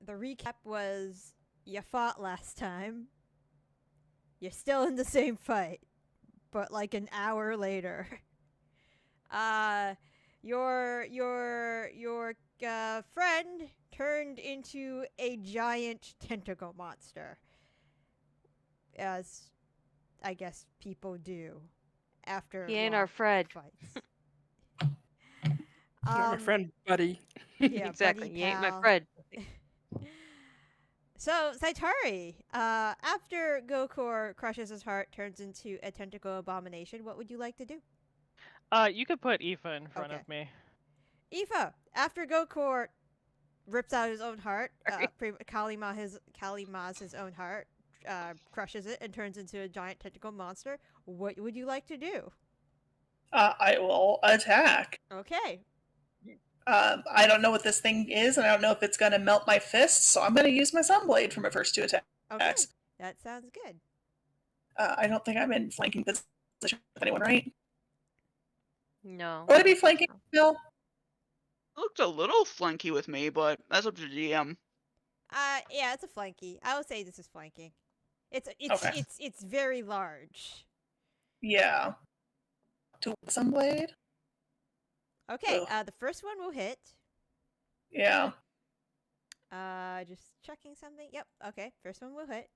the recap was you fought last time. You're still in the same fight, but like an hour later. Your friend turned into a giant tentacle monster, as I guess people do after He ain't long our friend. fights. Not my friend, buddy. Yeah, Exactly. buddy, He ain't my pal. friend. So, Saitari, after Gokor crushes his heart, turns into a tentacle abomination, what would you like to do? You could put Aoife in front Okay. of me. Aoife, after Gokor rips out his own heart, Sorry. Kalima's his own heart, crushes it, and turns into a giant tentacle monster, what would you like to do? I will attack. Okay. I don't know what this thing is, and I don't know if it's going to melt my fists, so I'm going to use my Sunblade for my first 2 attacks. Okay. That sounds good. I don't think I'm in flanking position with anyone, right? No. Would I be flanking, Bill? It looked a little flanky with me, but that's up to GM. Yeah, it's a flanky. I would say this is flanking. It's Okay. it's very large. Yeah. To Sunblade? Okay, Ugh. the first one will hit. Yeah. Just checking something. Yep, okay, first one will hit.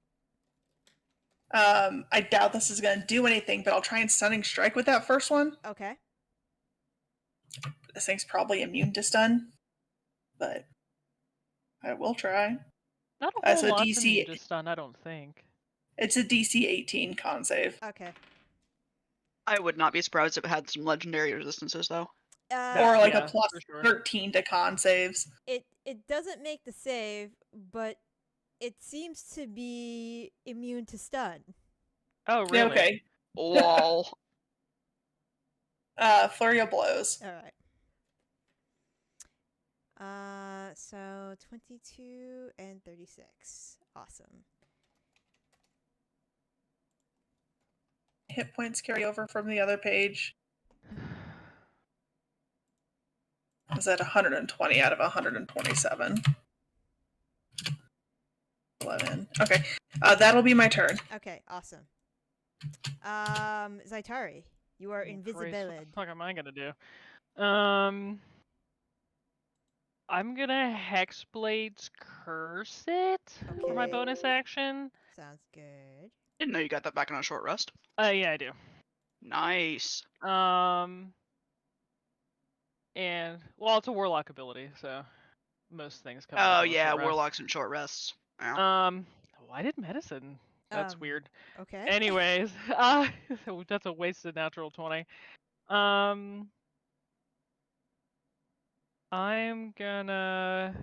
I doubt this is going to do anything, but I'll try and Stunning Strike with that first one. Okay. This thing's probably immune to stun, but I will try. Not a whole So lot DC to stun, I don't think. It's a DC 18 con save. Okay. I would not be surprised if it had some legendary resistances, though. Or like Yeah, a plus for sure. 13 to con saves. It doesn't make the save, but it seems to be immune to stun. Oh, really? Yeah, okay. Lol. Flurry of blows. All right. So 22 and 36. Awesome. Hit points carry over from the other page. Is at 120 out of 127. 11. Okay. That'll be my turn. Okay, awesome. Zaitari, you are Oh, Christ, invisibility. what the fuck am I gonna do? I'm gonna Hexblade's Curse it for my Okay. bonus action. Sounds good. Didn't know you got that back on a short rest. Yeah, I do. Nice. And well, it's a warlock ability, so most things come. Oh on a yeah, short rest. warlocks and short rests. Yeah. Why did medicine? That's weird. Okay. Anyways, that's a wasted natural 20. I'm gonna.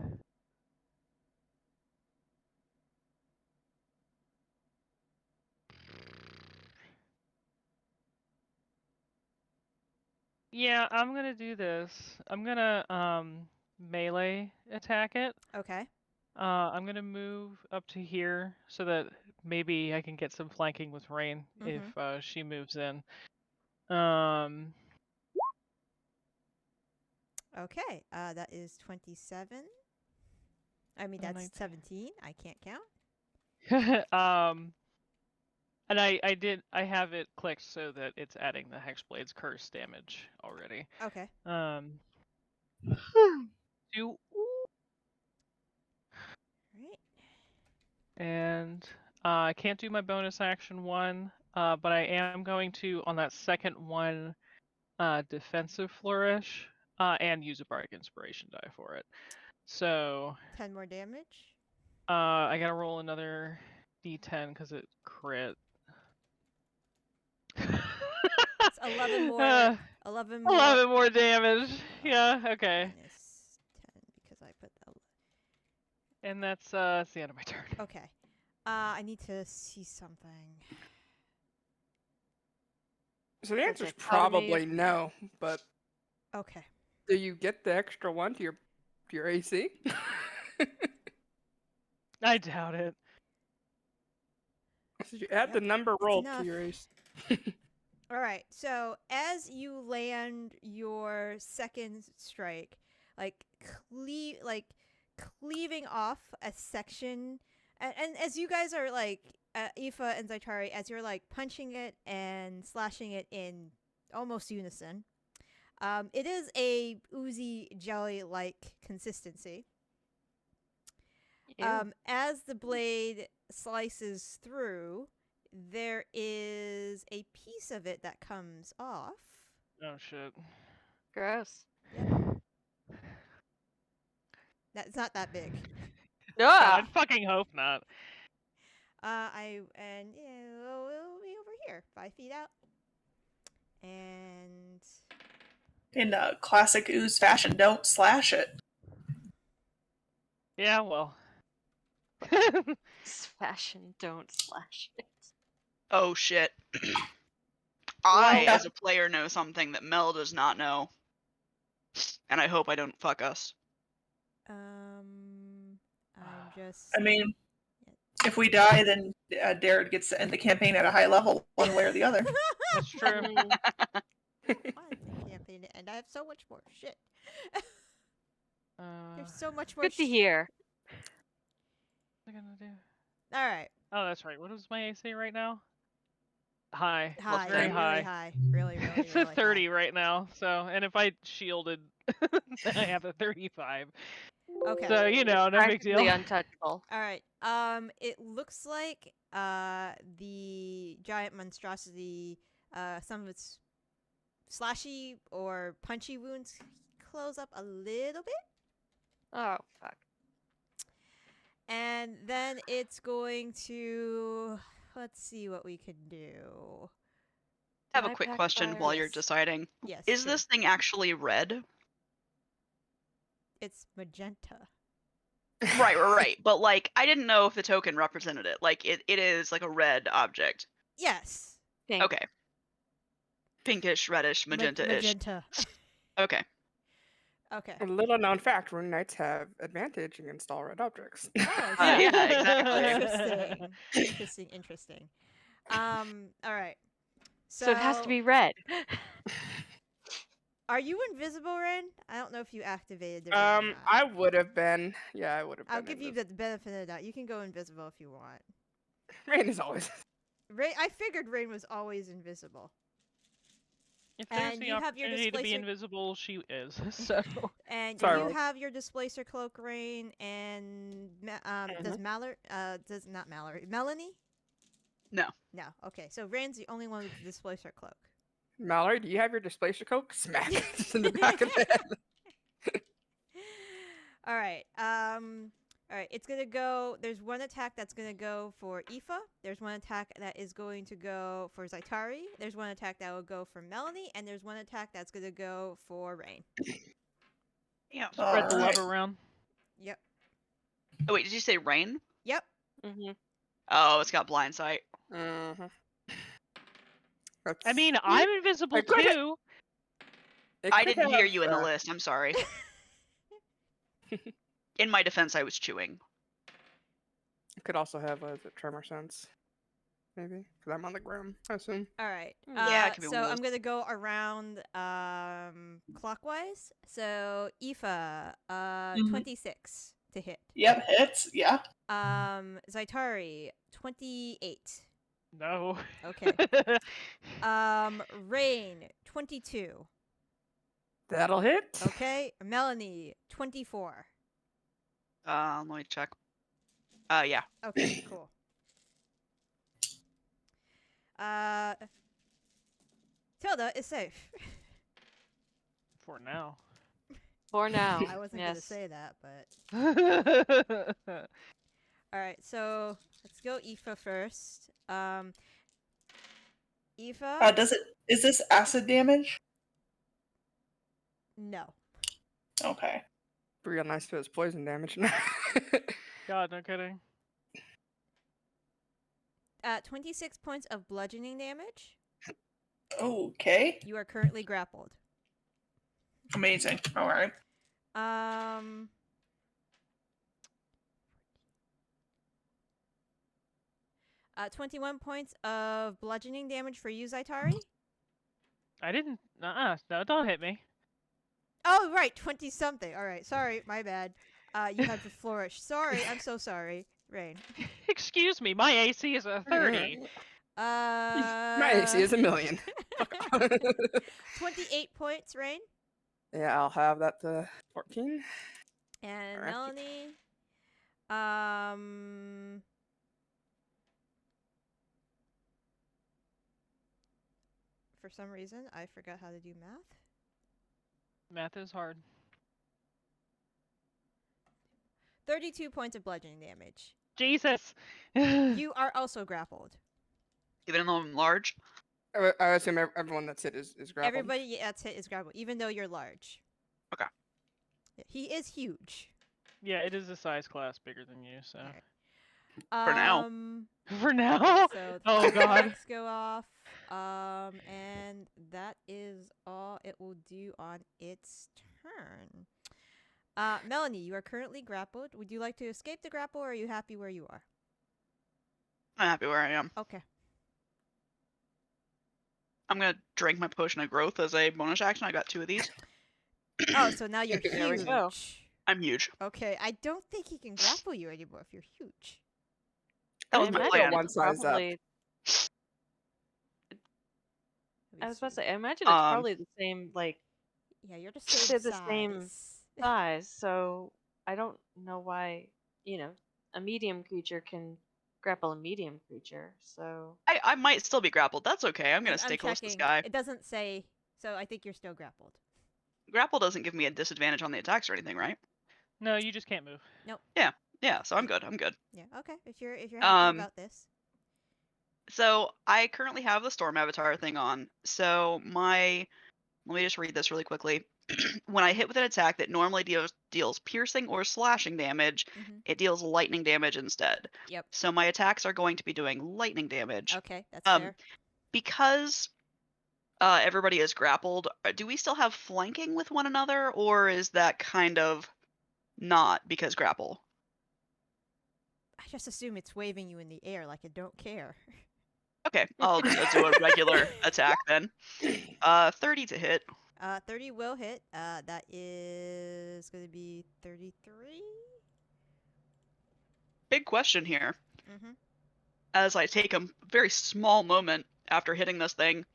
Yeah, I'm gonna do this. I'm gonna melee attack it. Okay. I'm gonna move up to here so that maybe I can get some flanking with Rain if she moves in. Okay. That is 27. I mean, that's 19. 17. I can't count. And I have it clicked so that it's adding the Hexblade's curse damage already. Okay. Do Right. and I can't do my bonus action one, but I am going to on that second one defensive flourish and use a bardic inspiration die for it. So 10 more damage. I gotta roll another d10 because it crit. It's 11 more. 11 more. 11 more damage. Yeah. Okay. Minus 10 because I put the. And that's the end of my turn. Okay. I need to see something. So the answer is Dichotomy. probably no, but Okay. do you get the extra 1 to your AC? I doubt it. So you add the Yep, number that's rolled enough. to your AC. All right. So as you land your second strike, like cleaving off a section, and as you guys are like Aoife and Zaitari, as you're like punching it and slashing it in almost unison, it is a oozy jelly-like consistency. Ew. As the blade slices through, there is a piece of it that comes off. Oh shit. Gross. That's not that big. God, Ah! I'd fucking hope not. It'll be over here, 5 feet out. And In classic ooze fashion, don't slash it. Yeah, well. This fashion, don't slash it. Oh shit. I, Well- as a player, know something that Mel does not know. And I hope I don't fuck us. I'm just. I mean, if we die, then Darren gets to end the campaign at a high level, one way or the other. That's true. Mm, want the campaign to end. I have so much more shit. There's so much more. Good to hear. What am I gonna do? All right. Oh, that's right. What is my AC right now? High. High, Very really high. high, really, It's really a 30 right now. So, and if I shielded, I have a 35. high. Okay. So no big deal. Practically untouchable. All right. It looks like the giant monstrosity, some of its slashy or punchy wounds close up a little bit, Oh, fuck. and then it's going to. Let's see what we can do. I have Can a I quick pack question while you're Yes. deciding. Yes. Is sure. this thing actually red? It's magenta. Right. But like, I didn't know if the token represented it. Like, it is like a red object. Yes. Pink. Okay. Pinkish, reddish, magenta-ish. Magenta. Okay. Okay. A little known fact: Rune Knights have advantage against all red objects. Oh, I see. Yeah, exactly. Interesting. All right. So it has to be red. Are you invisible, Ren? I don't know if you activated it. Or not. I would have been. Yeah, I would have been. I'll give you the benefit of the doubt. You can go invisible if you want. Rain is always. Rain, I figured Rain was always invisible. If there's And the you have your opportunity to be displacer- invisible, she is. So And Sorry, you Rose. have your displacer cloak, Rain, and does not Mallory, Melanie? No. No. Okay, so Rain's the only one with the displacer cloak. Mallory, do you have your displacer coke? Smack it just in the back of the head. All right. All right. It's gonna go. There's one attack that's gonna go for Aoife. There's one attack that is going to go for Zaitari. There's one attack that will go for Melanie, and there's one attack that's gonna go for Rain. Yeah. spread the Alright. love around. Yep. Oh wait, did you say rain? Yep. Mm-hmm. Oh, it's got blind sight. Mm-hmm. I mean, I'm invisible I could've- too. I didn't hear you in the list. I'm sorry. In my defense, I was chewing. It could also have a tremor sense, maybe, because I'm on the ground. I assume. All right. Yeah, it could be so one of I'm those. gonna go around clockwise. So Aoife, 26 to hit. Yep, hits. Yeah. Zaitari, 28. No. Okay. Rain, 22. That'll hit. Okay. Melanie, 24. Let me check. Yeah. Okay, cool. Tilda is safe. For now. For now. I wasn't yes. gonna say that, but all right. So let's go Aoife first. Aoife. Is this acid damage? No. Okay. Real nice if it was poison damage. God, no kidding. 26 points of bludgeoning damage. Okay. You are currently grappled. Amazing. All right. 21 points of bludgeoning damage for you, Zaitari. I didn't. No, don't hit me. Oh, right, 20 something. All right, sorry, my bad. You have the flourish. Sorry, I'm so sorry, Rain. Excuse me, my AC is a 30. My AC is 1,000,000. 28 points, Rain. Yeah, I'll have that to 14. And Alright. Melanie. For some reason, I forgot how to do math. Math is hard. 32 points of bludgeoning damage. Jesus! You are also grappled. Even though I'm large. I assume everyone that's hit is grappled. Everybody that's hit is grappled, even though you're large. Okay. Yeah, he is huge. Yeah, it is a size class bigger than you, so. Alright. For now. For now? So Oh, the God. lights go off. And that is all it will do on its turn. Melanie, you are currently grappled. Would you like to escape the grapple, or are you happy where you are? I'm happy where I am. Okay. I'm gonna drink my potion of growth as a bonus action. I got 2 of these. Oh, so now you're There we huge. go. I'm huge. Okay, I don't think he can grapple you anymore if you're huge. That I was my imagine plan. One it's size up. probably. Let me I was about to see. say, I imagine it's probably the same, like, Yeah, you're the they're same the size. same size. So I don't know why, a medium creature can grapple a medium creature. So I might still be grappled. That's okay. I'm gonna I'm stay close to this checking. guy. It doesn't say, so I think you're still grappled. Grapple doesn't give me a disadvantage on the attacks or anything, right? No, you just can't move. Yeah, so I'm good. I'm good. Yeah, okay. If you're happy about this. So I currently have the Storm Avatar thing on. So let me just read this really quickly. When I hit with an attack that normally deals piercing or slashing damage, Mhm. it deals lightning damage instead. Yep. So my attacks are going to be doing lightning damage. Okay, that's fair. Because everybody is grappled, do we still have flanking with one another, or is that kind of not because grapple? I just assume it's waving you in the air like I don't care. Okay, I'll do a regular attack then. 30 to hit. 30 will hit. That is going to be 33. Big question here. Mm-hmm. As I take a very small moment after hitting this thing,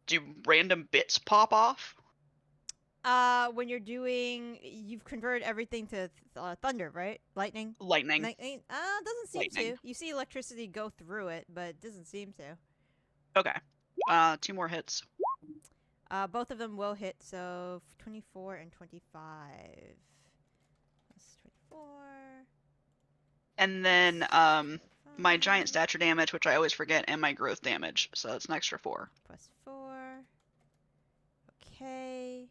do random bits pop off? When you're doing, you've converted everything to thunder, right? Lightning. Lightning. Doesn't seem Lightning. to. You see electricity go through it, but it doesn't seem to. Okay. 2 more hits. Both of them will hit, so 24 and 25. That's 24. And then my giant stature damage, which I always forget, and my growth damage. So that's an extra 4. Plus 4. Okay.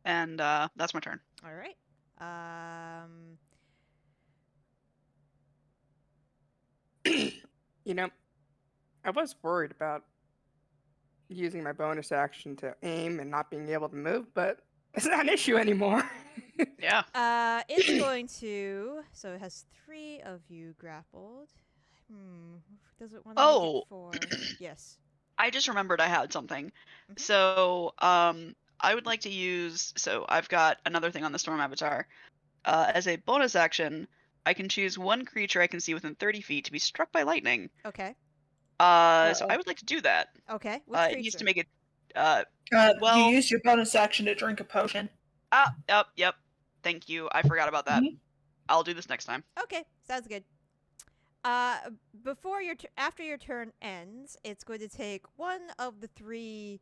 And that's my turn. All right. You know, I was worried about using my bonus action to aim and not being able to move, but it's not an issue anymore. Yeah. It's going to. So it has 3 of you grappled. Does it want to make it 4? Yes. I just remembered I had something. Mhm. So I would like to use. So I've got another thing on the Storm Avatar. As a bonus action, I can choose one creature I can see within 30 feet to be struck by lightning. Okay. So I would like to do that. Okay. Which It creature? needs to make it. You used your bonus action to drink a potion. Yep. Thank you. I forgot about that. Mhm. I'll do this next time. Okay, sounds good. Before after your turn ends, it's going to take one of the 3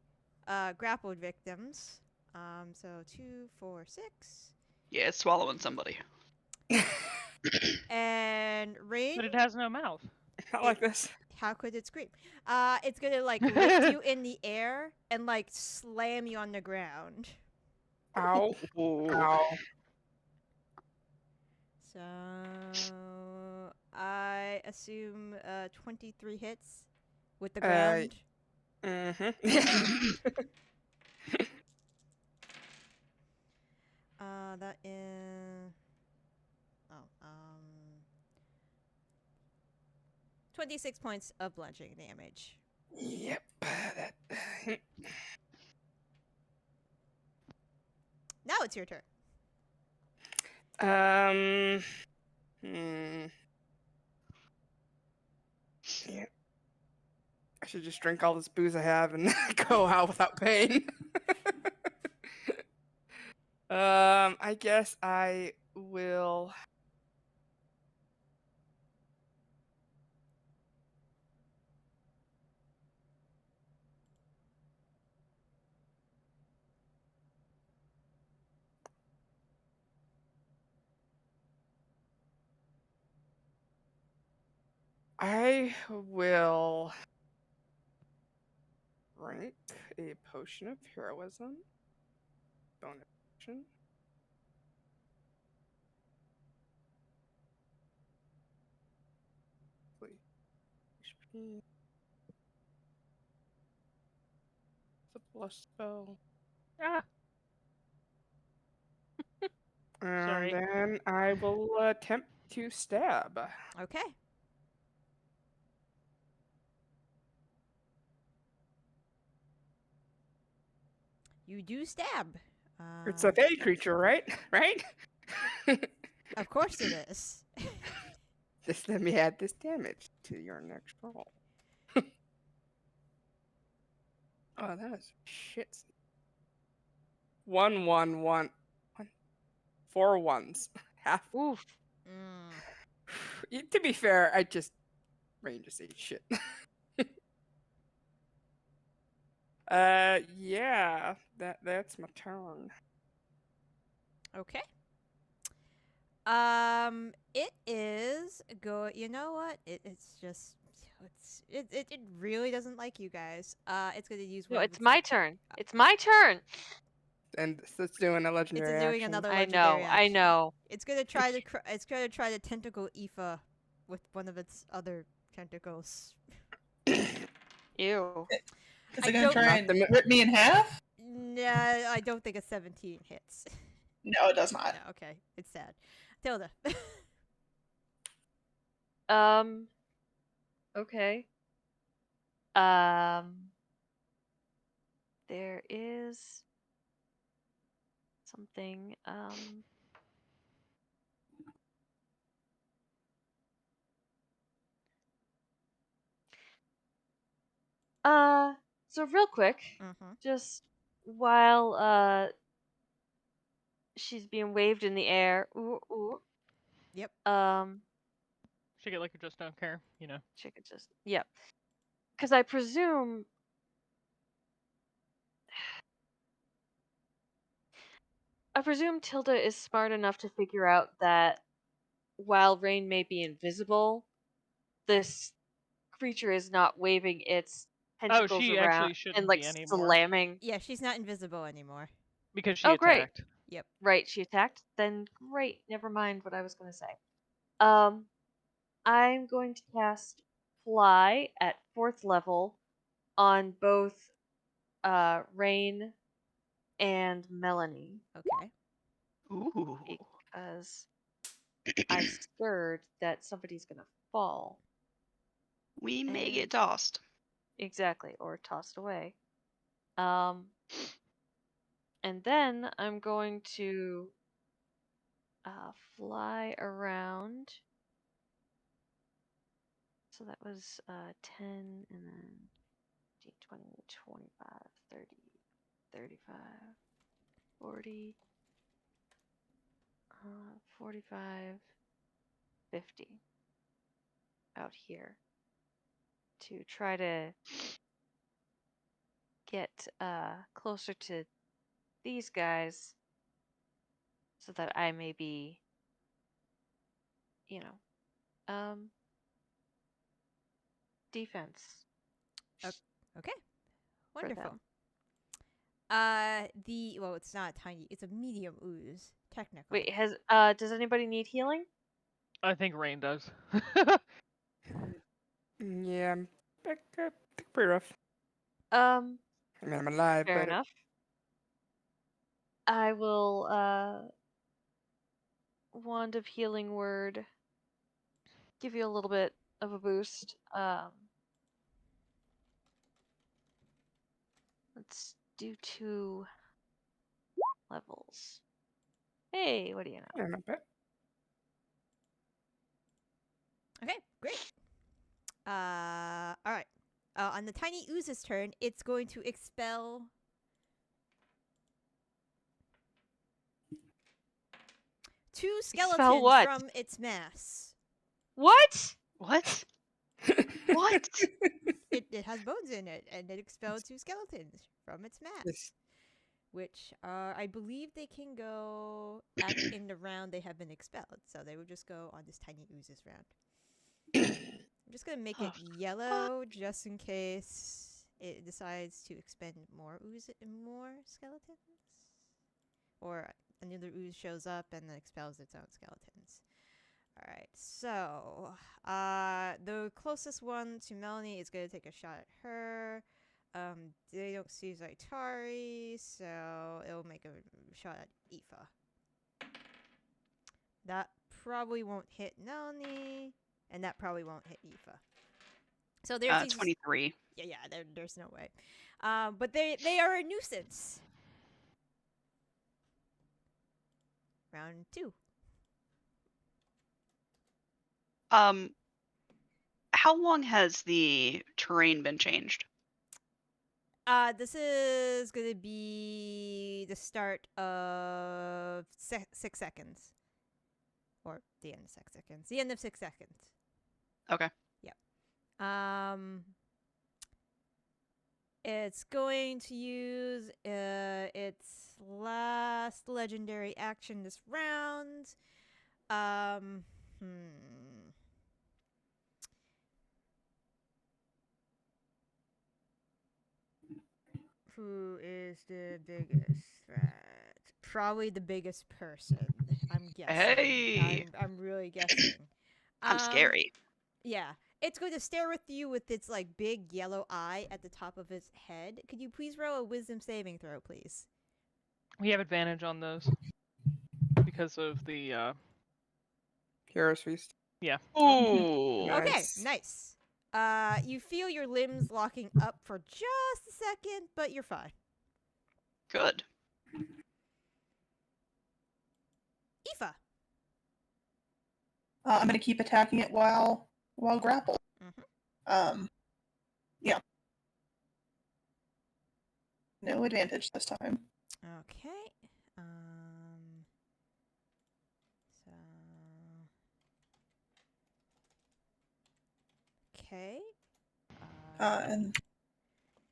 grappled victims. So 2, 4, 6. Yeah, it's swallowing somebody. And Rain. But it has no mouth. Not like this. How could it scream? It's gonna like lift you in the air and like slam you on the ground. Ow. Ow. So I assume 23 hits with the ground. Mm-hmm. That is 26 points of bludgeoning damage. Yep. Now it's your turn. Yeah. I should just drink all this booze I have and go out without pain. I guess I will. I will drink a potion of heroism. Bonus action. Please. HP. It's a plus spell. Ah, And Sorry. then I will attempt to stab. Okay. You do stab. It's a fey creature, right? Right? Of course it is. Just let me add this damage to your next roll. Oh, that is shit. 1, 1, 1. 4 ones. Half. Oof. Mm. To be fair, I just range to say shit. Yeah, that's my turn. Okay. It is go. You know what? It's just. It really doesn't like you guys. It's gonna use No, one. it's my turn. It's my turn. And it's doing a It's legendary doing action. another I legendary know. action. I know. It's gonna try to. It's gonna try to tentacle Aoife with one of its other tentacles. Ew. Is I it gonna don't- try Not and the rip me in half? Nah, I don't think a 17 hits. No, it does not. No, okay, it's sad. Tilda. Okay. There is something. So real quick, Mm-hmm. just while she's being waved in the air. Ooh, ooh. Yep. Shake it like you just don't care, you know. She could just. Yep. Because I presume. I presume Tilda is smart enough to figure out that while Rain may be invisible, this creature is not waving its Oh, tentacles she around actually shouldn't and like be anymore slamming. Yeah, she's not invisible anymore. because she Oh, great. attacked. Yep. Right, she attacked. Then great. Never mind what I was going to say. I'm going to cast Fly at 4th level on both Rain and Melanie Okay. Ooh. because I scared that somebody's gonna fall. We may And- get tossed. Exactly, or tossed away. And then I'm going to fly around. So that was 10 and then 15, 20, 25, 30, 35, 40, 45, 50 out here to try to get closer to these guys so that I may be, you know, defense. Okay. For Wonderful. them. Well, it's not tiny. It's a medium ooze, technically. Wait, does anybody need healing? I think Rain does. Yeah, I'm pretty rough. I mean, I'm alive, Fair but enough. I will Wand of Healing Word give you a little bit of a boost. Let's do 2 levels. Hey, what do you know? yeah, not bad. Okay, great. All right. On the tiny ooze's turn, it's going to expel 2 skeletons what? from its mass. What? What? What? It has bones in it, and it expelled 2 skeletons from its mass. Yes. Which I believe they can go in the round they have been expelled. So they would just go on this tiny ooze's round. I'm just gonna make it yellow just in case it decides to expend more skeletons, or another ooze shows up and then expels its own skeletons. All right, so the closest one to Melanie is gonna take a shot at her. They don't see Zaitari, so it'll make a shot at Aoife. That probably won't hit Melanie, and that probably won't hit Aoife. So there's these 23. Yeah, there's no way. But they are a nuisance. Round 2. How long has the terrain been changed? This is gonna be the start of 6 seconds, or the end of 6 seconds. The end of 6 seconds. Okay. Yep. It's going to use its last legendary action this round. Who is the biggest threat? Probably the biggest person. I'm guessing. Hey! I'm really guessing. I'm scary. Yeah. It's going to stare with you with its like big yellow eye at the top of its head. Could you please roll a wisdom saving throw, please? We have advantage on those because of the Hero's Feast. yeah. Ooh. Okay, Nice. nice. You feel your limbs locking up for just a second, but you're fine. Good. Aoife. I'm going to keep attacking it while grappled. Mhm. Yeah. No advantage this time. Okay. So. Okay. And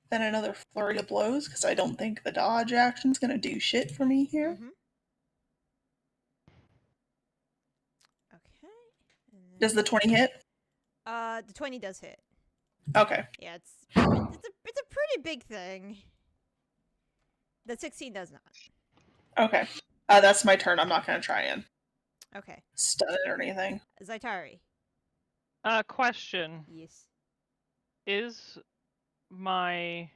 then another flurry of blows, because I don't think the dodge action's going to do shit for me here. Mhm. Okay. And Does the 20 hit? the 20 does hit. Okay. Yeah, it's a pretty big thing. The 16 does not. Okay. That's my turn. I'm not going to try and Okay. stun it or anything. Zaitari. Question. Yes. Is my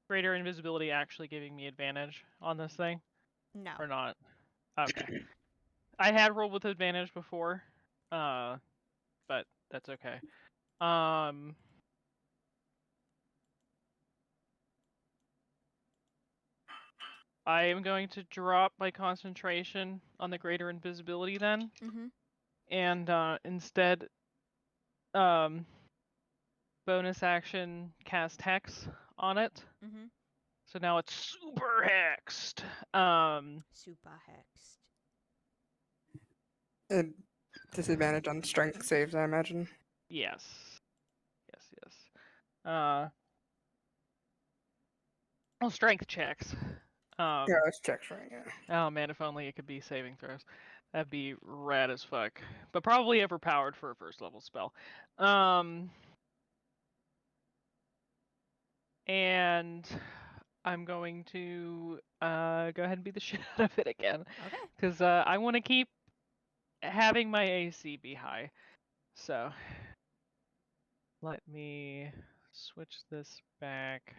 Greater Invisibility actually giving me advantage on this thing? No. Or not? Okay. I had rolled with advantage before, but that's okay. I am going to drop my concentration on the Greater Invisibility then, Mhm. and instead, bonus action cast Hex on it. Mhm. So now it's super hexed. Super hexed. Disadvantage on strength saves, I imagine. Yes. Well, strength checks. Yeah, let's check for it. Yeah. Oh man, if only it could be saving throws. That'd be rad as fuck. But probably overpowered for a first level spell. And I'm going to go ahead and beat the shit out of it again. Okay. Because I want to keep having my AC be high. So let me switch this back.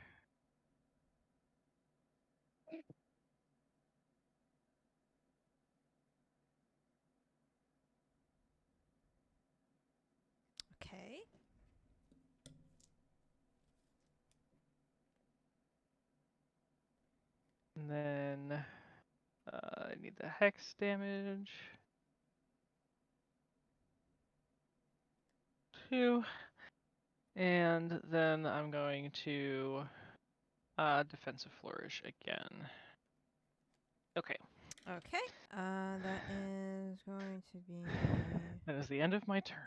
Okay. And then I need the hex damage. 2. And then I'm going to defensive flourish again. Okay. Okay. That is going to be. That is the end of my turn.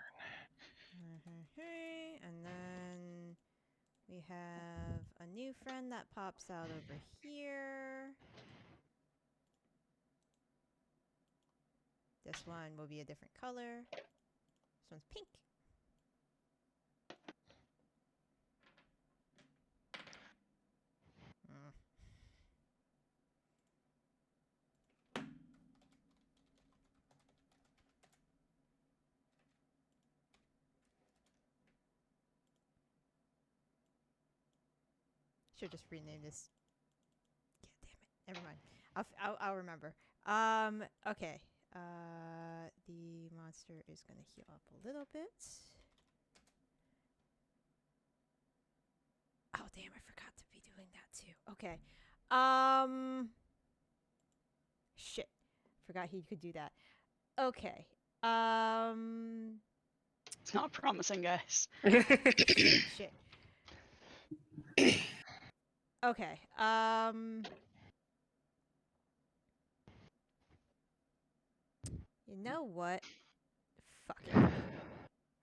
And then we have a new friend that pops out over here. This one will be a different color. This one's pink. Should just rename this. God damn it! Never mind. I'll remember. Okay. The monster is gonna heal up a little bit. Oh damn! I forgot to be doing that too. Okay. Shit. Forgot he could do that. Okay. It's not promising, guys. Shit. Okay. You know what? Fuck it.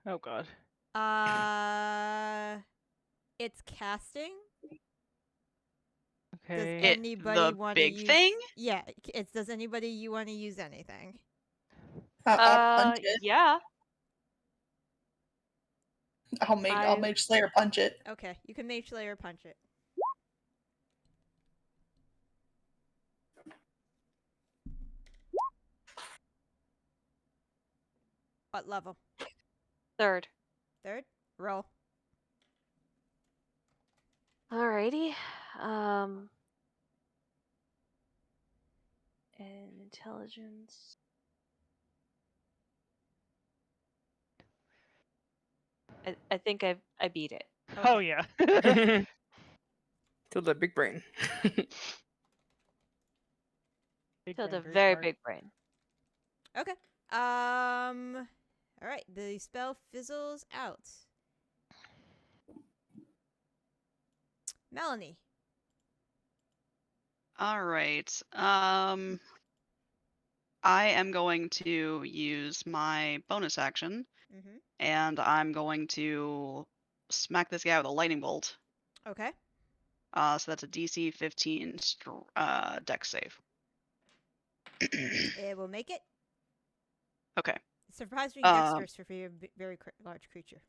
Oh god. It's casting. Okay. Does It- anybody the want to big use? thing? Yeah. It's. Does anybody you want to use anything? I'll punch it. Yeah. I'll make Slayer punch it. Okay. You can Mage Slayer punch it. What level? 3rd. 3rd? Roll. Alrighty. And intelligence. I think I beat it. Oh yeah. Till the big brain. Big So the brain, very smart. big brain. Okay. All right. The spell fizzles out. Melanie. All right. I am going to use my bonus action, Mm-hmm. and I'm going to smack this guy with a lightning bolt. Okay. So that's a DC 15 dex save. It will make it. Okay. Surprisingly Um, dexterous for a very large creature.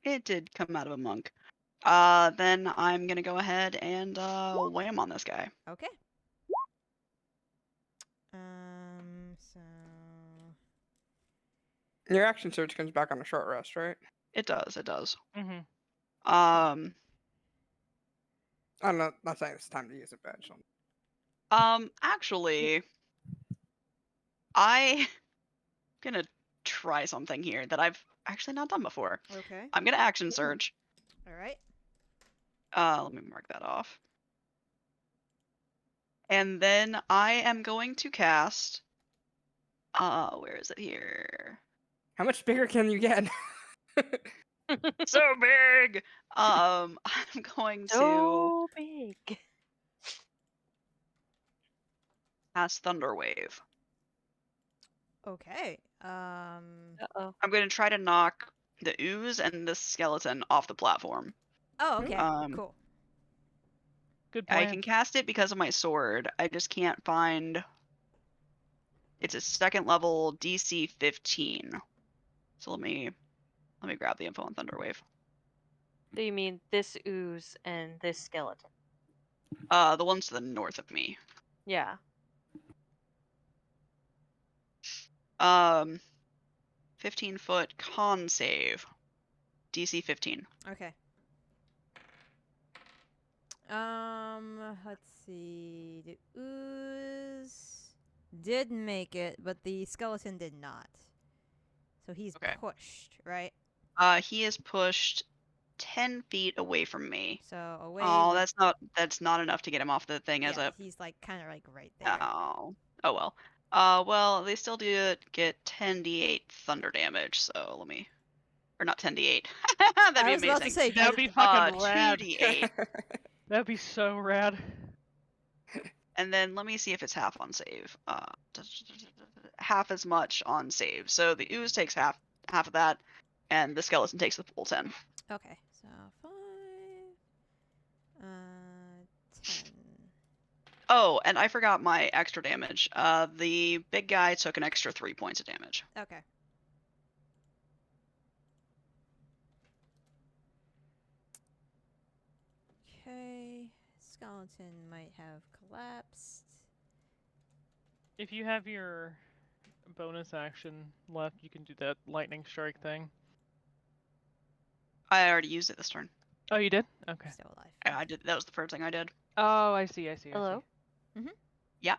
It did come out of a monk. Then I'm gonna go ahead and wham on this guy. Okay. So. Your action surge comes back on a short rest, right? It does. It does. Mhm. Um. I'm not saying it's time to use it, but I just don't- Actually, I'm gonna try something here that I've actually not done before. Okay. I'm gonna action surge. All right. Let me mark that off. And then I am going to cast. Where is it here? How much bigger can you get? So big. I'm going to So big. cast Thunder Wave. Okay. Uh-oh. I'm going to try to knock the ooze and the skeleton off the platform. Oh, okay. Cool. Good I plan. can cast it because of my sword. I just can't find. It's a 2nd level DC 15. So let me grab the info on Thunder Wave. So you mean this ooze and this skeleton? The ones to the north of me. Yeah. 15-foot con save. DC 15. Okay. Let's see. The ooze did make it, but the skeleton did not. So he's Okay. pushed, right? He is pushed 10 feet away from me. So away. Oh, that's not enough to get him off the thing as yeah, a. he's like kind of like right there. Oh well. Well, they still do get 10d8 thunder damage. So let me or not 10d8. That'd I be was about to amazing. say, That'd be fucking rad. 2d8. That'd be so rad. And then let me see if it's half on save. Half as much on save. So the ooze takes half of that, and the skeleton takes the full 10. Okay, so 5, 10. Oh, and I forgot my extra damage. The big guy took an extra 3 points of damage. Okay. Okay, skeleton might have collapsed. If you have your bonus action left, you can do that lightning strike thing. I already used it this turn. Oh, you did? Okay. Still alive. I did. That was the first thing I did. Oh, I see. Hello? Yeah.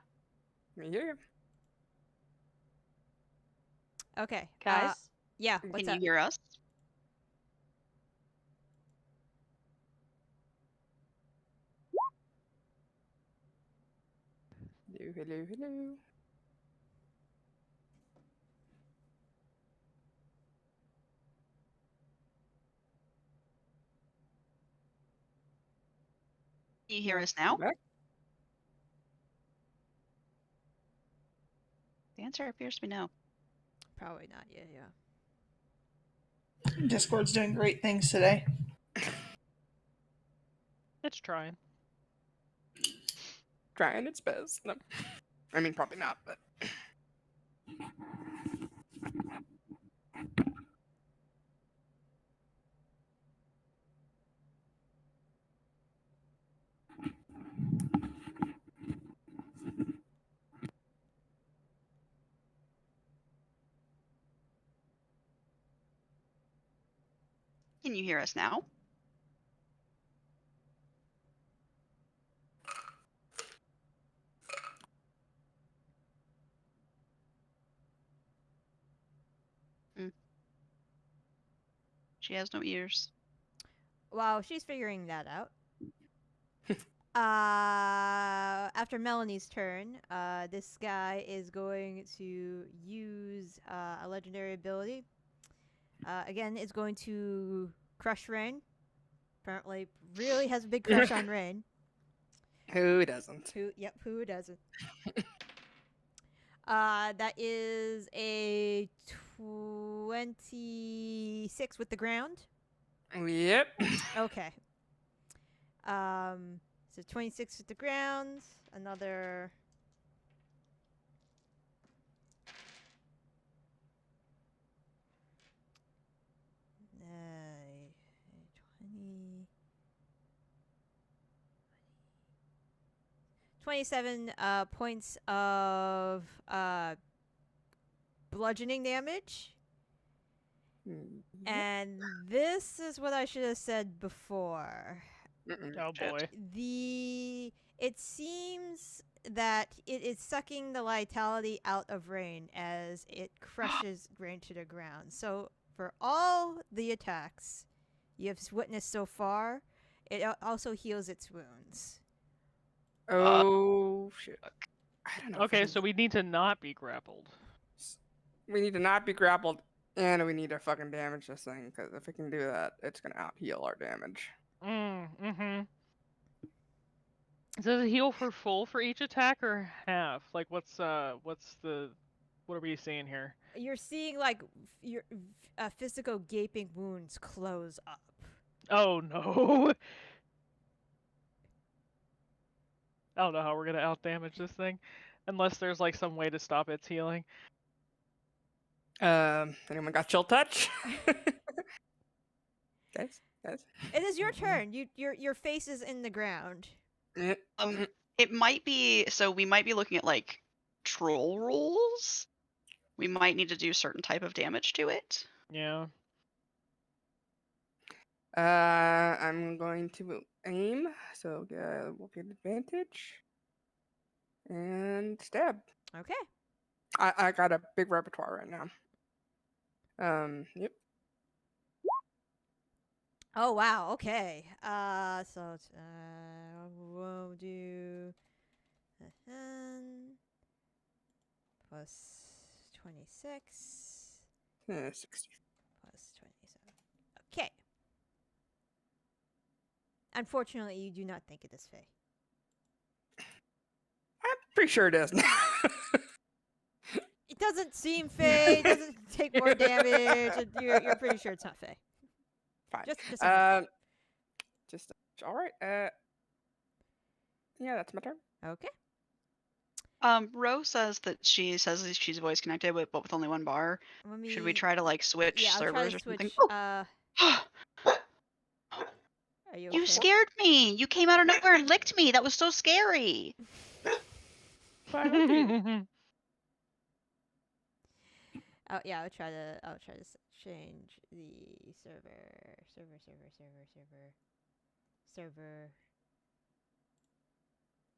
Okay, Guys? yeah. What's Can up? you hear us? Hello. Can you hear Yeah, us now? back. The answer appears to be no. Probably not. Yeah. Discord's doing great things today. It's trying. Trying its best. No. I mean, probably not, but. Can you hear us now? She has no ears. While she's figuring that out, after Melanie's turn, this guy is going to use a legendary ability. Again, it's going to crush Rain. Apparently, really has a big crush on Rain. Who doesn't? Who doesn't? That is a 26 with the ground. Yep. Okay. So 26 with the ground. Another. Uh, 20. 27 points of bludgeoning damage. And this is what I should have said before. Oh boy. It seems that it is sucking the vitality out of Rain as it crushes Rain to the ground. So for all the attacks you have witnessed so far, it also heals its wounds. Oh shit. I don't know. Okay, so we need to not be grappled. We need to not be grappled, and we need to fucking damage this thing, because if we can do that, it's gonna out heal our damage. Mm-hmm. Does it heal for full for each attack or half? Like, what are we seeing here? You're seeing like your physical gaping wounds close up. Oh no. I don't know how we're gonna outdamage this thing, unless there's like some way to stop its healing. Anyone got chill touch? guys. It is your turn. Your face is in the ground. Yeah. It might be. So we might be looking at like troll rules. We might need to do certain type of damage to it. Yeah. I'm going to aim, so we'll get advantage. And stab. Okay. I got a big repertoire right now. Yep. Oh wow. Okay. So we'll do plus 26 60. plus 27. Unfortunately, you do not think it is Fae. I'm pretty sure it is. It doesn't seem Fae. It doesn't take more damage. You're pretty sure it's not Fae. Fine. Just a heads up. Just all right. Yeah, that's my turn. Okay. Rose says that she's voice connected but with only one bar. Let me. Should we try to like switch Yeah, I'll try servers to or switch. something? Oh! Are you You okay? scared me. You came out of nowhere and licked me. That was so scary. Fine with you. Oh yeah, I'll try to change the server.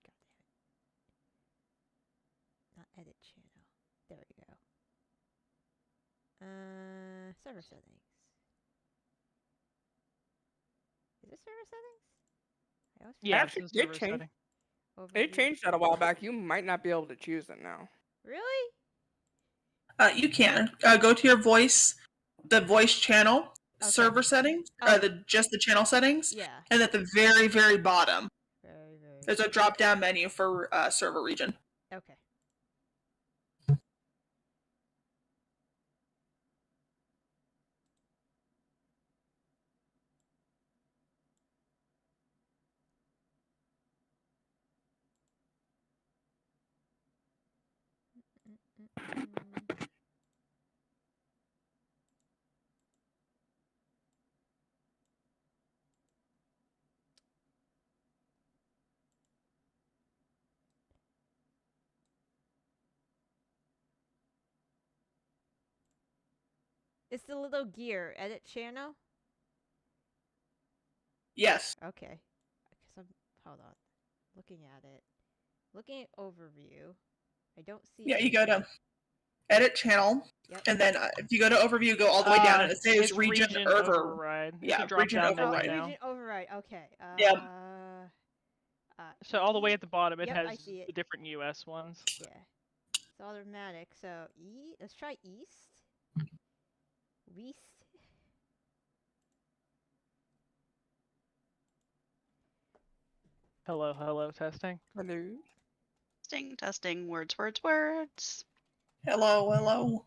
God damn it! Not edit channel. There we go. Server settings. Is it server settings? I always Yeah, Actually, it's in it server changed. setting. They Overview. changed that a while back. You might not be able to choose it now. Really? You can go to your the voice channel server settings, Oh. just the channel settings, Yeah. and at the very, very bottom, Very. there's a drop-down menu for server region. Okay. It's the little gear. Edit channel? Yes. Okay. Hold on. Looking at it. Looking at overview. I don't see Yeah, you go to anything. edit channel, Yep. and then if you go to overview, go all the way down, and it says it's region override. Yeah, it's a drop region down override. menu now. Region override. Okay. Yep. So all the way at the bottom, it Yep, has I see it. the different US ones. Yeah. It's automatic. So let's try east. West. Hello, testing. Hello. Testing, words. Hello.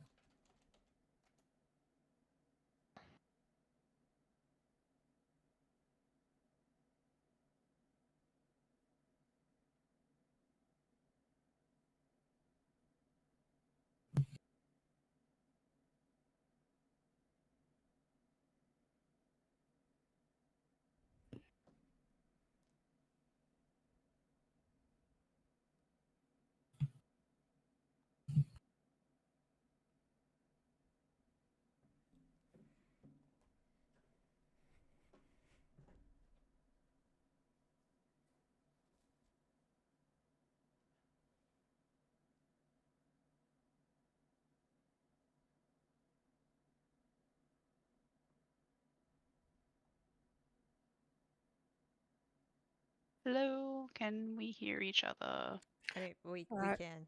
Hello, can we hear each other? I mean, we Alright. can.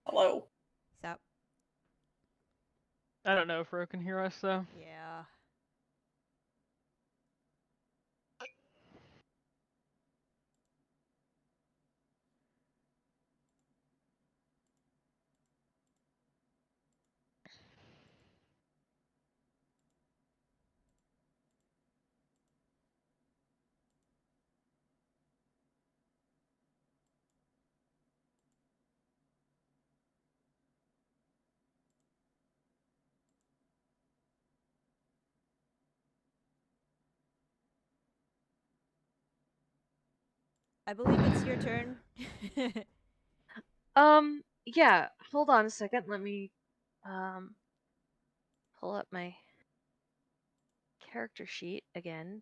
Hello. Stop. I don't know if Ro can hear us though. Yeah. I believe it's your turn. Yeah, hold on a second. Let me pull up my character sheet again.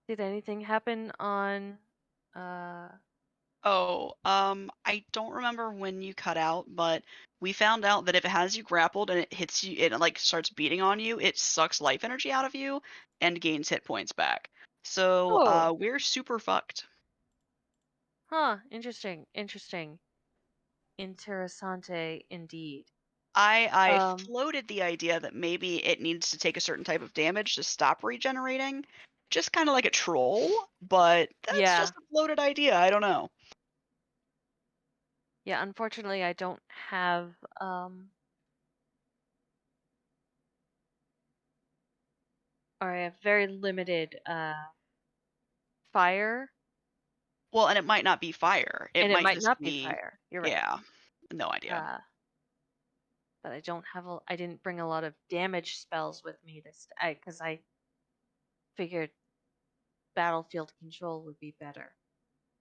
Did anything happen on I don't remember when you cut out, but we found out that if it has you grappled and it hits you, it like starts beating on you, it sucks life energy out of you and gains hit points back. So we're super fucked. Huh, interesting. Interessante indeed. I Um, floated the idea that maybe it needs to take a certain type of damage to stop regenerating, just kind of like a troll, but that's Yeah. just a floated idea. I don't know. Yeah, unfortunately, I don't have or I have very limited fire, Well, and it might not be fire. It and it might might just not be be fire. You're right. yeah, no idea. But I don't have I didn't bring a lot of damage spells with me because I figured battlefield control would be better.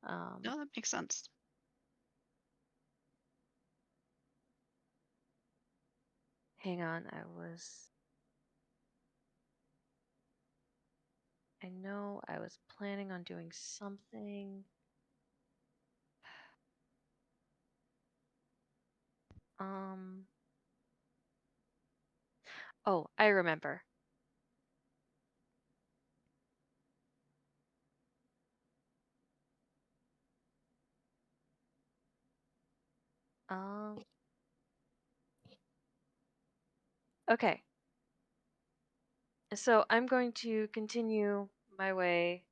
No, that makes sense. Hang on, I know I was planning on doing something. Oh, I remember. Okay. So I'm going to continue my way.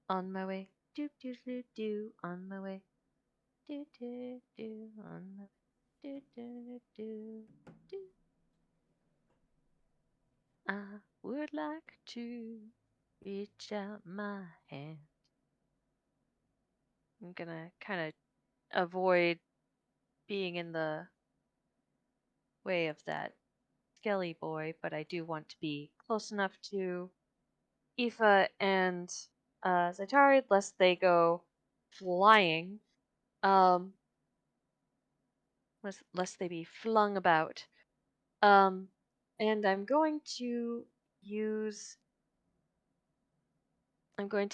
On my way. Do do do do. On my way. Do do do. On my way. Do do do do. I would like to reach out my hand. I'm gonna kind of avoid being in the way of that skelly boy, but I do want to be close enough to Aoife and Zaitari, lest they go flying. Lest they be flung about. And I'm going to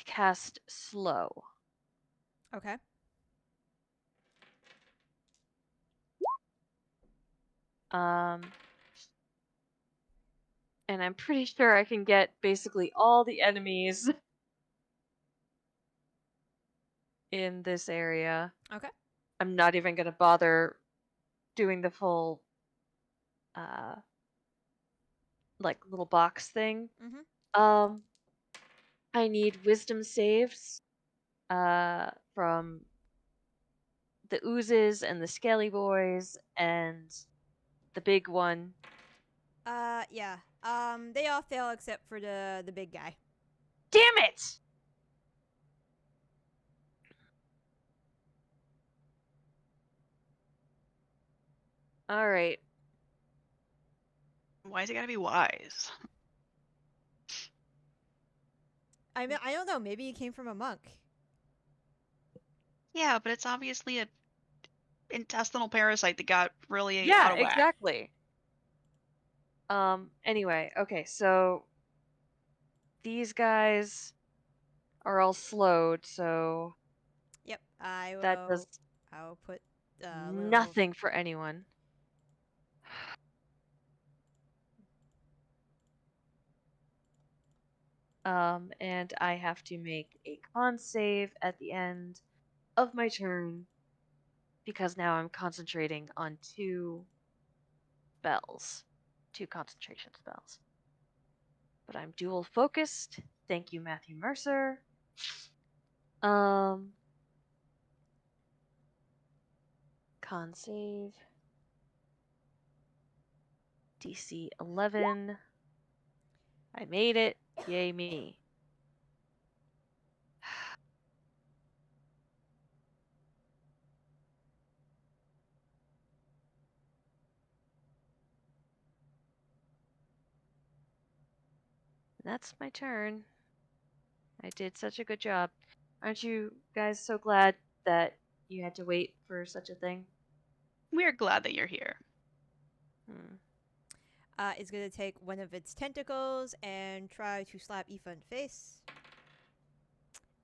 cast slow. Okay. And I'm pretty sure I can get basically all the enemies in this area. Okay. I'm not even gonna bother doing the full like little box thing. Mm-hmm. I need wisdom saves from the oozes and the scaly boys and the big one. Yeah. They all fail except for the big guy. Damn it! All right. Why is it gotta be wise? I mean, I don't know. Maybe he came from a monk. Yeah, but it's obviously a intestinal parasite that got really Yeah, out of whack. exactly. Anyway, okay, so these guys are all slowed, so Yep. I will. that does I'll put nothing for anyone. And I have to make a con save at the end of my turn because now I'm concentrating on two concentration spells. But I'm dual focused. Thank you, Matthew Mercer. Con save. DC 11. I made it. Yay me. That's my turn. I did such a good job. Aren't you guys so glad that you had to wait for such a thing? We're glad that you're here. Is going to take one of its tentacles and try to slap Aoife in the face.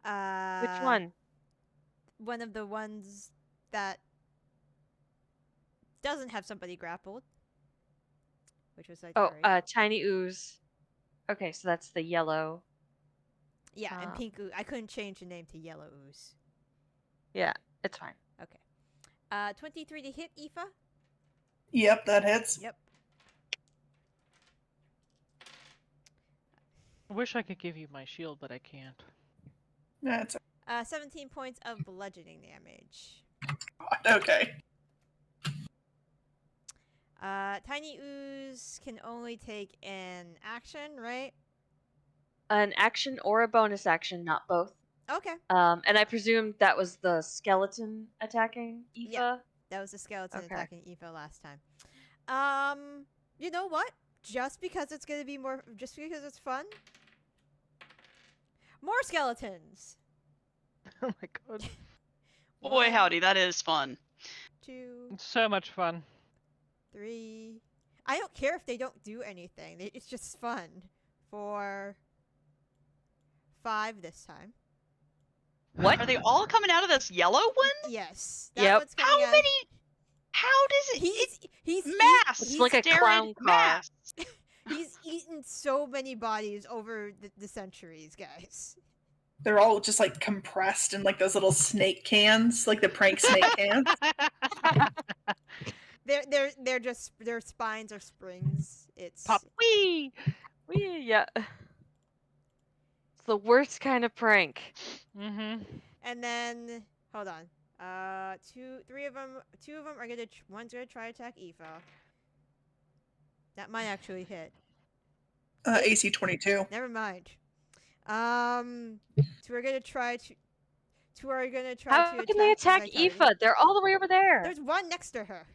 Which one? One of the ones that doesn't have somebody grappled. Which was Zaitari. Tiny ooze. Okay, so that's the yellow. Yeah, and pink ooze. I couldn't change the name to yellow ooze. Yeah, it's fine. Okay. 23 to hit, Aoife. Yep, that hits. Yep. I wish I could give you my shield, but I can't. That's 17 points of bludgeoning damage. okay. Tiny ooze can only take an action, right? An action or a bonus action, not both. Okay. And I presume that was the skeleton attacking Aoife? Yeah. That was the skeleton Okay. attacking Aoife last time. You know what? Just because it's gonna be more, just because it's fun. More skeletons. Oh my god. Boy, One, howdy, that is fun. 2, It's so much fun. 3. I don't care if they don't do anything. It's just fun. 4, 5 this time. What? Are they all coming out of this yellow one? Yes. That Yep. one's coming How out. many? How does it? He's Mass. It's like a Jared, clown car. mass. He's eaten so many bodies over the centuries, guys. They're all just like compressed in like those little snake cans, like the prank snake cans. They're just, their spines are springs. It's Pop. Wee! Wee, yeah. It's the worst kind of prank. Mm-hmm. And then hold on. 2 of them are gonna. One's gonna try to attack Aoife. That might actually hit. AC 22. Never mind. 2 are gonna try to. 2 are gonna try How to. can they attack Vitality. Aoife? They're all the way over there. There's one next to her.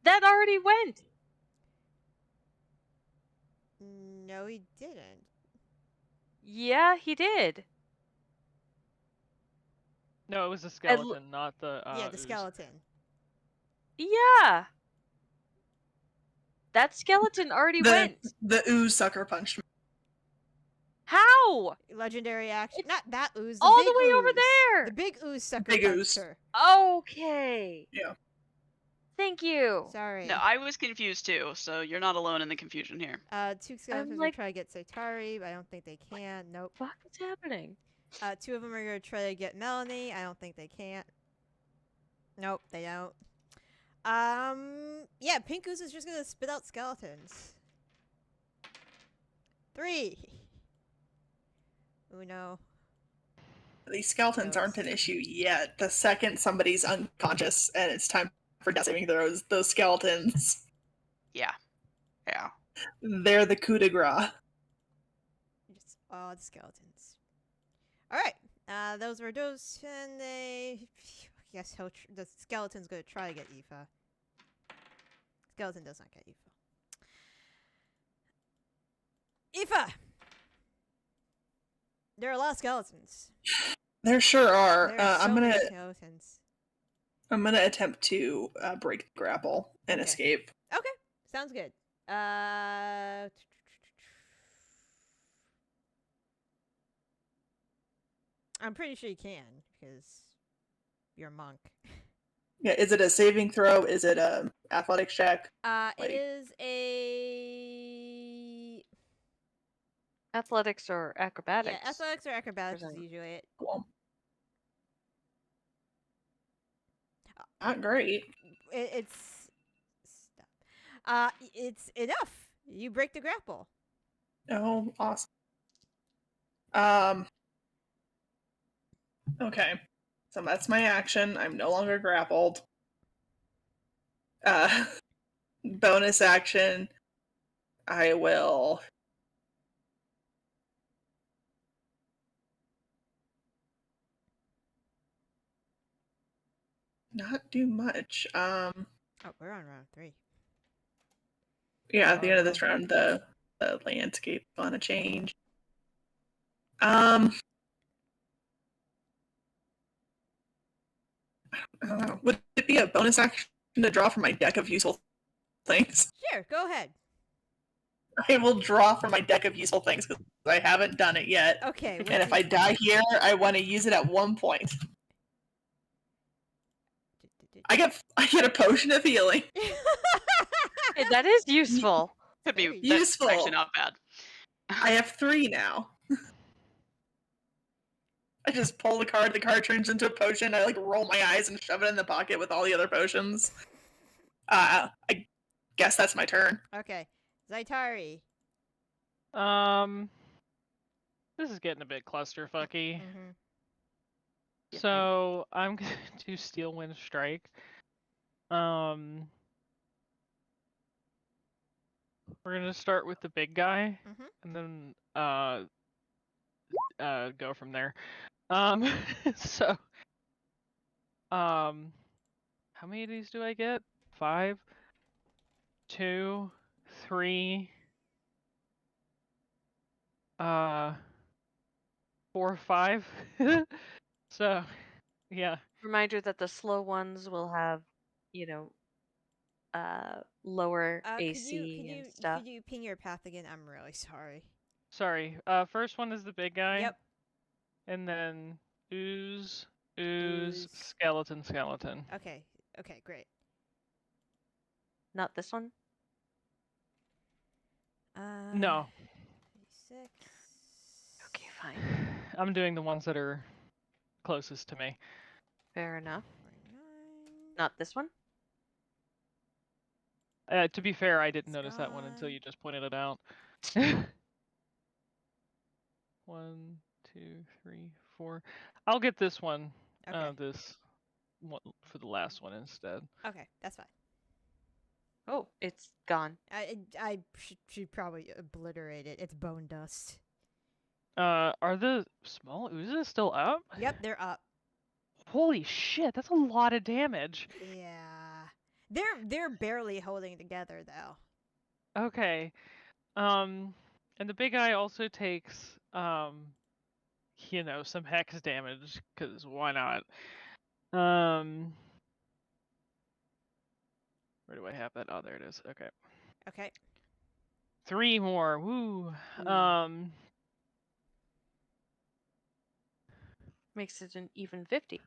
That already went. No, he didn't. Yeah, he did. No, it was the skeleton, not the Yeah, the ooze. skeleton. Yeah. That skeleton already went. The ooze sucker punched me. How? Legendary action. It's Not that ooze. The all big the way over ooze. there. The big ooze sucker Big punched ooze. her. Okay. Yeah. Thank you. Sorry. No, I was confused too, so you're not alone in the confusion here. 2 skeletons like- are trying to get Saitari, but I don't think they can. Nope. What is happening? 2 of them are gonna try to get Melanie. I don't think they can't. Nope, they don't. Yeah, Pink Goose is just gonna spit out skeletons. 3. Uno. These skeletons aren't an issue yet. The second somebody's unconscious and it's time for death saving throws, those skeletons, Yeah. Yeah. they're the coup de grace. Just all the skeletons. Alright. Those were those, and they. I guess the skeleton's gonna try to get Aoife. Skeleton does not get Aoife. Aoife! There are a lot of skeletons. There sure are. There are so I'm many gonna skeletons. attempt to break the grapple and Okay. escape. Okay, sounds good. I'm pretty sure you can because you're a monk. Yeah, is it a saving throw? Is it a athletics check? It Like- is a Athletics or acrobatics? yeah, athletics or acrobatics is Present. usually it. Cool. Not great. It's stop. It's enough. You break the grapple. Oh, awesome. Okay. So that's my action. I'm no longer grappled. Bonus action. I will not do much. Oh, we're on round 3. Yeah, at the end of this round, the landscape is gonna change. I don't know. Would it be a bonus action to draw from my deck of useful things? Sure, go ahead. I will draw from my deck of useful things because I haven't done it yet. Okay. And if I die here, I want to use it at one point. I get a potion of healing. Hey, that is useful. Could be Very that's useful. actually not bad. I have 3 now. I just pull the card turns into a potion, I like roll my eyes and shove it in the pocket with all the other potions. I guess that's my turn. Okay. Zaitari. This is getting a bit clusterfucky. Mm-hmm. You think? So I'm going to Steel Wind Strike. We're gonna start with the big guy, Mhm. and then go from there. So how many of these do I get? 5, 2, 3, 4, 5. So yeah. Reminder that the slow ones will have, lower AC and stuff. Could you ping your path again? I'm really sorry. Sorry. First one is the big guy. Yep. And then ooze, Ooze. skeleton. Okay. Okay. Great. Not this one? No. 36. Okay, fine. I'm doing the ones that are closest to me. Fair enough. 49. Not this one? To be fair, I didn't It's notice that one until gone. you just pointed it out. 1, 2, 3, 4. I'll get this one. Okay. This one for the last one instead. Okay. That's fine. Oh, it's gone. I should probably obliterate it. It's bone dust. Are the small oozes still up? Yep, they're up. Holy shit, that's a lot of damage. Yeah. They're barely holding together though. Okay. And the big guy also takes some hex damage, because why not? Where do I have that? Oh, there it is. Okay. Okay. 3 more. Woo. Ooh. Makes it an even 50.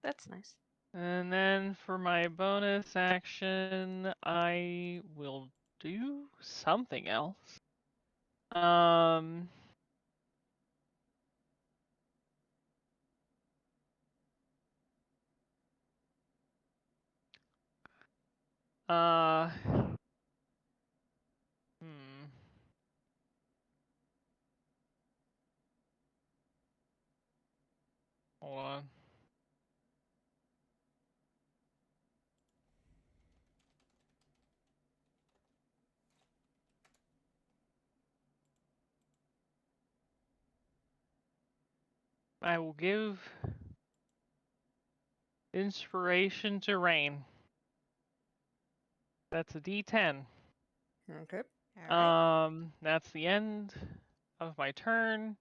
That's nice. And then for my bonus action, I will do something else. Uh, hmm. Hold on. I will give inspiration to rain. That's a D10. Okay. All right. That's the end of my turn.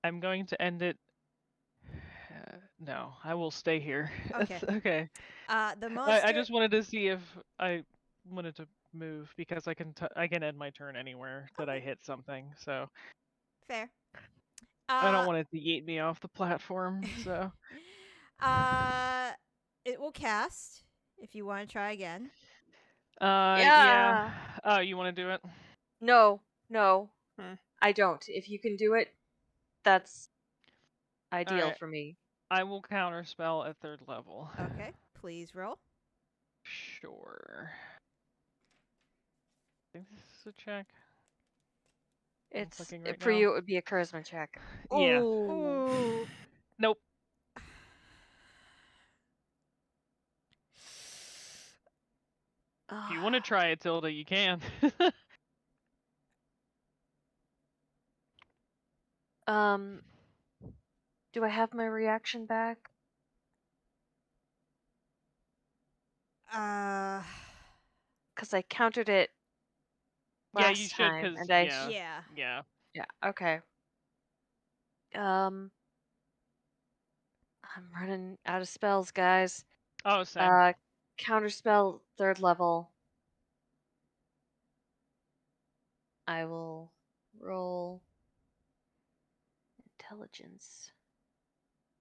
I'm going to end it. No, I will stay here. Okay. Okay. The monster. I just wanted to see if I wanted to move, because I can end my turn anywhere that I Okay. hit something. So Fair. I don't want it to yeet me off the platform. So It will cast if you want to try again. yeah. Oh, you want to do it? No. Hmm. I don't. If you can do it, that's ideal Alright. for me. I will counterspell at 3rd level. Okay. Please roll. Sure. I think this is a check. It's looking right for now. you. It would be a charisma check. Yeah. Ooh. Ooh. Nope. If you want to try it, Tilda, you can. Do I have my reaction back? Uh. Because I countered it Yeah, last you should, time, because and I Yeah. yeah. yeah, okay. I'm running out of spells, guys. Oh, same. Counterspell 3rd level. I will roll intelligence.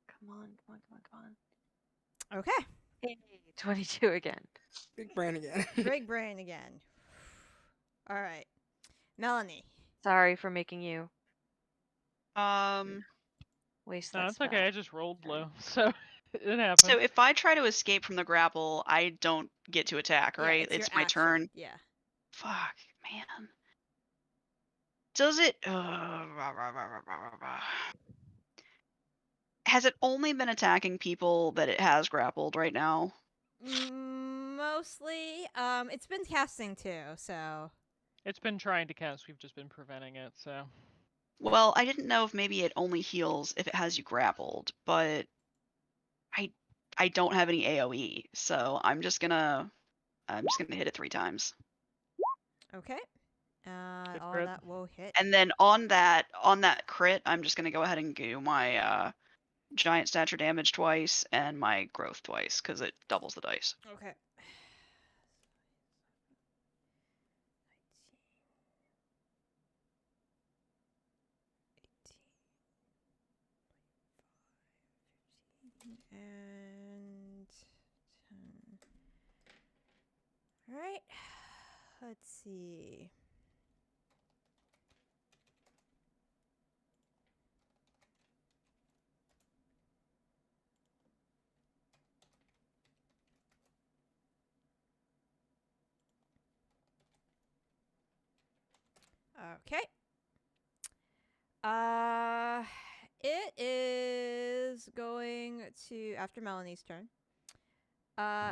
Come on. Okay. Hey, 22 again. Big brain again. Big brain again. All right. Melanie. Sorry for making you. Waste No, that it's okay. I spell. just rolled Turn. low, so it happened. So if I try to escape from the grapple, I don't get to attack, Yeah, right? it's your my action. turn. Yeah. Fuck, man. Does it? Has it only been attacking people that it has grappled right now? Mostly. It's been casting too, so. It's been trying to cast. We've just been preventing it. So. Well, I didn't know if maybe it only heals if it has you grappled, but I don't have any AoE, so I'm just gonna hit it 3 times. Okay. Good All crit. that will hit. And then on that crit, I'm just gonna go ahead and do my giant stature damage twice and my growth twice because it doubles the dice. Okay. And 10. All right. Let's see. Okay. It is going to, after Melanie's turn.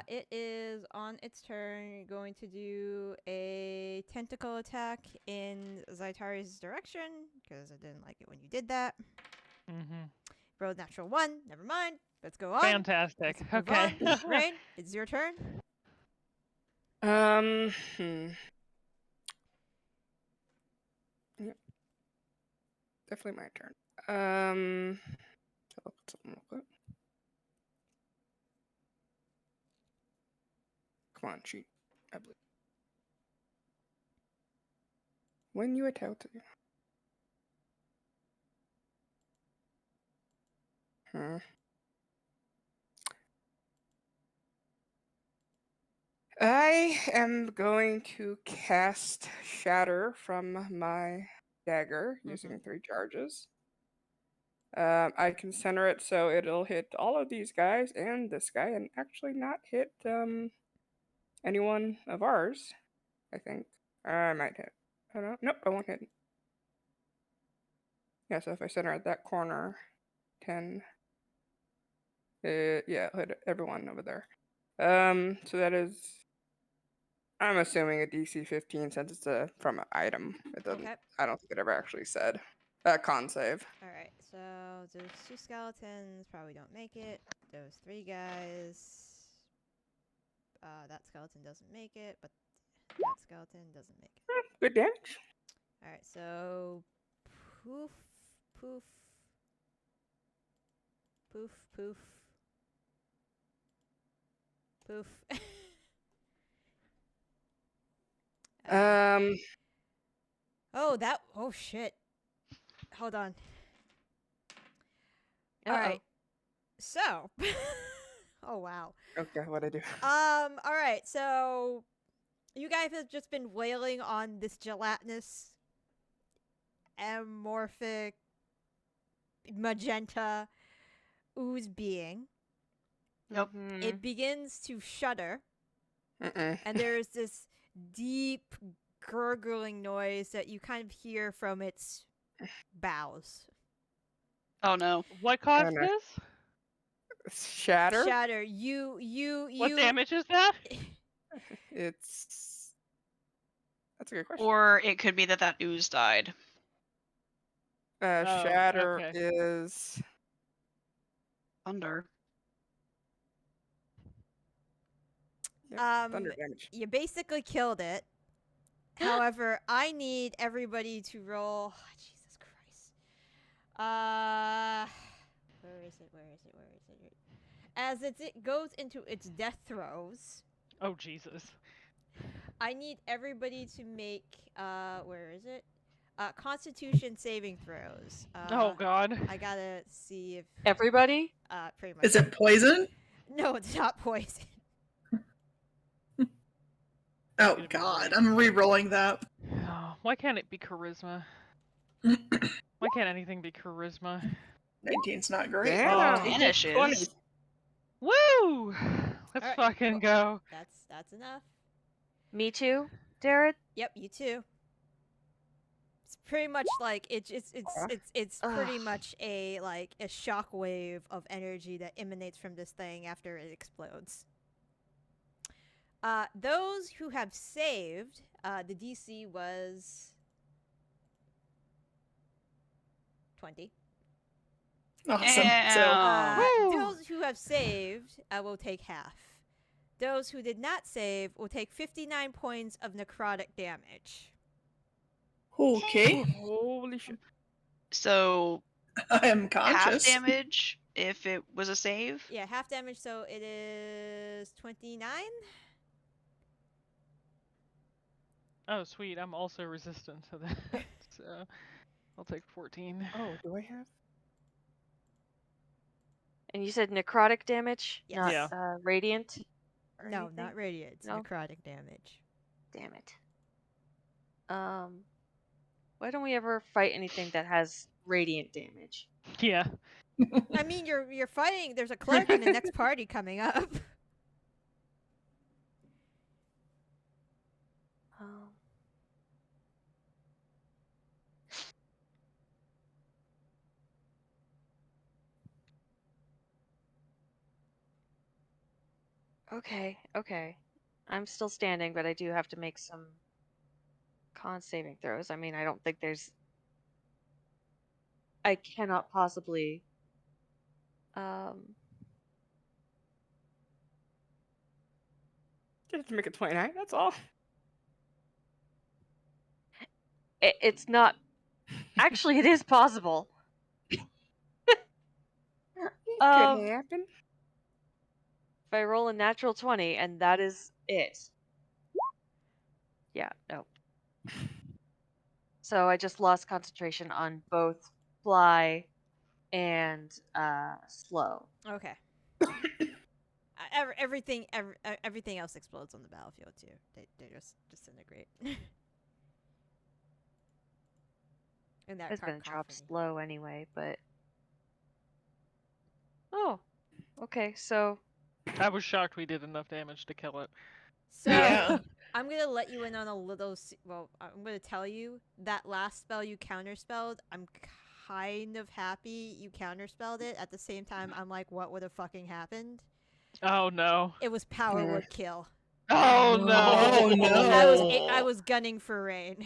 It is on its turn going to do a tentacle attack in Zaitari's direction because I didn't like it when you did that. Mm-hmm. Rolled natural 1. Never mind. Let's go on. Fantastic. Let's move Okay. on. Rain, it's your turn. Yeah. Definitely my turn. So I'll put something real quick. Come on, cheat. I believe. When you attack. I am going to cast Shatter from my dagger using 3 charges. I can center it so it'll hit all of these guys and this guy, and actually not hit anyone of ours. I think I might hit. I don't know. Nope, I won't hit. Yeah, so if I center at that corner, 10. Yeah, I'll hit everyone over there. So that is. I'm assuming a DC 15 since it's from an item. It doesn't. Okay. I don't think it ever actually said. Con save. All right. So those 2 skeletons probably don't make it. Those 3 guys. That skeleton doesn't make it, but that skeleton doesn't make it. Good damage. All right. So poof, poof, poof, poof, poof. Oh, that. Oh shit. Hold on. All right. So. Oh wow. Okay, what'd I do? All right. So, you guys have just been wailing on this gelatinous, amorphic, magenta ooze being. Nope. It begins to shudder, Mm-mm. and there's this deep gurgling noise that you kind of hear from its bowels. Oh no. What caused no. this? Shatter? Shatter. You. What damage is that? It's. That's a good question. Or it could be that ooze died. Shatter okay. is. Thunder. Yep, thunder damage. You basically killed it. However, I need everybody to roll. Oh, Jesus Christ. Where is it? As it goes into its death throes, Oh Jesus. I need everybody to make. Where is it? Constitution saving throws. Oh God. I gotta see if. Everybody? Pretty much. Is it poison? No, it's not poison. Oh Good God, lord. I'm re-rolling that. Oh, why can't it be charisma? Why Why can't anything be charisma? 19's not great. Damn. Vanish equals 20. is. Woo! Let's Alright, fucking go. That's enough. Me too, Jared. Yep, you too. It's pretty much like it's pretty Ugh. much a shockwave of energy that emanates from this thing after it explodes. Those who have saved, the DC was 20. Awesome. So Ow. Woo! Those who have saved will take half. Those who did not save will take 59 points of necrotic damage. okay, Holy shit. So I am half conscious. damage if it was a save. Yeah, half damage, so it is 29. Oh, sweet. I'm also resistant to that. So I'll take 14. Oh, do I have? And you said necrotic damage, Yes. not Yeah. radiant. Or No, anything? not radiant. It's No? necrotic damage. Damn it. Why don't we ever fight anything that has radiant damage? Yeah. I mean, you're fighting. There's a cleric in the next party coming up. Um, okay. I'm still standing, but I do have to make some con saving throws. I mean, I don't think there's. I cannot possibly. Just have to make it 29, that's all. It's not. Actually, it is possible. It Um, could happen. If I roll a natural 20 and that is it. Yeah, no. So I just lost concentration on both fly and slow. Okay. Everything else explodes on the battlefield too. They just disintegrate. And that I was gonna drop cacophony. slow anyway, but oh, okay. So I was shocked we did enough damage to kill it. So Yeah. I'm gonna let you in on a little. Well, I'm gonna tell you that last spell you counterspelled. I'm kind of happy you counterspelled it. At the same time, I'm like, what would have fucking happened? Oh no. It was power would kill. Oh no. Oh no. I was gunning for rain.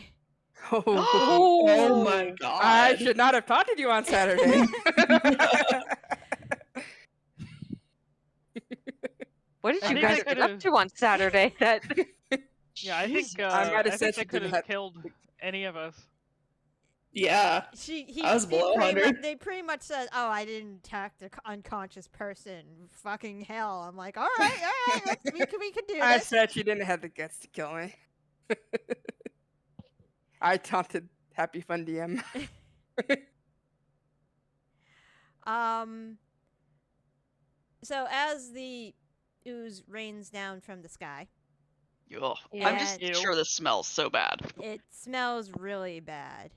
Oh, Oh my god. I should not have talked to you on Saturday. what did I you think guys I get up could've- to on Saturday? That Yeah, I think I might have said I she could didn't have have- killed any of us. Yeah. I was below 100. They pretty much said, "Oh, I didn't attack the unconscious person." Fucking hell! I'm like, all right, we can do I this. said she didn't have the guts to kill me. I taunted Happy Fun DM. So as the ooze rains down from the sky, Ugh. Yeah. I'm just and sure this smells so bad. it smells really bad.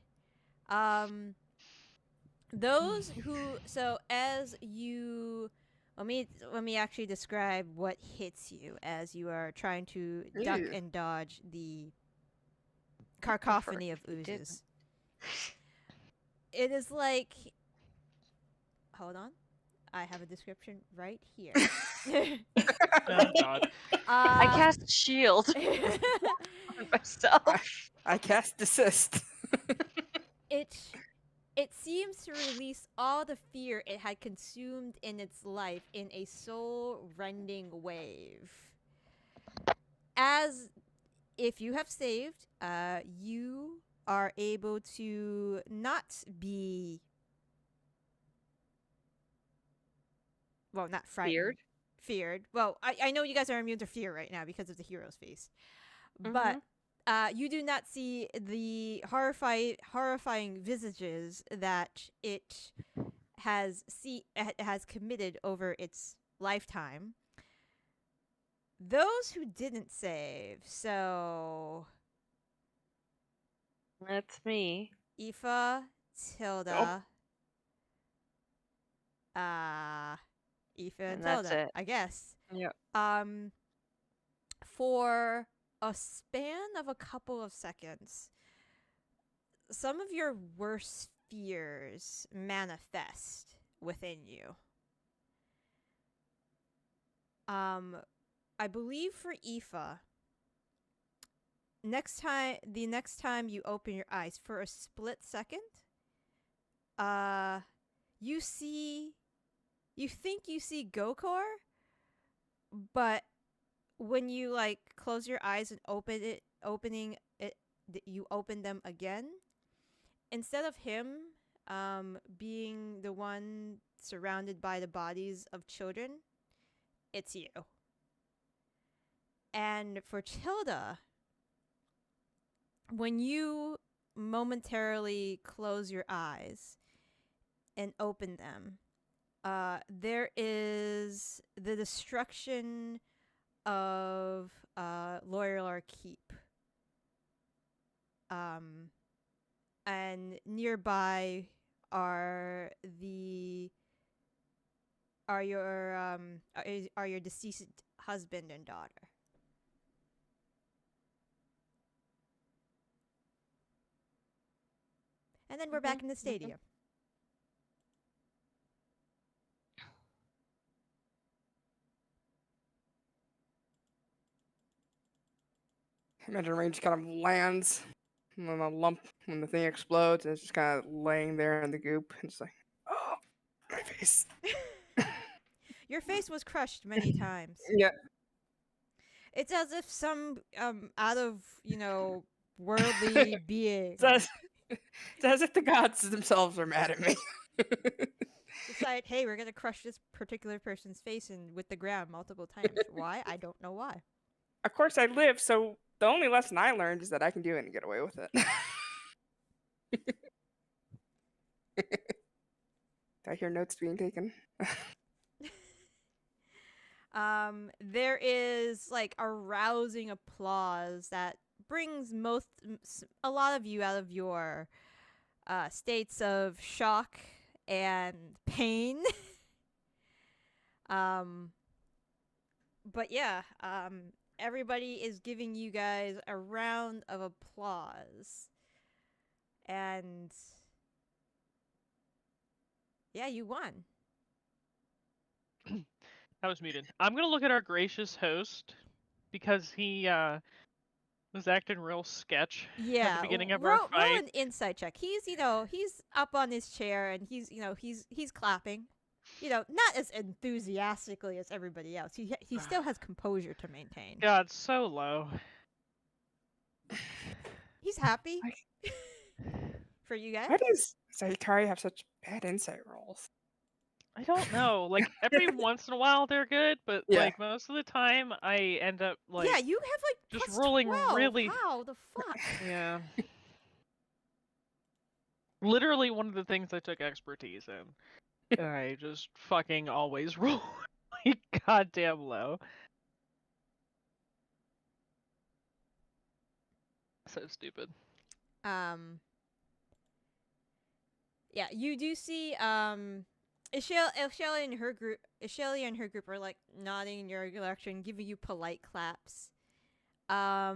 Those who as you let me actually describe what hits you as you are trying to duck Ew. and dodge the cacophony of you didn't. oozes. It is like, hold on, I have a description right here. Oh god. I cast shield on myself. I cast desist. It seems to release all the fear it had consumed in its life in a soul-rending wave. As if you have saved, you are able to not be, well, not frightened. Feared. Well, I know you guys are immune to fear right now because of the hero's face, but you do not see the horrifying visages that it has committed over its lifetime. Those who didn't save, so That's me. Aoife Tilda, Aoife and And that's Tilda, it. I guess. Yep. For a span of a couple of seconds, some of your worst fears manifest within you. I believe for Aoife, the next time you open your eyes for a split second, you think you see Gokor, but when you like close your eyes and you open them again, instead of him being the one surrounded by the bodies of children, it's you. And for Tilda, when you momentarily close your eyes and open them, there is the destruction of Loyal Keep. And nearby are your deceased husband and daughter. And then we're back in the stadium. Imagine Rage kind of lands when a lump, when the thing explodes, and it's just kind of laying there in the goop. And it's like, oh, my face. Your face was crushed many times. Yeah. It's as if some out of worldly being It's as if the gods themselves are mad at me. decide, hey, we're gonna crush this particular person's face with the ground multiple times. Why? I don't know why. Of course, I live, so the only lesson I learned is that I can do it and get away with it. Did I hear notes being taken? There is like a rousing applause that brings a lot of you out of your states of shock and pain. But yeah, everybody is giving you guys a round of applause. And yeah, you won. I was muted. I'm gonna look at our gracious host because he was acting real sketch at the beginning of our roll fight. an insight check. He's up on his chair and he's clapping. Not as enthusiastically as everybody else. He still has composure to maintain. God, so low. He's happy for you guys. Why does Saitari have such bad insight rolls? I don't know. Like every once in a while they're good, but Yeah. like most of the time I end up like yeah, you have like just plus rolling 12. really. How the fuck? Yeah. Literally one of the things I took expertise in. I just fucking always roll like goddamn low. So stupid. Yeah, you do see Isheli and her group are like nodding in your direction, giving you polite claps. Yeah,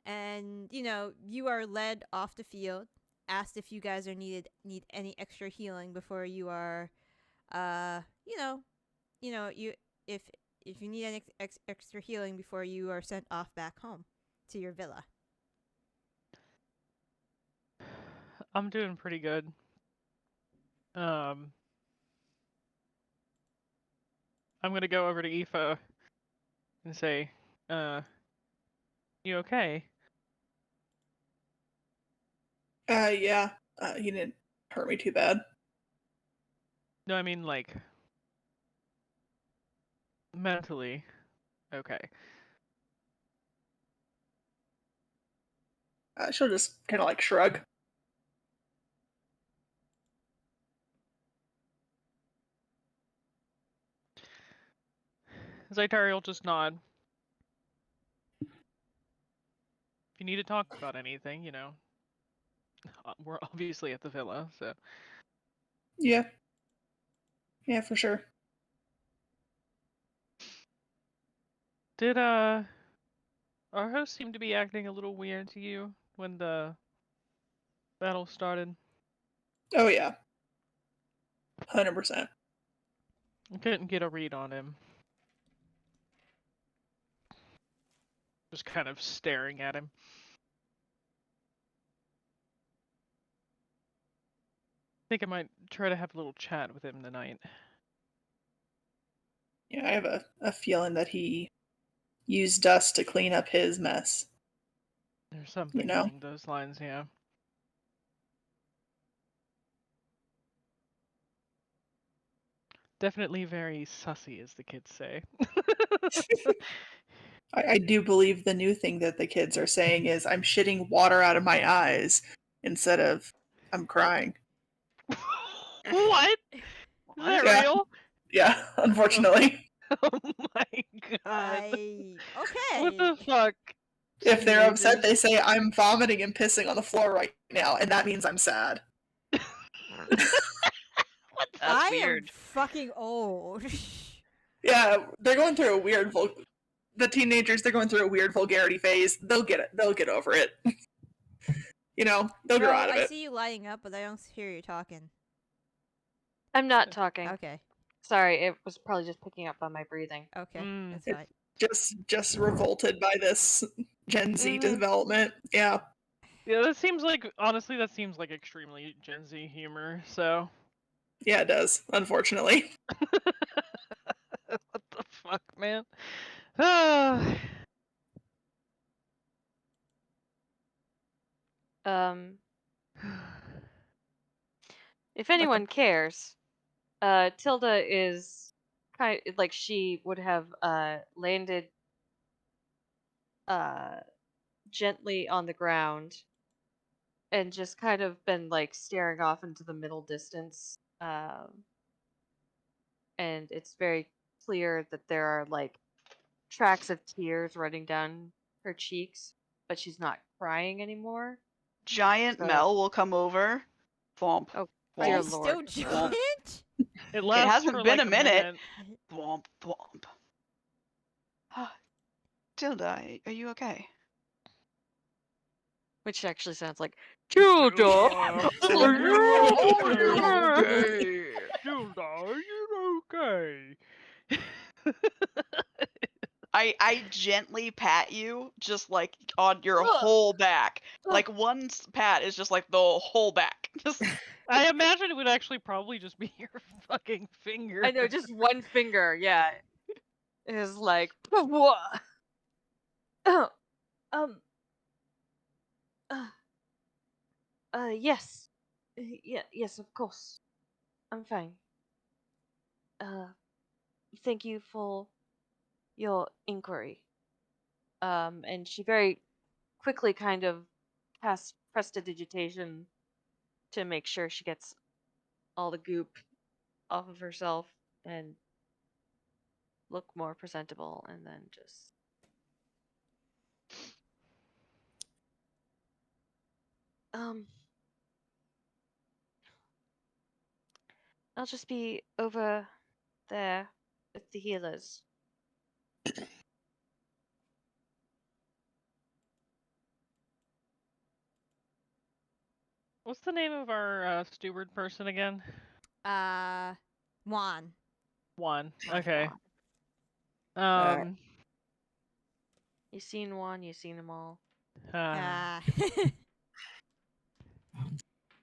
and you are led off the field, asked if you guys need any extra healing before you are if you need any extra healing before you are sent off back home to your villa. I'm doing pretty good. I'm gonna go over to Aoife and say, you okay? Yeah. He didn't hurt me too bad. No, I mean like mentally. Okay. She'll just kind of like shrug. Zaitari will just nod. If you need to talk about anything, We're obviously at the villa, so. Yeah. Yeah, for sure. Did our host seem to be acting a little weird to you when the battle started? Oh yeah. 100%. I couldn't get a read on him. Just kind of staring at him. I think I might try to have a little chat with him tonight. Yeah, I have a feeling that he used us to clean up his mess. There's something know? along those lines, yeah. Definitely very sussy, as the kids say. I do believe the new thing that the kids are saying is I'm shitting water out of my eyes instead of I'm crying. What? Is that Yeah. real? Yeah, unfortunately. Oh my god. Okay. What the fuck? If they're upset, Teenagers. they say I'm vomiting and pissing on the floor right now, and that means I'm sad. What the That's I weird. am fucking old. Yeah, they're going through a weird the teenagers, they're going through a weird vulgarity phase. They'll get it. They'll get over it. They'll grow Bro, out of I it. see you lighting up, but I don't hear you talking. I'm not talking. Okay. Sorry, it was probably just picking up on my breathing. Okay. Mm. That's It's fine. just revolted by this Gen Z Mhm. development. Yeah. Yeah, that seems like, honestly, that seems like extremely Gen Z humor, so. Yeah, it does, unfortunately. What the fuck, man? Ah. If anyone cares, Tilda is kind of like she would have landed gently on the ground and just kind of been like staring off into the middle distance. And it's very clear that there are like tracks of tears running down her cheeks, but she's not crying anymore. Giant So- Mel will come over. Thwomp. Oh, Are dear you lord. still Womp. giant? It lasts hasn't for been like a minute. minute. Thwomp, thwomp. Tilda, are you okay? Which actually sounds like Tilda. Are you okay? Tilda, are you okay? I gently pat you, just like on your whole back. Like one pat is just like the whole back. Just I imagine it would actually probably just be your fucking finger. I know, just one finger, yeah. Is like what? Yes. Yeah, yes, of course. I'm fine. Thank you for your inquiry. And she very quickly kind of casts prestidigitation to make sure she gets all the goop off of herself and look more presentable, and then just I'll just be over there with the healers. What's the name of our steward person again? Juan. Juan. Okay. You seen one, you seen them all.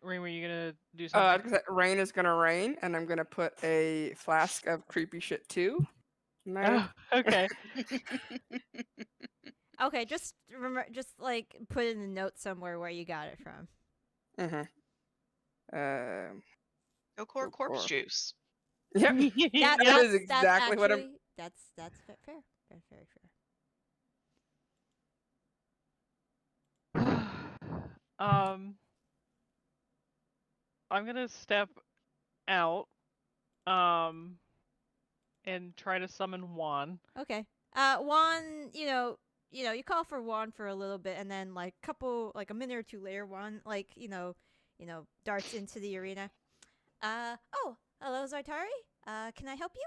Rain, were you gonna do I something? was gonna say, rain is gonna rain, and I'm gonna put a flask of creepy shit too. Oh, okay. Okay, just remember, just like put in the note somewhere where you got it from. Gokor corpse Gokor. juice. Yep. Yeah. That is exactly what I'm. actually, that's fair. That's very fair. I'm gonna step out, and try to summon Juan. Okay. Juan, you call for Juan for a little bit, and then like a minute or two later, Juan darts into the arena. Oh, hello, Zartari. Can I help you?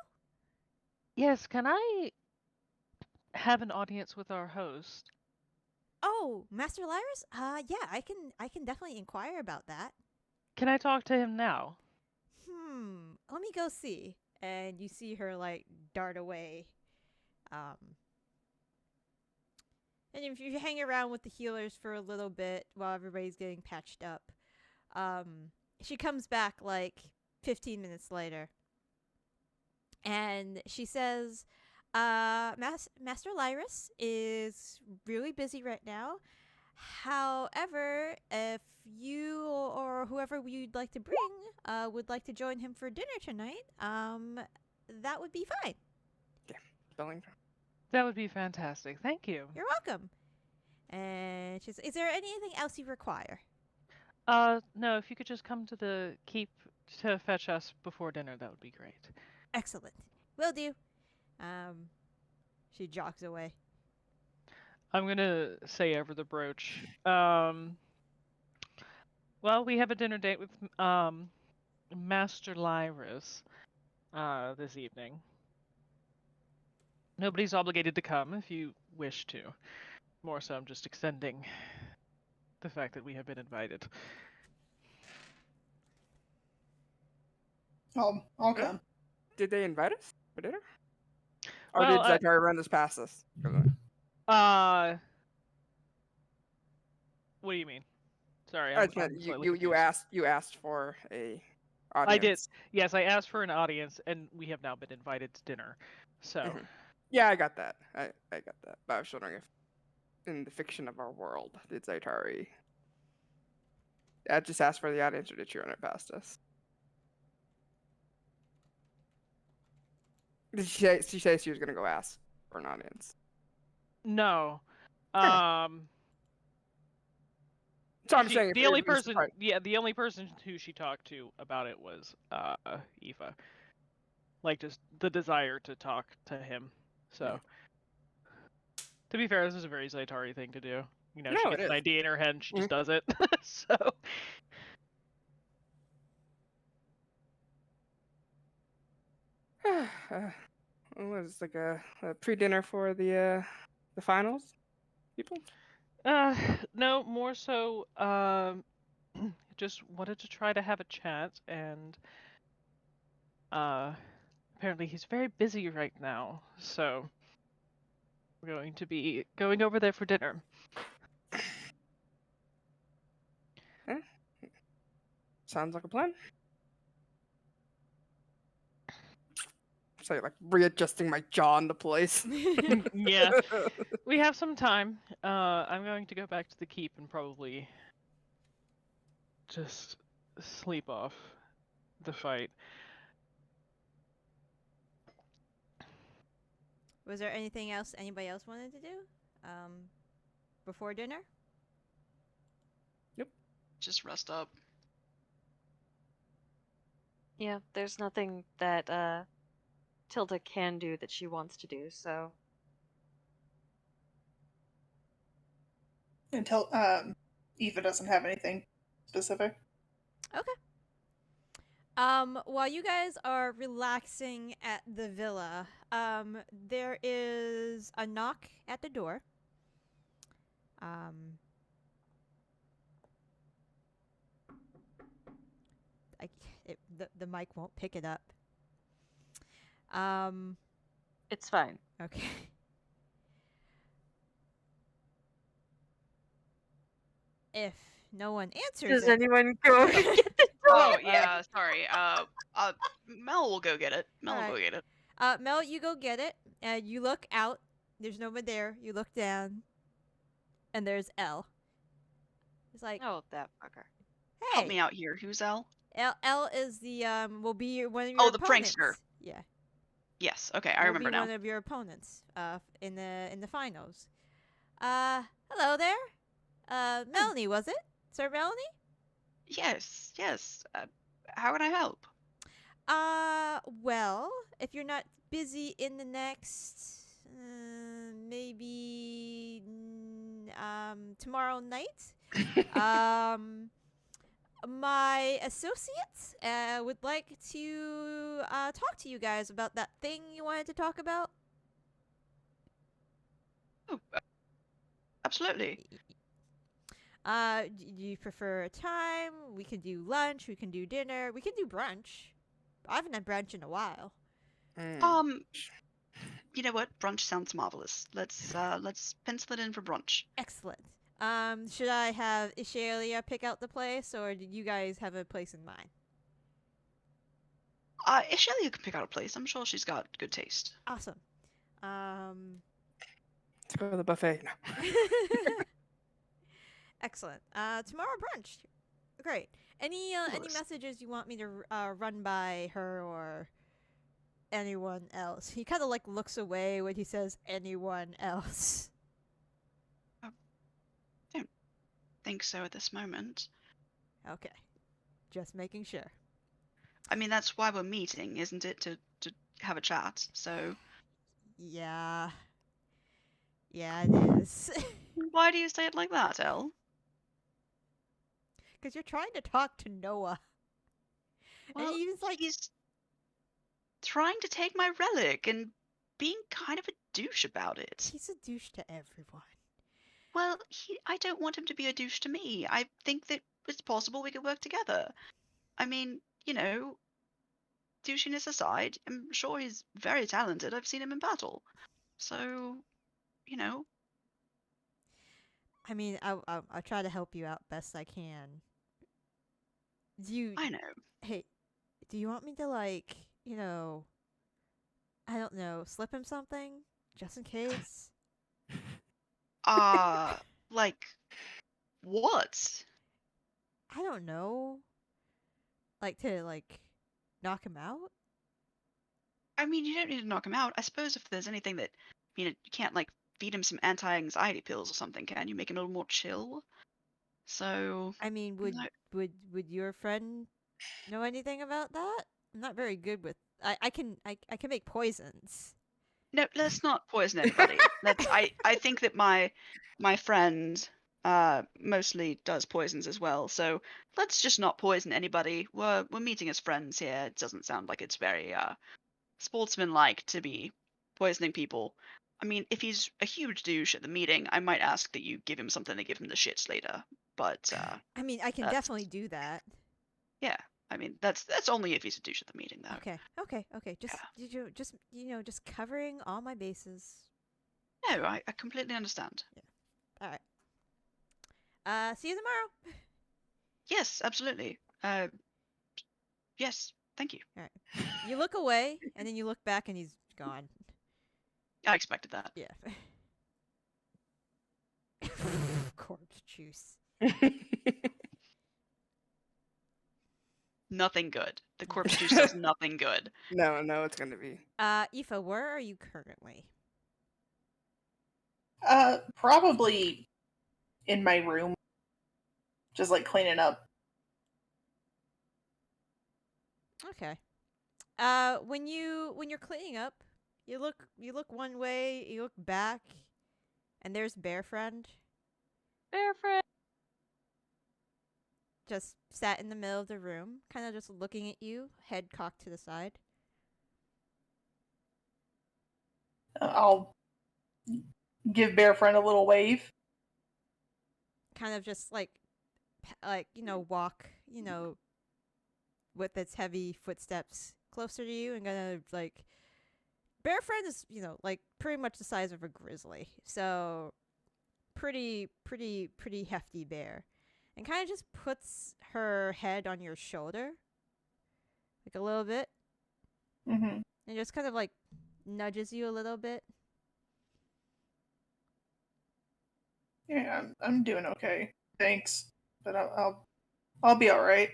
Yes, can I have an audience with our host? Oh, Master Lyris? Yeah, I can definitely inquire about that. Can I talk to him now? Let me go see. And you see her like dart away. And if you hang around with the healers for a little bit while everybody's getting patched up, she comes back like 15 minutes later. And she says, Master Lyris is really busy right now. However, if you or whoever you'd like to bring would like to join him for dinner tonight, that would be fine. Spelling. That would be fantastic. Thank you. You're welcome. And she's, is there anything else you require? No, if you could just come to the keep to fetch us before dinner, that would be great. Excellent. Will do. She jogs away. I'm gonna say over the brooch. Well, we have a dinner date with Master Lyris this evening. Nobody's obligated to come if you wish to. More so, I'm just extending the fact that we have been invited. Oh, I'll come. Did they invite us for dinner? Or Well, did Zatari run this past us? What do you mean? Sorry, I I'm meant slightly you confused. asked for a audience. I did. Yes, I asked for an audience, and we have now been invited to dinner. So. Mhm. Yeah, I got that. I got that. But I was wondering if, in the fiction of our world, did Zatari just ask for the audience, or did she run it past us? Did she say she was going to go ask for an audience? No. So I'm saying the only person, the only person who she talked to about it was Aoife. Like just the desire to talk to him. So, to be fair, this is a very Zaitari thing to do. You know, she gets an idea in her head and she just does it. So. Was it like a pre-dinner for the finals people? No, more so, just wanted to try to have a chat, and apparently he's very busy right now, so we're going to be going over there for dinner. Sounds like a plan. So like readjusting my jaw into place. Yeah, we have some time. I'm going to go back to the keep and probably just sleep off the fight. Was there anything else anybody else wanted to do before dinner? Yep. Just rest up. Yeah, there's nothing that Tilda can do that she wants to do, so. Until Aoife doesn't have anything specific. Okay. While you guys are relaxing at the villa, there is a knock at the door. The mic won't pick it up. It's fine. Okay. If no one answers Does anyone go get the door? Oh yeah, sorry. Mel will go get it. Mel will go get it. Mel, you go get it, and you look out. There's no one there. You look down, and there's Elle. It's like, oh, that fucker. Hey, Help me out here. Who's Elle? Elle is the will be one of your the opponents. prankster. Yeah. Yes. Okay, I remember now. One of your opponents in the finals. Hello there. Melanie, was it? Sir Melanie? Yes. How can I help? Well, if you're not busy in the next maybe tomorrow night. My associates would like to talk to you guys about that thing you wanted to talk about. Oh, absolutely. Do you prefer a time? We can do lunch. We can do dinner. We can do brunch. I haven't had brunch in a while. You know what? Brunch sounds marvelous. Let's pencil it in for brunch. Excellent. Should I have Ishaelia pick out the place, or did you guys have a place in mind? Ishelia can pick out a place. I'm sure she's got good taste. Awesome. Let's go to the buffet. No. Excellent. Tomorrow brunch. Great. Any Marvelous. messages you want me to run by her or anyone else? He kind of like looks away when he says anyone else. Think so at this moment. Okay. Just making sure. I mean, that's why we're meeting, isn't it? To have a chat. So Yeah. Yeah, it is. why do you say it like that, Elle? Because you're trying to talk to Noah. Well, and he's like, he's trying to take my relic and being kind of a douche about it. he's a douche to everyone. Well, I don't want him to be a douche to me. I think that it's possible we could work together. I mean, you know, douchiness aside, I'm sure he's very talented. I've seen him in battle. So, you know. I mean, I'll try to help you out best I can. I know. Hey, do you want me to, like, you know, I don't know, slip him something? Just in case? Like, what? I don't know. Like, to, like, knock him out? I mean, you don't need to knock him out. I suppose if there's anything that, you can't, like, feed him some anti-anxiety pills or something, can you? Make him a little more chill? So, I mean, no. would your friend know anything about that? I'm not very good with... I can make poisons. No, let's not poison anybody. I think that my friend mostly does poisons as well. So let's just not poison anybody. We're meeting as friends here. It doesn't sound like it's very sportsmanlike to be poisoning people. I mean, if he's a huge douche at the meeting, I might ask that you give him something to give him the shits later. But I mean, I can that's- definitely do that. yeah, I mean that's only if he's a douche at the meeting, though. Okay. Just covering all my bases. No, I completely understand. All right. See you tomorrow. Yes, absolutely. Yes, thank you. All right. You look away, and then you look back, and he's gone. I expected that. Yeah. Corpse juice. Nothing good. The corpse juice does nothing good. No, it's gonna be. Aoife, where are you currently? Probably in my room, just like cleaning up. Okay. When you're cleaning up, you look one way, you look back, and there's Bear Friend Bear friend. just sat in the middle of the room, kind of just looking at you, head cocked to the side. I'll give Bear Friend a little wave. Kind of just like walk, with its heavy footsteps closer to you and gonna like Bear Friend is, like pretty much the size of a grizzly. So pretty hefty bear. And kind of just puts her head on your shoulder. Like a little bit. Mm-hmm. And just kind of like nudges you a little bit. Yeah, I'm doing okay. Thanks, but I'll be all right.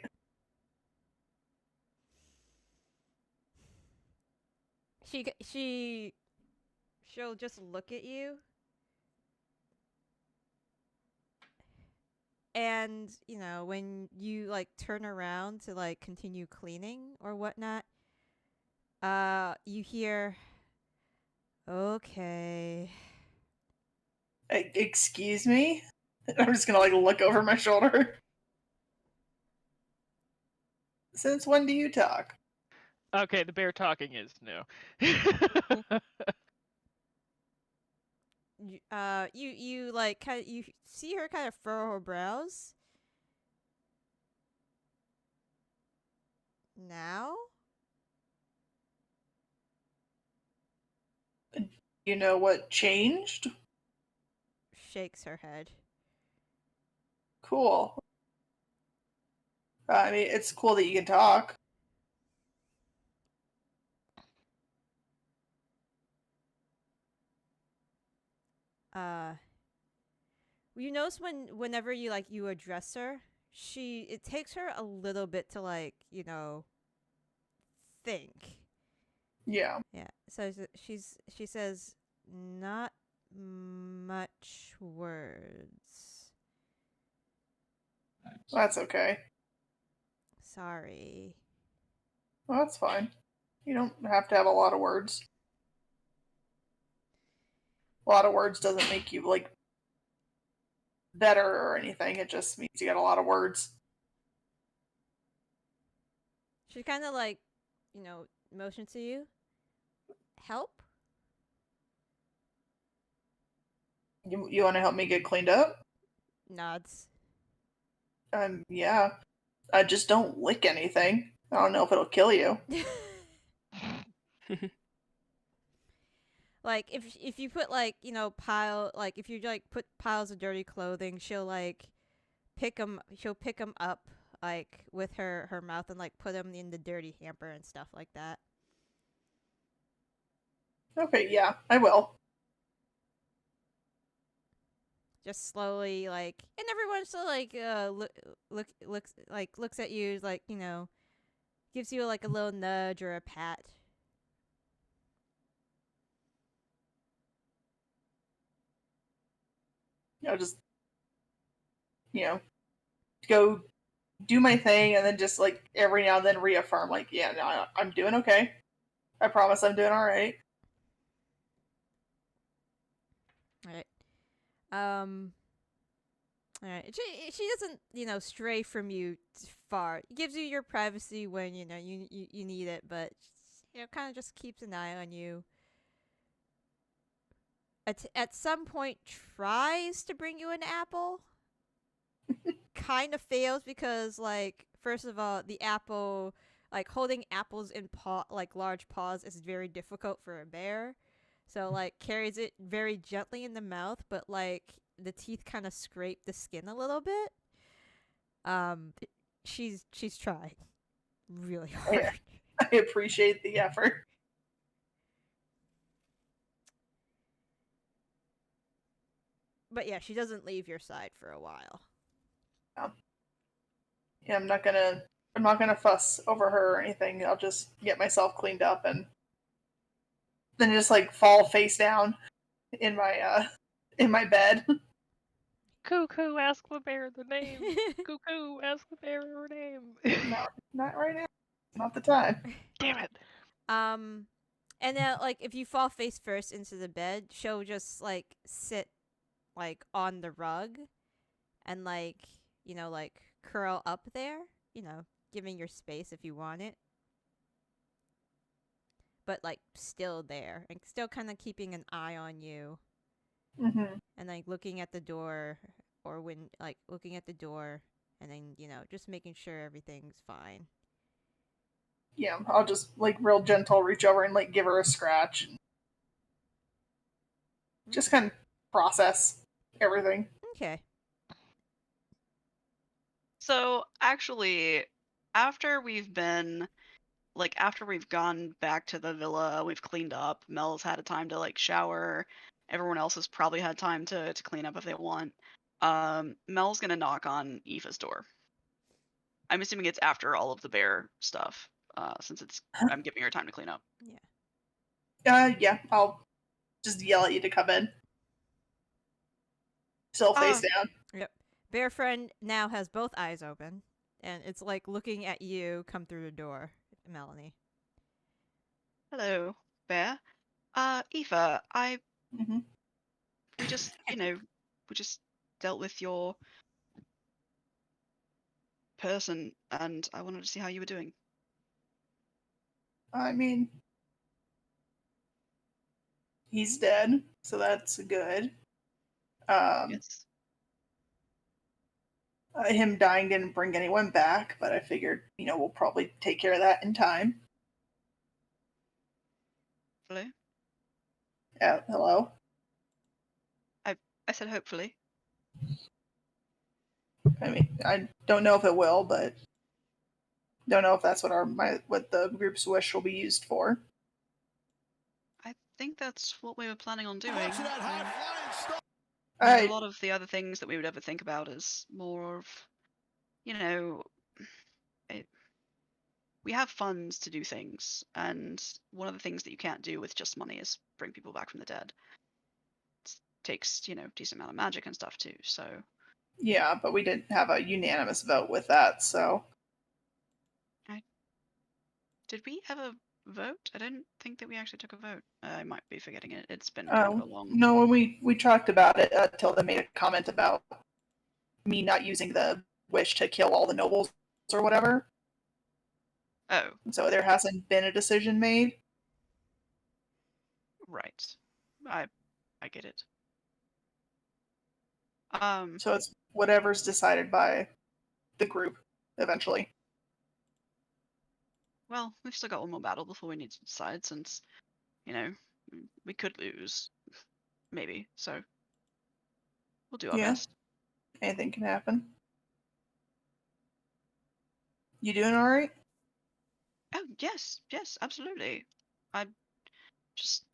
She'll just look at you. And, when you like turn around to like continue cleaning or whatnot, you hear, okay. Excuse me? I'm just gonna like look over my shoulder. Since when do you talk? Okay, the bear talking is new. You like kind you see her kind of furrow her brows. Now? You know what changed? Shakes her head. Cool. I mean, it's cool that you can talk. Uh, you notice whenever you address her, it takes her a little bit to think. Yeah. Yeah. So she says not much words. That's okay. Sorry. Well, that's fine. You don't have to have a lot of words. A lot of words doesn't make you like better or anything. It just means you got a lot of words. She kind of motions to you. Help? You want to help me get cleaned up? Nods. Yeah. I just don't lick anything. I don't know if it'll kill you. Like if you put if you put piles of dirty clothing, she'll pick them. She'll pick them up with her mouth and put them in the dirty hamper and stuff like that. Okay, yeah, I will. Just slowly and everyone still looks at you gives you a little nudge or a pat. Just go do my thing, and then just every now and then reaffirm, yeah, no, I'm doing okay. I promise I'm doing all right. All right. All right. She doesn't stray from you far. It gives you your privacy when you need it, but kind of just keeps an eye on you. At some point tries to bring you an apple. Kind of fails because first of all, the apple holding apples in large paws is very difficult for a bear. So carries it very gently in the mouth, but the teeth kind of scrape the skin a little bit. She's trying really hard. Yeah. I appreciate the effort. But yeah, she doesn't leave your side for a while. Yeah, I'm not gonna fuss over her or anything. I'll just get myself cleaned up and then just fall face down in my bed. Cuckoo, ask the bear the name. Cuckoo, ask the bear her name. Not right now. Not the time. Damn it. And then if you fall face first into the bed, she'll just sit on the rug and curl up there, giving your space if you want it. But still there and still kind of keeping an eye on you. Mm-hmm. And looking at the door or when looking at the door and then just making sure everything's fine. Yeah, I'll just real gentle reach over and give her a scratch. Just kind of process everything. Okay. So actually, after we've been after we've gone back to the villa, we've cleaned up. Mel's had a time to shower. Everyone else has probably had time to clean up if they want. Mel's gonna knock on Aoife's door. I'm assuming it's after all of the bear stuff, since I'm giving her time to clean up. Yeah. Yeah, I'll just yell at you to come in. Still face down. Yep. Bear friend now has both eyes open, and it's looking at you come through the door, Melanie. Hello, bear. Aoife, I Mm-hmm. we just, we just dealt with your person, and I wanted to see how you were doing. I mean, he's dead, so that's good. Yes. Him dying didn't bring anyone back, but I figured, we'll probably take care of that in time. Hello? Hello? I said hopefully. I mean, I don't know if it will, but don't know if that's what the group's wish will be used for. I think that's what we were planning on doing. I A lot of the other things that we would ever think about is more of, we have funds to do things, and one of the things that you can't do with just money is bring people back from the dead. It takes, decent amount of magic and stuff too, so. Yeah, but we didn't have a unanimous vote with that, so. Did we have a vote? I didn't think that we actually took a vote. I might be forgetting it. It's been kind of a long. No, when we talked about it until they made a comment about me not using the wish to kill all the nobles or whatever. Oh, So there hasn't been a decision made. right. I get it. So it's whatever's decided by the group eventually. Well, we've still got one more battle before we need to decide, since, we could lose, maybe. So we'll do our Yeah. best. Anything can happen. You doing all right? Oh, yes, absolutely. I just,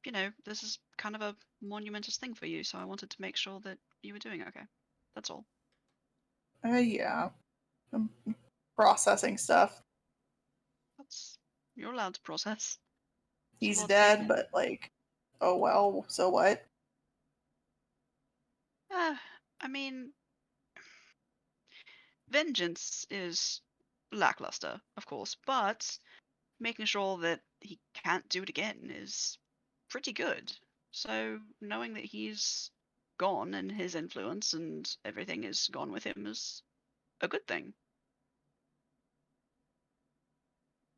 this is kind of a monumentous thing for you, so I wanted to make sure that you were doing okay. That's all. Yeah. I'm processing stuff. You're allowed to process. He's a lot to take dead, in. but oh well, so what? I mean, vengeance is lackluster, of course, but making sure that he can't do it again is pretty good. So knowing that he's gone and his influence and everything is gone with him is a good thing.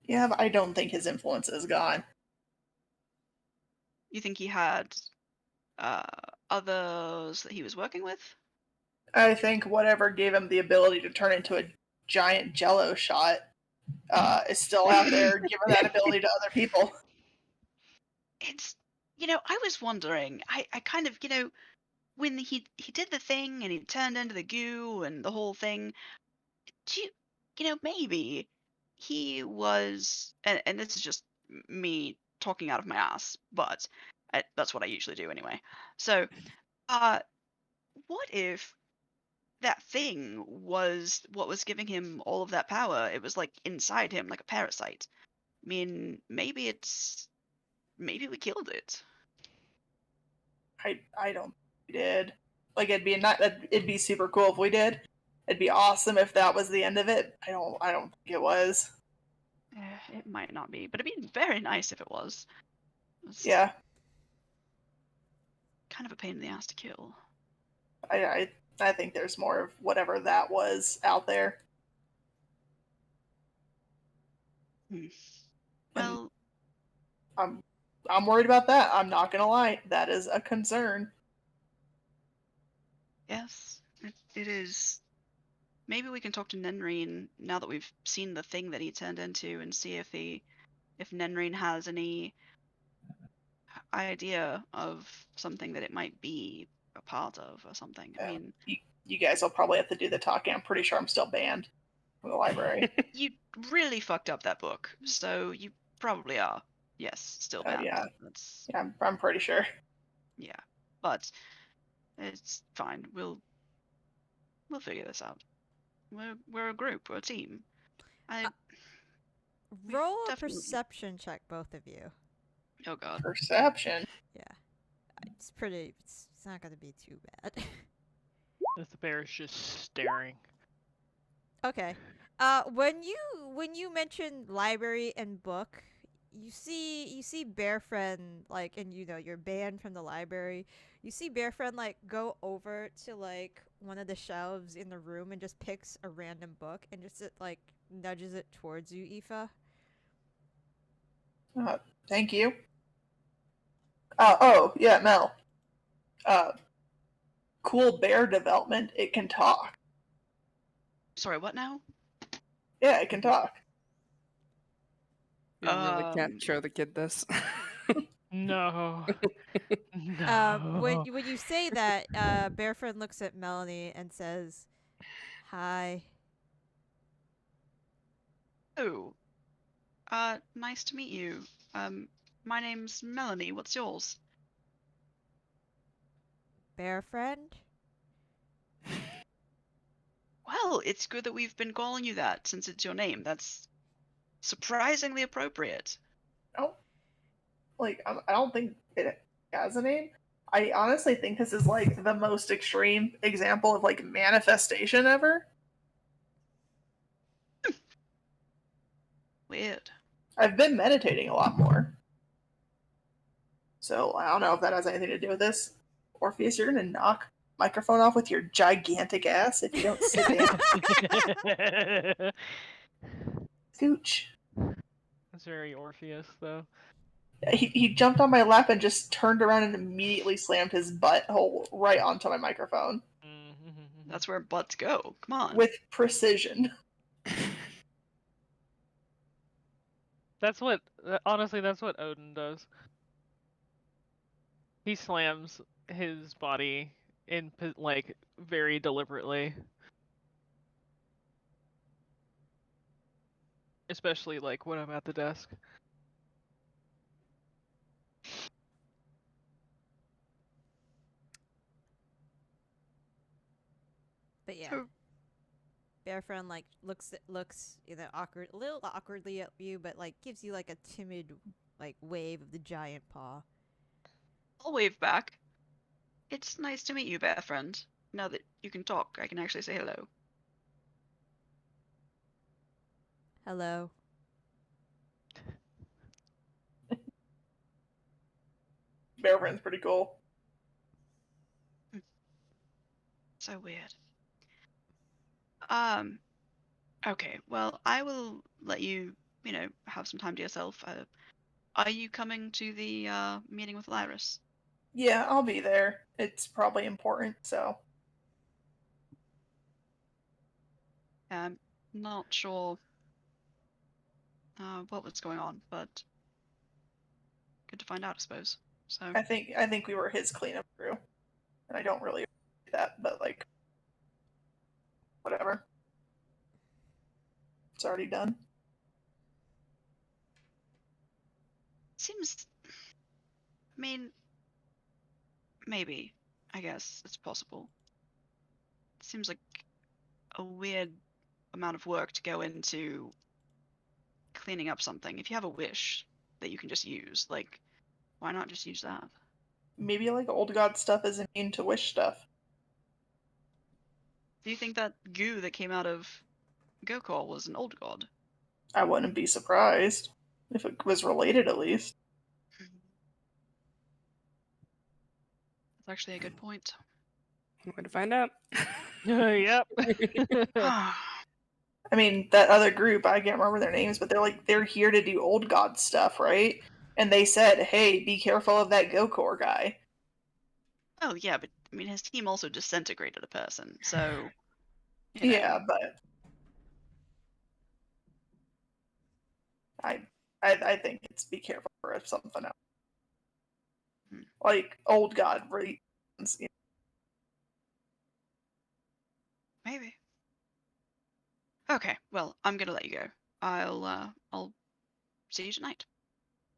Yeah, but I don't think his influence is gone. You think he had others that he was working with? I think whatever gave him the ability to turn into a giant jello shot is still out there, giving that ability to other people. It's, I was wondering, I kind of, when he did the thing and he turned into the goo and the whole thing, do you, maybe he was, and this is just me talking out of my ass, but that's what I usually do anyway. So, what if that thing was what was giving him all of that power? It was like inside him, like a parasite. I mean, maybe we killed it. I don't think we did. Like it'd be super cool if we did. It'd be awesome if that was the end of it. I don't think it was. It might not be, but it'd be very nice if it was. It's Yeah. kind of a pain in the ass to kill. I think there's more of whatever that was out there. Well, I'm worried about that. I'm not gonna lie. That is a concern. yes, it is. Maybe we can talk to Nenrine now that we've seen the thing that he turned into and see if Nenrine has any idea of something that it might be a part of or something. I mean, you guys will probably have to do the talking. I'm pretty sure I'm still banned from the library. you really fucked up that book, so you probably are. Yes, still banned. Yeah. That's Yeah, I'm pretty sure. yeah, but it's fine. We'll figure this out. We're a group. We're a team. Roll a definitely- perception check, both of you. Oh god. Perception. Yeah. It's pretty. It's not going to be too bad. The bear is just staring. Okay. When you mentioned library and book, you see Bear Friend like, and you're banned from the library. You see Bear Friend like go over to like one of the shelves in the room and just picks a random book and just like nudges it towards you, Aoife. Thank you. Oh yeah, Mel. Cool bear development. It can talk. Sorry, what now? Yeah, it can talk. You really can't show the kid this. No. When No. when you say that, Bear Friend looks at Melanie and says, "Hi." Oh, nice to meet you. My name's Melanie. What's yours? Bear Friend. Well, it's good that we've been calling you that since it's your name. That's surprisingly appropriate. Oh, like I don't think it has a name. I honestly think this is like the most extreme example of like manifestation ever. Weird. I've been meditating a lot more. So I don't know if that has anything to do with this. Orpheus, you're gonna knock microphone off with your gigantic ass if you don't sit down. Scooch. That's very Orpheus, though. He jumped on my lap and just turned around and immediately slammed his butthole right onto my microphone. That's where butts go. Come on. With precision. That's what, honestly, that's what Odin does. He slams his body in, like, very deliberately. Especially, like, when I'm at the desk. But yeah. So- Bear Friend like looks a little awkwardly at you, but like gives you like a timid like wave of the giant paw. I'll wave back. It's nice to meet you, bear friend. Now that you can talk, I can actually say hello. Hello. Bear Friend's pretty cool. So weird. Okay, well, I will let you, have some time to yourself. Are you coming to the meeting with Lyris? Yeah, I'll be there. It's probably important, so. Not sure what was going on, but good to find out, I suppose. So I think we were his cleanup crew. And I don't really do that, but like whatever. It's already done. seems. I mean, maybe. I guess it's possible. Seems like a weird amount of work to go into cleaning up something. If you have a wish that you can just use, like, why not just use that? Maybe like old god stuff is immune to wish stuff. Do you think that goo that came out of Gokor was an old god? I wouldn't be surprised. If it was related at least. That's actually a good point. Way to find out. Yep. I mean, that other group, I can't remember their names, but they're here to do old god stuff, right? And they said, hey, be careful of that Gokor guy. Oh yeah, but I mean his team also disintegrated a person, so Yeah, but I think it's be careful for something else. Like old god reasons. Maybe. Okay, well, I'm gonna let you go. I'll see you tonight.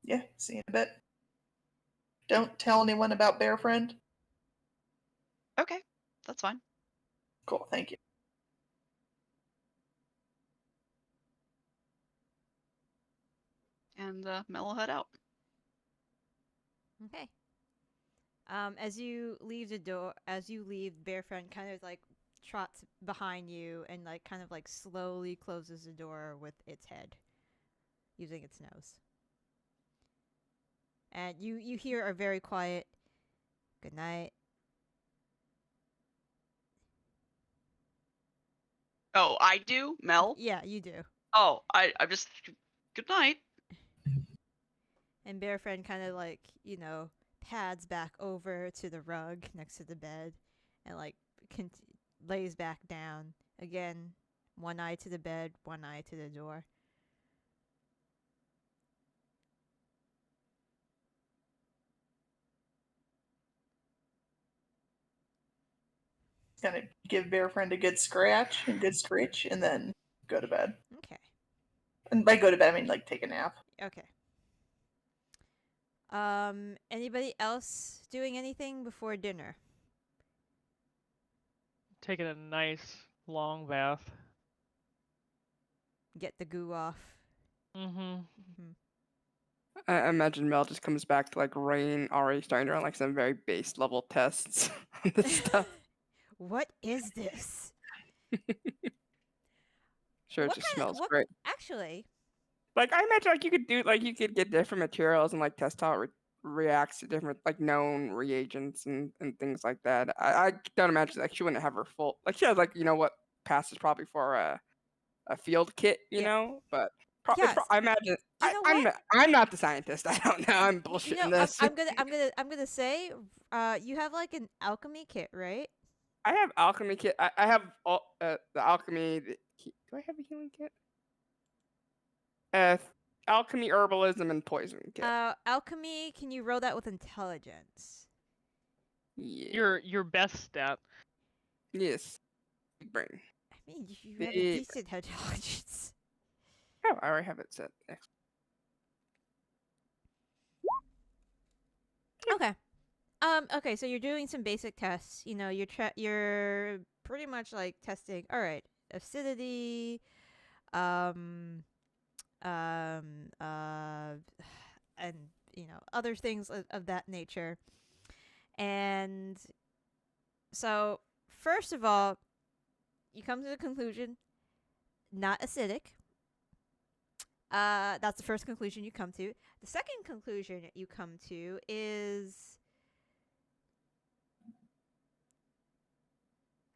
Yeah, see you in a bit. Don't tell anyone about Bear Friend. Okay, that's fine. Cool, thank you. And Mel will head out. Okay. As you leave the door, Bear Friend kind of like trots behind you and like kind of like slowly closes the door with its head, using its nose. And you hear a very quiet good night. Oh, I do, Mel. Yeah, you do. Oh, I'm just. Good night. And Bear Friend kind of like, pads back over to the rug next to the bed and like lays back down. Again, one eye to the bed, one eye to the door. Gonna give Bear Friend a good scratch and good scritch, and then go to bed. Okay. And by go to bed, I mean like take a nap. Okay. Anybody else doing anything before dinner? Taking a nice long bath. Get the goo off. Mm-hmm. I imagine Mel just comes back to like Rain already starting to run like some very base level tests on this stuff. What is this? Sure, What it just kinda- smells what- great. Actually, Like I imagine like you could get different materials and like test how it reacts to different like known reagents and things like that. I don't imagine like she wouldn't have her full like she has like what passes probably for a field kit, Yeah. but Yes. I imagine You know I'm not the scientist. I don't know. I'm you bullshitting know, this. I'm gonna say, you have like an alchemy kit, right? I have alchemy kit. I have all, the alchemy. Do I have a healing kit? Alchemy, herbalism, and poison kit. Alchemy. Can you roll that with intelligence? Yeah. Your best stat. Yes. Big brain. I mean, you have a Big- decent intelligence. Oh, I already have it set. Excellent. Okay. Okay, so you're doing some basic tests. You're pretty much like testing. All right, acidity, um, and other things of that nature. And so, first of all, you come to the conclusion, not acidic. That's the first conclusion you come to. The second conclusion you come to is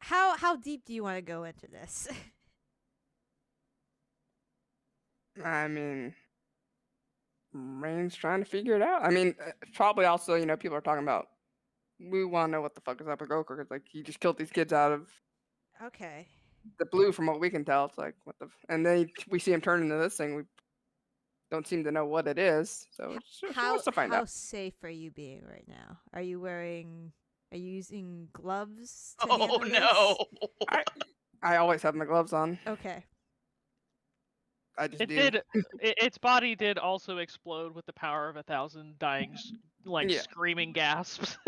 how deep do you want to go into this? I mean, Rain's trying to figure it out. I mean, probably also, people are talking about. We want to know what the fuck is up with Gokor because like he just killed these kids out of Okay. the blue, from what we can tell. It's like what the, and then we see him turn into this thing. We don't seem to know what it is, so she wants to find How out. safe are you being right now? Are you using gloves to Oh handle no. I always have my gloves on. this? Okay. I just It do. did. Its body did also explode with the power of 1,000 dying, Yeah. screaming gasps.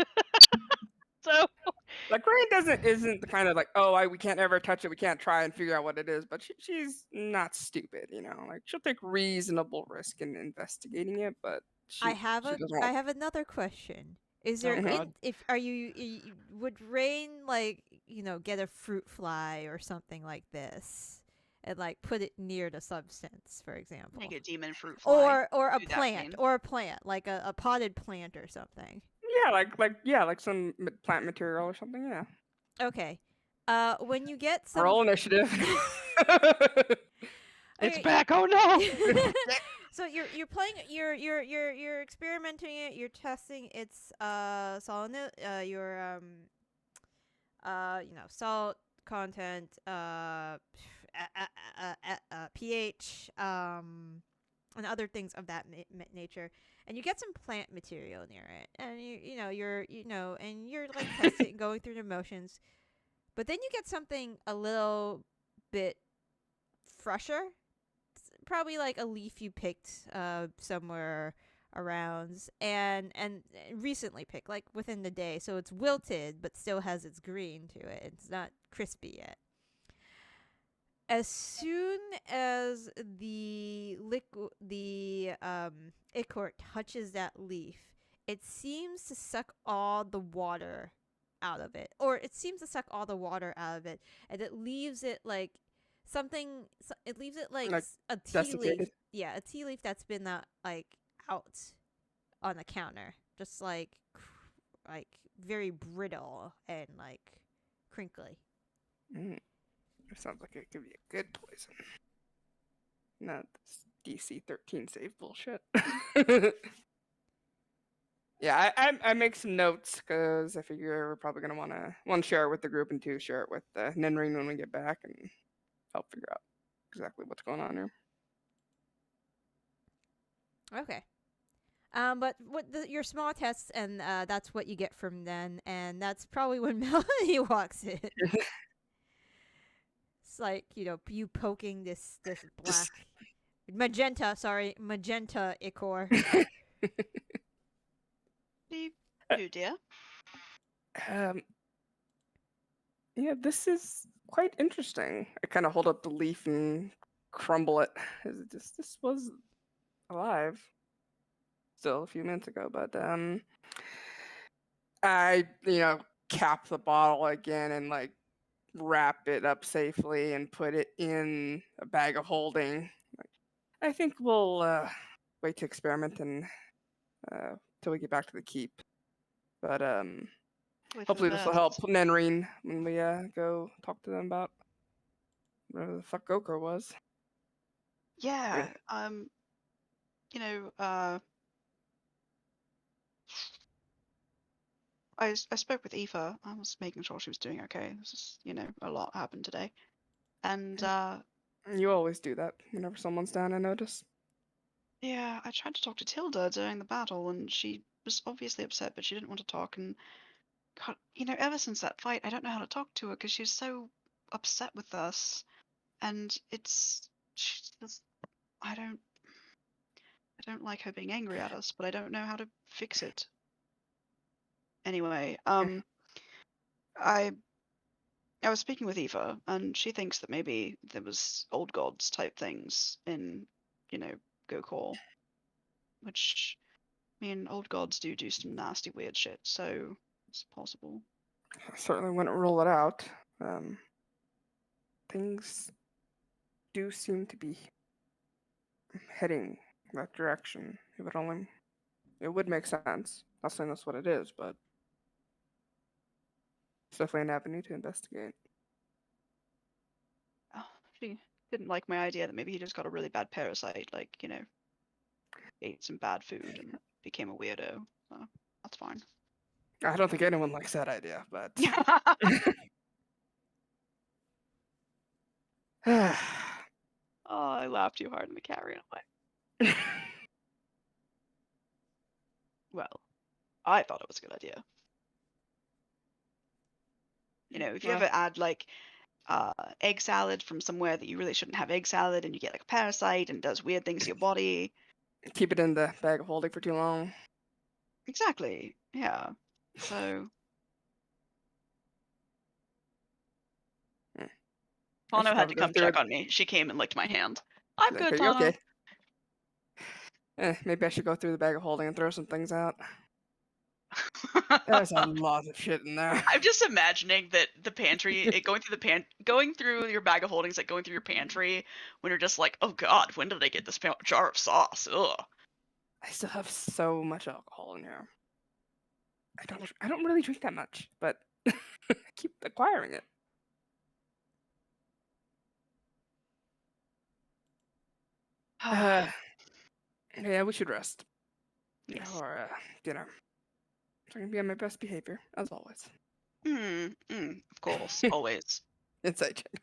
So Like Rain isn't the kind of like, oh, we can't ever touch it. We can't try and figure out what it is. But she's not stupid, Like she'll take reasonable risk in investigating it. But I have she doesn't want. another question. Is Oh, there God. would Rain like get a fruit fly or something like this and like put it near the substance, for example, Make a demon fruit fly. or a Do that plant game. like a potted plant or something? Yeah, like some plant material or something. Yeah. Okay. When you get some Roll initiative. it's Okay. back. Oh no! So you're playing you're experimenting it, you're testing its salinity, your salt content, pH, and other things of that nature, and you get some plant material near it, and you're like testing, going through the motions, but then you get something a little bit fresher. Probably like a leaf you picked somewhere around and recently picked, like within the day, so it's wilted but still has its green to it. It's not crispy yet. As soon as the ichor touches that leaf, it seems to suck all the water out of it, and it leaves it like it leaves it like Like a tea leaf. desiccated? Yeah, a tea leaf that's been like out on the counter, just like very brittle and like crinkly. It sounds like it could be a good poison. Not this DC 13 save bullshit. Yeah, I make some notes because I figure we're probably gonna want to one share it with the group and two share it with Nenring when we get back and help figure out exactly what's going on here. Okay. But your small tests, and that's what you get from then, and that's probably when Melanie walks in. It's like, you poking this black magenta ichor. Oh dear. Yeah, this is quite interesting. I kind of hold up the leaf and crumble it. This was alive still a few minutes ago, but I cap the bottle again and like wrap it up safely and put it in a bag of holding. I think we'll wait to experiment and till we get back to the keep. But Wait for the hopefully this will help best. Nenreen when we go talk to them about whatever the fuck Gokor was. Yeah. You know, I spoke with Aoife. I was making sure she was doing okay. This is, a lot happened today. And You always do that whenever someone's down, I notice. yeah, I tried to talk to Tilda during the battle, and she was obviously upset, but she didn't want to talk. And God, ever since that fight, I don't know how to talk to her because she's so upset with us. And she's just, I don't like her being angry at us, but I don't know how to fix it. Anyway, I was speaking with Eva, and she thinks that maybe there was old gods type things in, Gokor, which, I mean, old gods do some nasty weird shit, so it's possible. I certainly wouldn't rule it out. Things do seem to be heading that direction. It would make sense. Not saying that's what it is, but it's definitely an avenue to investigate. Oh, she didn't like my idea that maybe he just got a really bad parasite, like, ate some bad food and became a weirdo. So that's fine. I don't think anyone likes that idea, but Oh, I laughed too hard in the carrion away. Well, I thought it was a good idea. If you Well. ever add like egg salad from somewhere that you really shouldn't have egg salad, and you get like a parasite and does weird things to your body. Keep it in the bag of holding for too long. Exactly. Yeah. So. Tano had to come check on me. She came and licked my hand. I'm good, Tano. Okay. Maybe I should go through the bag of holding and throw some things out. There's a lot of shit in there. I'm just imagining that the pantry, going through your bag of holdings, like going through your pantry, when you're just like, oh god, when did I get this jar of sauce? Ugh. I still have so much alcohol in here. I don't really drink that much, but I keep acquiring it. Yeah, we should rest. Yes. Or dinner. I'm gonna be on my best behavior, as always. Of course, always. Inside check.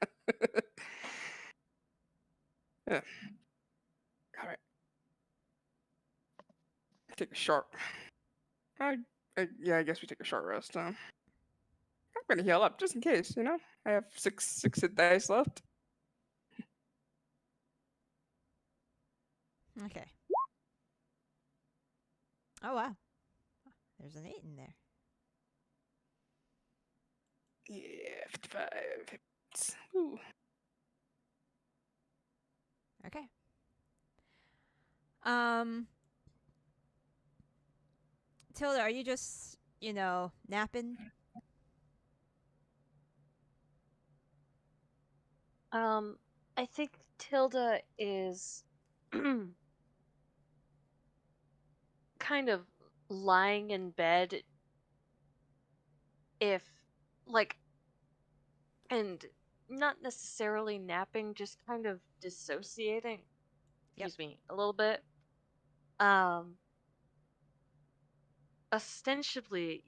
Yeah. All right. Take a short. I guess we take a short rest. I'm gonna heal up just in case. I have six hit dice left. Okay. Oh wow. There's an 8 in there. Yeah, 55 hits. Ooh. Okay. Tilda, are you just, napping? I think Tilda is kind kind of lying in bed, if like, and not necessarily napping, just kind of dissociating, Yep. excuse me, a little bit. Um, ostensibly,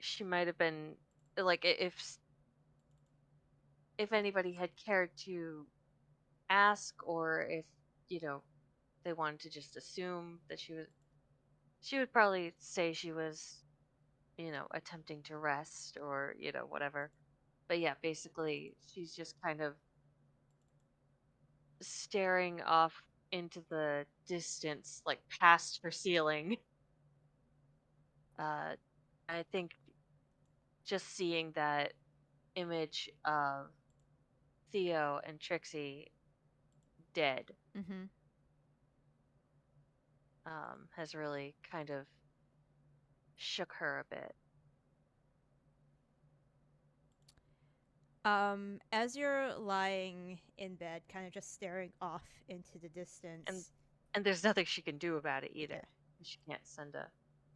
she might have been like, if anybody had cared to ask, or if you know they wanted to just assume that she would probably say she was attempting to rest, or whatever. But yeah, basically she's just kind of staring off into the distance, like past her ceiling. I think just seeing that image of Theo and Trixie dead Mm-hmm. has really kind of shook her a bit. As you're lying in bed, kind of just staring off into the distance. And there's nothing she can do about it either. Yeah. She can't send a.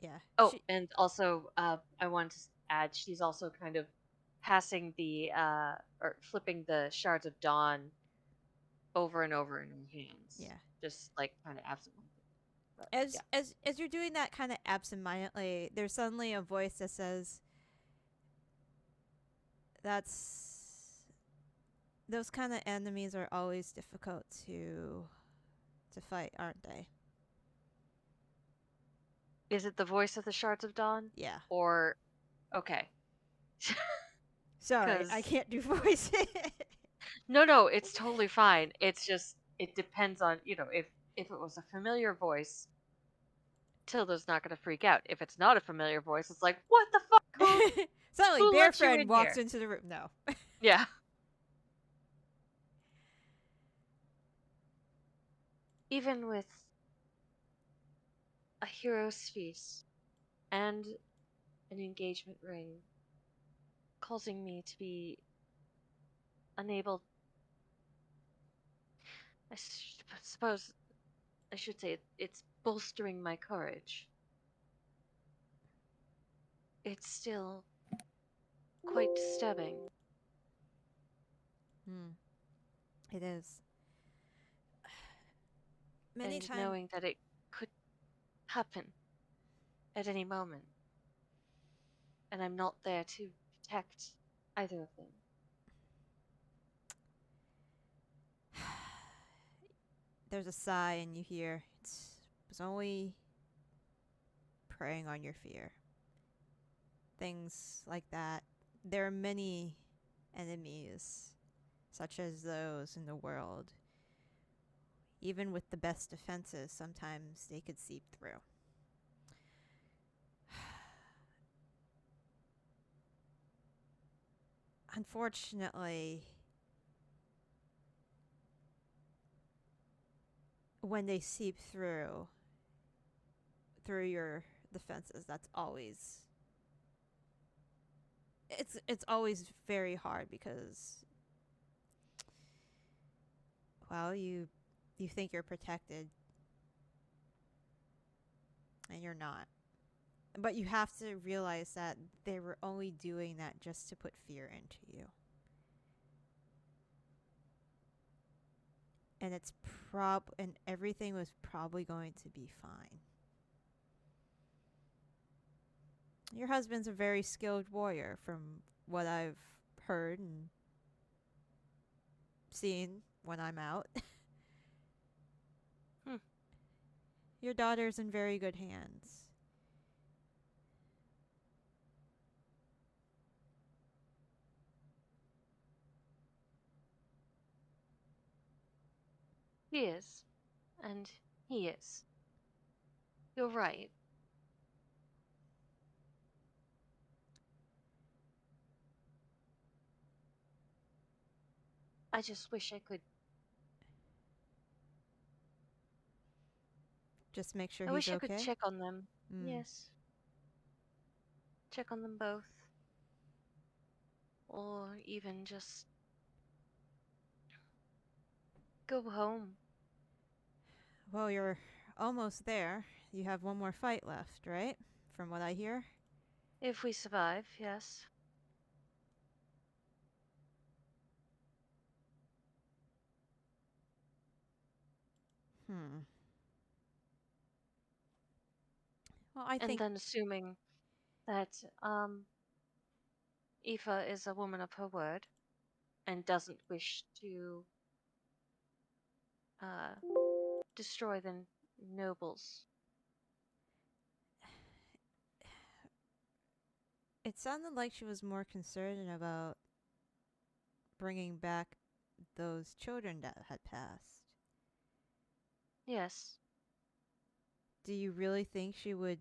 Yeah. Oh, She, and also, I want to add, she's also kind of passing the or flipping the shards of dawn over and over in her hands. yeah. Just like kind of absently. But As yeah. as you're doing that kind of absentmindedly, there's suddenly a voice that says, "That's those kind of enemies are always difficult to fight, aren't they?" Is it the voice of the shards of dawn? Yeah. Or okay. Sorry, I 'Cause can't do voices. no, it's totally fine. It's just it depends on, if it was a familiar voice, Tilda's not gonna freak out. If it's not a familiar voice, it's like, what the fuck? Suddenly, Who Bear let you Friend in walks here? into the room. No. Yeah. Even with a hero's feast and an engagement ring causing me to be unable, suppose I should say it's bolstering my courage. It's still quite disturbing. It is. Many And times. knowing that it could happen at any moment, and I'm not there to protect either of them. There's a sigh, and you hear it's only preying on your fear. Things like that. There are many enemies, such as those in the world. Even with the best defenses, sometimes they could seep through. Unfortunately, when they seep through your defenses, that's always it's always very hard because, well, you think you're protected and you're not. But you have to realize that they were only doing that just to put fear into you. And and everything was probably going to be fine. Your husband's a very skilled warrior from what I've heard and seen when I'm out. Your daughter's in very good hands. He is. And he is. You're right. I just wish I could. Just make sure I he's wish I could okay. check on them. Mm. Yes. Check on them both. Or even just go home. Well, you're almost there. You have one more fight left, right? From what I hear. If we survive, yes. Hmm. Well, I And think then assuming that Aoife is a woman of her word and doesn't wish to destroy the nobles. it sounded like she was more concerned about bringing back those children that had passed. Yes. Do you really think she would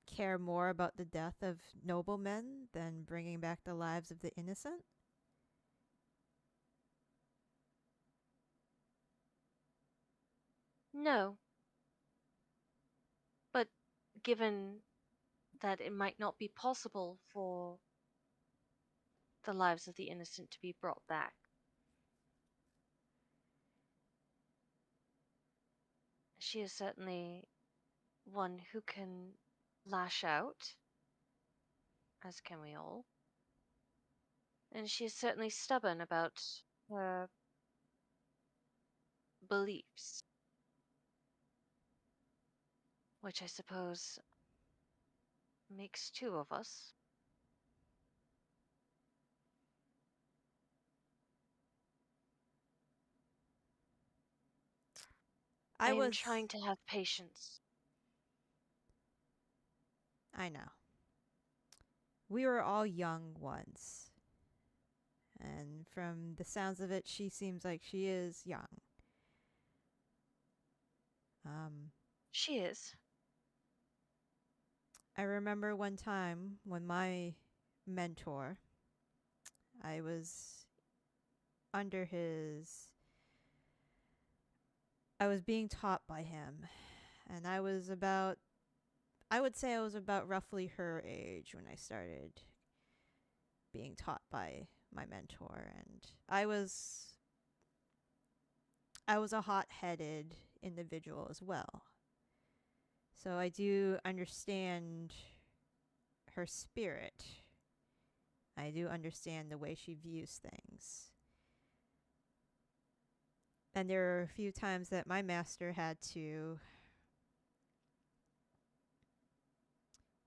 care more about the death of noblemen than bringing back the lives of the innocent? No. But given that it might not be possible for the lives of the innocent to be brought back, she is certainly one who can lash out, as can we all. And she is certainly stubborn about her beliefs, which I suppose makes two of us. I am trying to have patience. I know. We were all young once. And from the sounds of it, she seems like she is young. She is. I remember one time when my mentor, I was under his. I was being taught by him. And I would say I was about roughly her age when I started being taught by my mentor. And I was a hot-headed individual as well. So I do understand her spirit. I do understand the way she views things. And there are a few times that my master had to.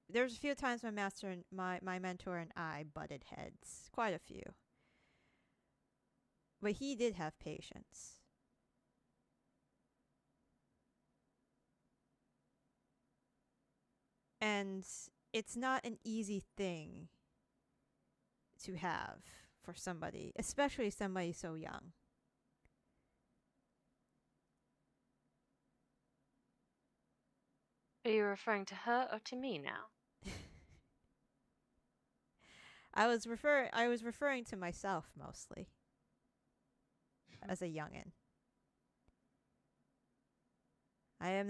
There's a few times my master and my mentor and I butted heads. Quite a few. But he did have patience. And it's not an easy thing to have for somebody, especially somebody so young. Are you referring to her or to me now? I was referring to myself mostly as a youngin. I am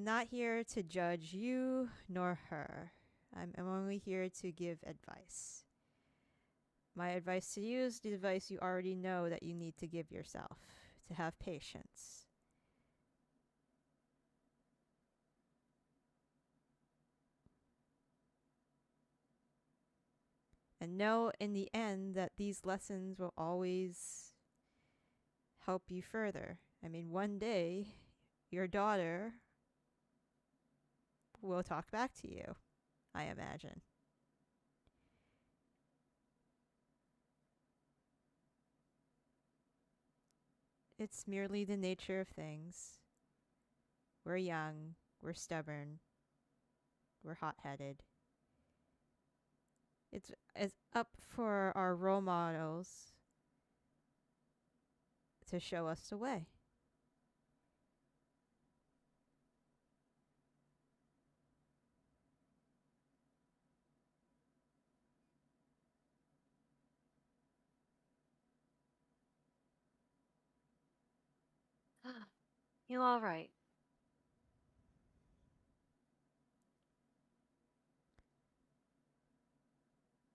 not here to judge you nor her. I'm only here to give advice. My advice to you is the advice you already know that you need to give yourself, to have patience. And know in the end that these lessons will always help you further. I mean, one day, your daughter will talk back to you, I imagine. It's merely the nature of things. We're young, we're stubborn, we're hot-headed. It's up for our role models to show us the way. You are right.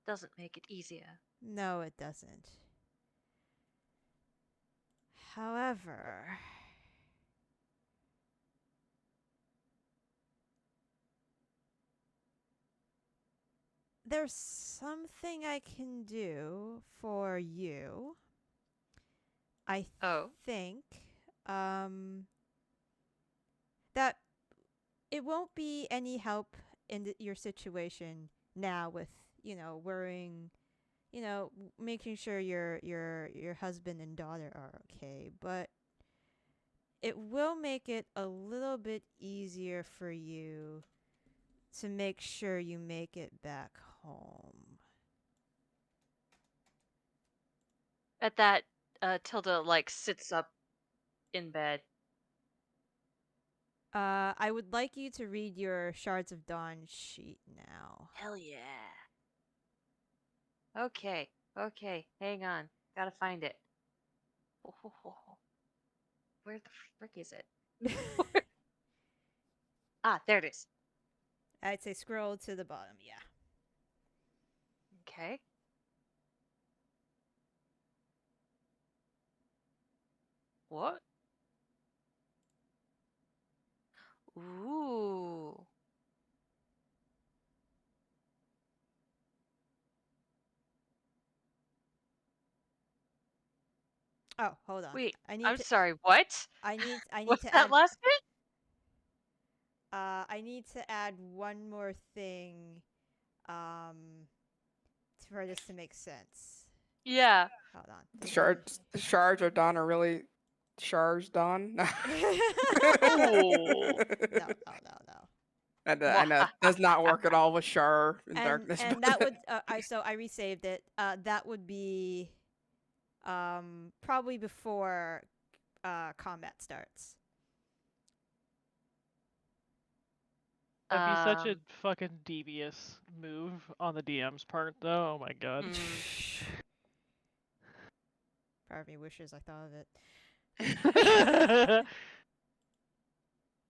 Doesn't make it easier. No, it doesn't. However, there's something I can do for you. I Oh. think that it won't be any help in your situation now with, worrying, making sure your husband and daughter are okay, but it will make it a little bit easier for you to make sure you make it back home. At that, Tilda like sits up in bed. I would like you to read your Shards of Dawn sheet now. Hell yeah. Okay, hang on. Gotta find it. Where the frick is it? Ah, there it is. I'd say scroll to the bottom, yeah. Okay. What? Ooh. Oh, hold on. Wait, I need I'm to sorry, what? I need What's to that add last bit? I need to add one more thing for this to make sense. Yeah. Hold on. The shards are done are really shards done. Oh. No. I know it does not work at all with Shar in And darkness. and that would I resaved it. That would be probably before combat starts. That'd be such a Um, fucking devious move on the DM's part, though. Oh my god. Part of me wishes I thought of it.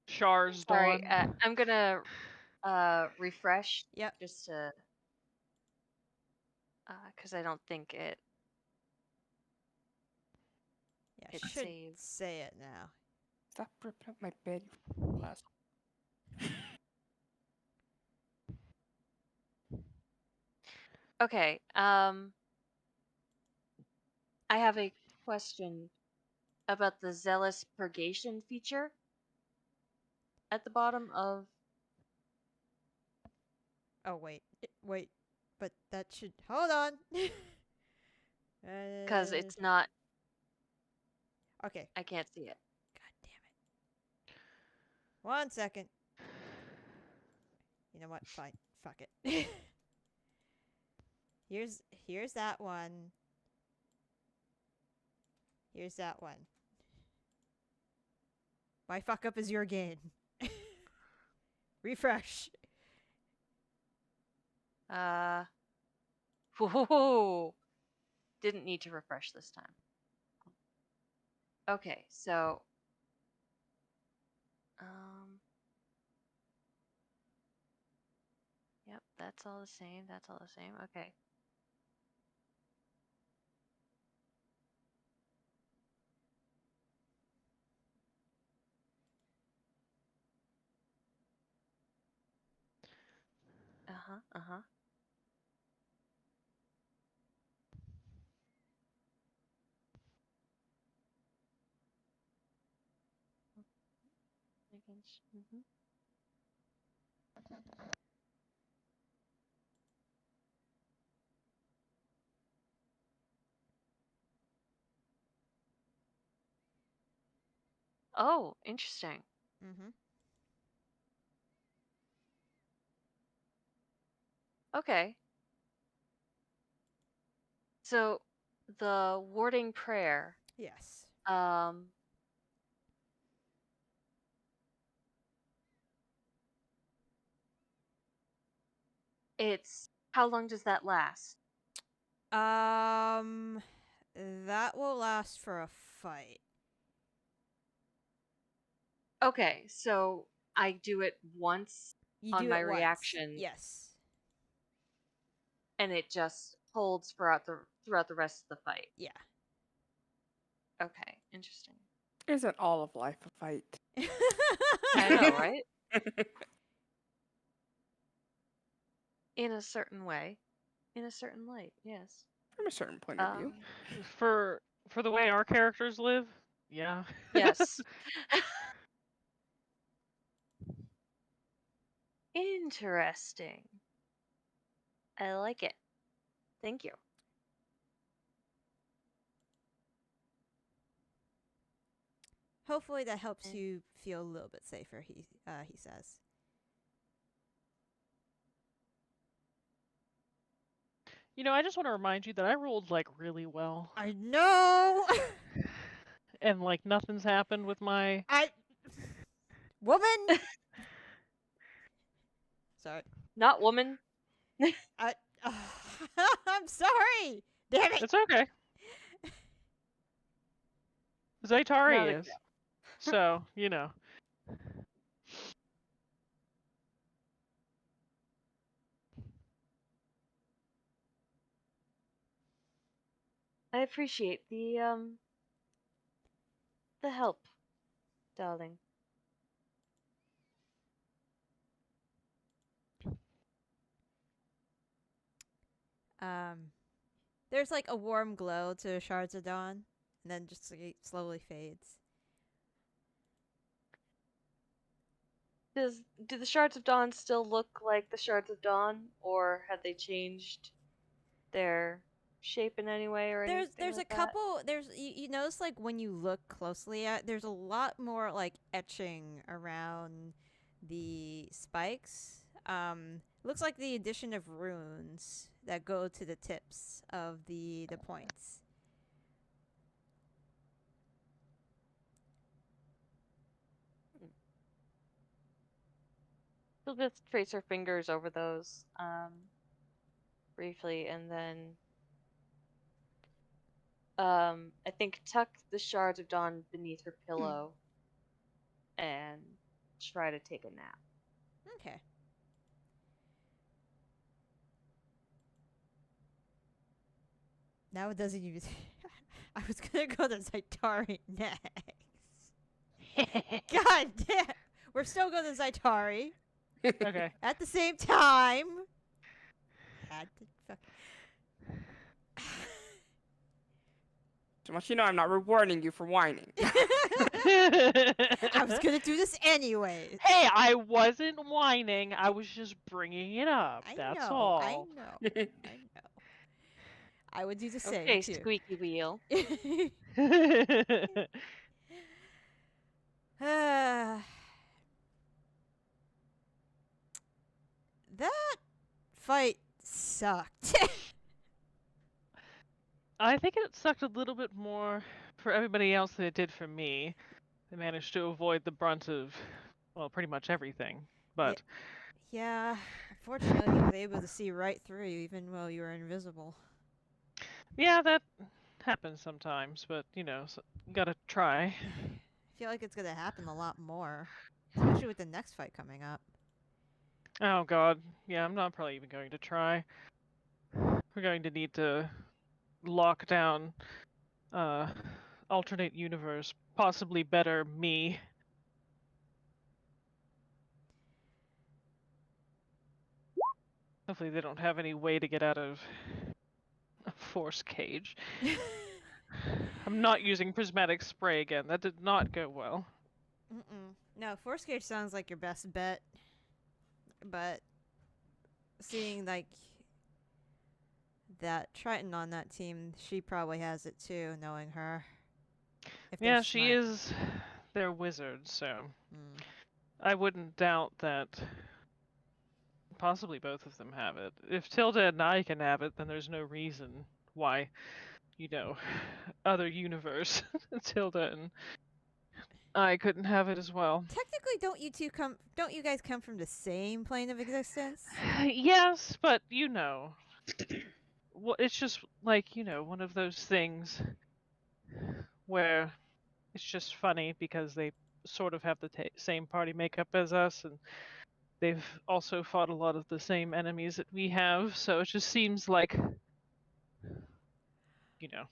Shar's sorry, Dawn. I'm gonna refresh. Yep. Just to because I don't think it. Yeah, Hit should save. say it now. Stop ripping up my bed, you class. Okay. I have a question about the zealous purgation feature at the bottom of. Oh wait, but that should hold on. Because it's not. Okay. I can't see it. God damn it. 1 second. You know what? Fine. Fuck it. Here's that one. Here's that one. My fuck up is your gain. Refresh. Whoa. Didn't need to refresh this time. Okay, so. Yep, that's all the same. That's all the same. Okay. Uh-huh. Mm-hmm. Oh, interesting. Mm-hmm. Okay. So the warding prayer, Yes. it's how long does that last? That will last for a fight. Okay, so I do it once You on do my it once. reaction, Yes. and it just holds throughout the rest of the fight. Yeah. Okay, interesting. Isn't all of life a fight? I know, right? In a certain way. In a certain light, yes. From a certain point of view. For the way our characters live, yeah. Yes. Interesting. I like it. Thank you. Hopefully that helps you feel a little bit safer, he says. You know, I just want to remind you that I rolled like really well. I know. And like nothing's happened with my woman. Sorry. Not woman. I'm sorry. Damn it. It's okay. Zaytari is. So, you know. I appreciate the help, darling. There's like a warm glow to Shards of Dawn, and then just like, slowly fades. Do the Shards of Dawn still look like the Shards of Dawn, or have they changed their shape in any way or anything? There's like a couple. There's you notice like when you look closely at, there's a lot more like etching around the spikes. Looks like the addition of runes that go to the tips of the points. She'll just trace her fingers over those briefly, and then I think tuck the Shards of Dawn beneath her pillow and try to take a nap. Okay. Now it doesn't even. I was gonna go to Zaitari next. God damn. We're still going to Zaitari. Okay. At the same time. Had to fuck. So much you know, I'm not rewarding you for whining. I was gonna do this anyway. Hey, I wasn't whining. I was just bringing it up. That's all. I know. I would do the same Okay, too. squeaky wheel. That fight sucked. I think it sucked a little bit more for everybody else than it did for me. They managed to avoid the brunt of, well, pretty much everything. But yeah, unfortunately, he was able to see right through you even while you were invisible. Yeah, that happens sometimes, but, you know, so gotta try. I feel like it's gonna happen a lot more, especially with the next fight coming up. Oh, God. Yeah, I'm not probably even going to try. We're going to need to lock down alternate universe, possibly better me. Hopefully they don't have any way to get out of a force cage. I'm not using prismatic spray again. That did not go well. No, force cage sounds like your best bet. But seeing like that Triton on that team, she probably has it too, knowing her. Yeah, she is their wizard, so I wouldn't doubt that possibly both of them have it. If Tilda and I can have it, then there's no reason why, you know, other universe, Tilda and I couldn't have it as well. Technically, don't you guys come from the same plane of existence? Yes, but you know, it's just like, you know, one of those things where it's just funny because they sort of have the same party makeup as us, and they've also fought a lot of the same enemies that we have, so it just seems like, you know.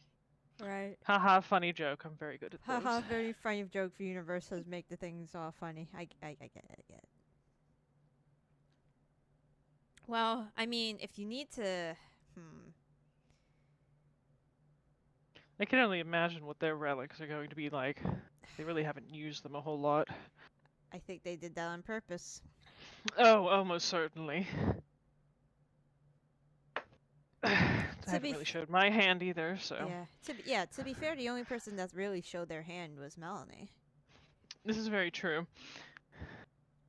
Right. Haha, funny joke. I'm very good at those. Haha, very funny joke for universes make the things all funny. I get it. Well, I mean, if you need to, I can only imagine what their relics are going to be like. They really haven't used them a whole lot. I think they did that on purpose. Oh, almost certainly. I haven't be really showed my hand either, so Yeah. To be fair, the only person that's really showed their hand was Melanie. this is very true.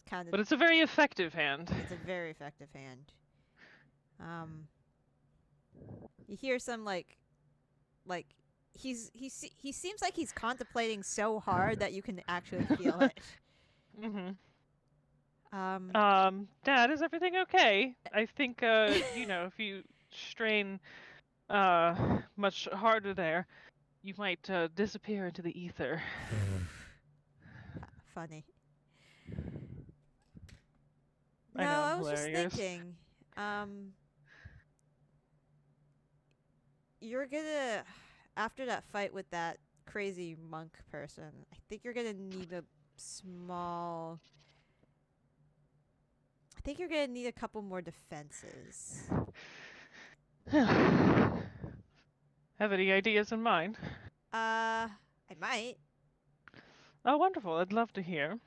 Kind of. But it's a very effective hand. It's a very effective hand. You hear some like he seems like he's contemplating so hard that you can actually feel it. Dad, is everything okay? I think you know, if you strain much harder there, you might disappear into the ether. Funny. I No, know, I I'm was just hilarious. thinking, you're gonna, after that fight with that crazy monk person, I think you're gonna need a small. I think you're gonna need a couple more defenses. Have any ideas in mind? I might. Oh, wonderful. I'd love to hear.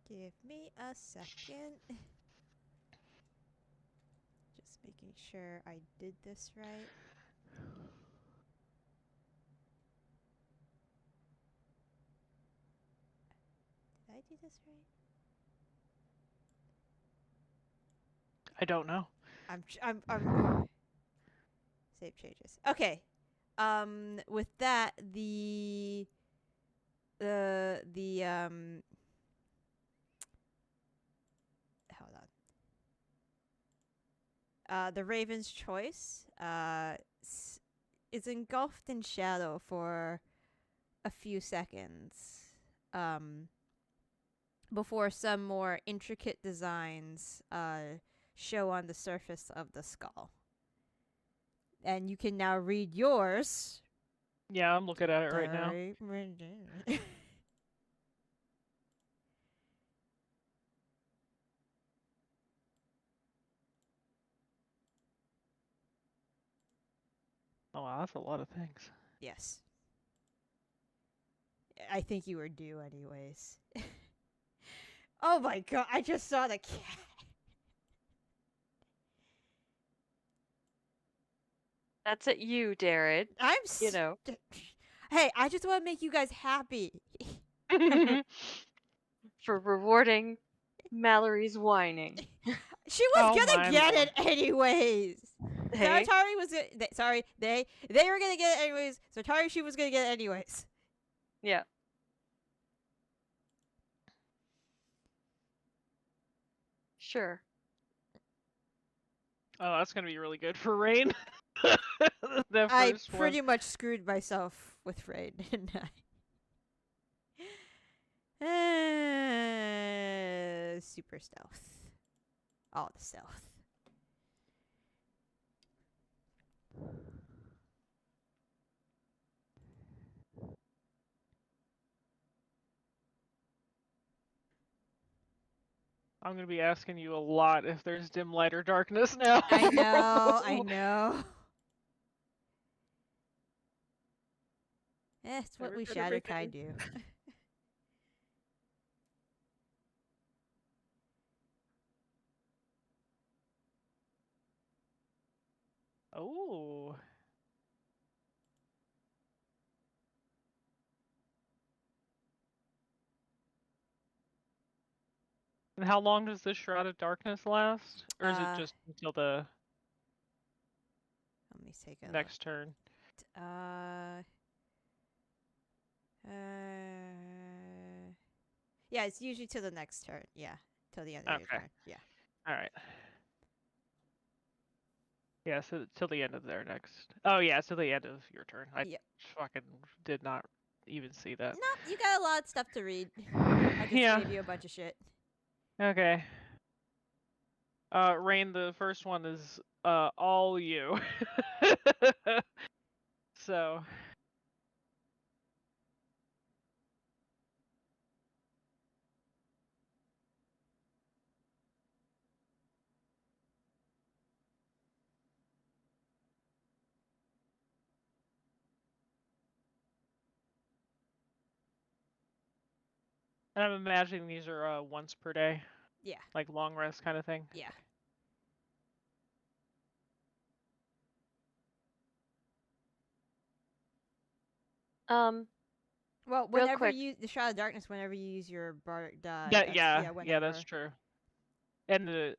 Give me a second. Just making sure I did this right. Did I do this right? I don't know. I'm save changes. Okay. With that, the hold on. The Raven's choice is engulfed in shadow for a few seconds. Before some more intricate designs show on the surface of the skull. And you can now read yours. Yeah, I'm looking at it right now. Oh, wow, that's a lot of things. Yes. I think you were due anyways. Oh my god, I just saw the cat. That's at you, Darren. I'm You know. Hey, I just want to make you guys happy. For rewarding Mallory's whining. She was Oh gonna my get lord. it anyways. Hey, Zartari was sorry, they were gonna get it anyways. Zartari, she was gonna get it anyways. yeah. Sure. Oh, that's gonna be really good for Rain. The I first pretty one. much screwed myself with Raid, didn't I? Super stealth. All the stealth. I'm gonna be asking you a lot if there's dim light or darkness now. I know, I know. It's what Never we get Shatterkai everything. do. Oh. And how long does this Shroud of Darkness last? Or is it just until the Let me take a next turn? yeah, it's usually to the next turn. Yeah, till the end of your Okay. turn. Yeah. Alright. Yeah, so till the end of their next. Oh yeah, till the end of your turn. I Yep. fucking did not even see that. Nope, you got a lot of stuff to read. I just Yeah. gave you a bunch of shit. Okay. Rain, the first one is all you. So. And I'm imagining these are once per day, Yeah. like long rest kind of thing. Yeah. Well, Real whenever quick. you the shroud of darkness, whenever you use your bardic die, Yeah, that's, yeah, whenever. that's true. And the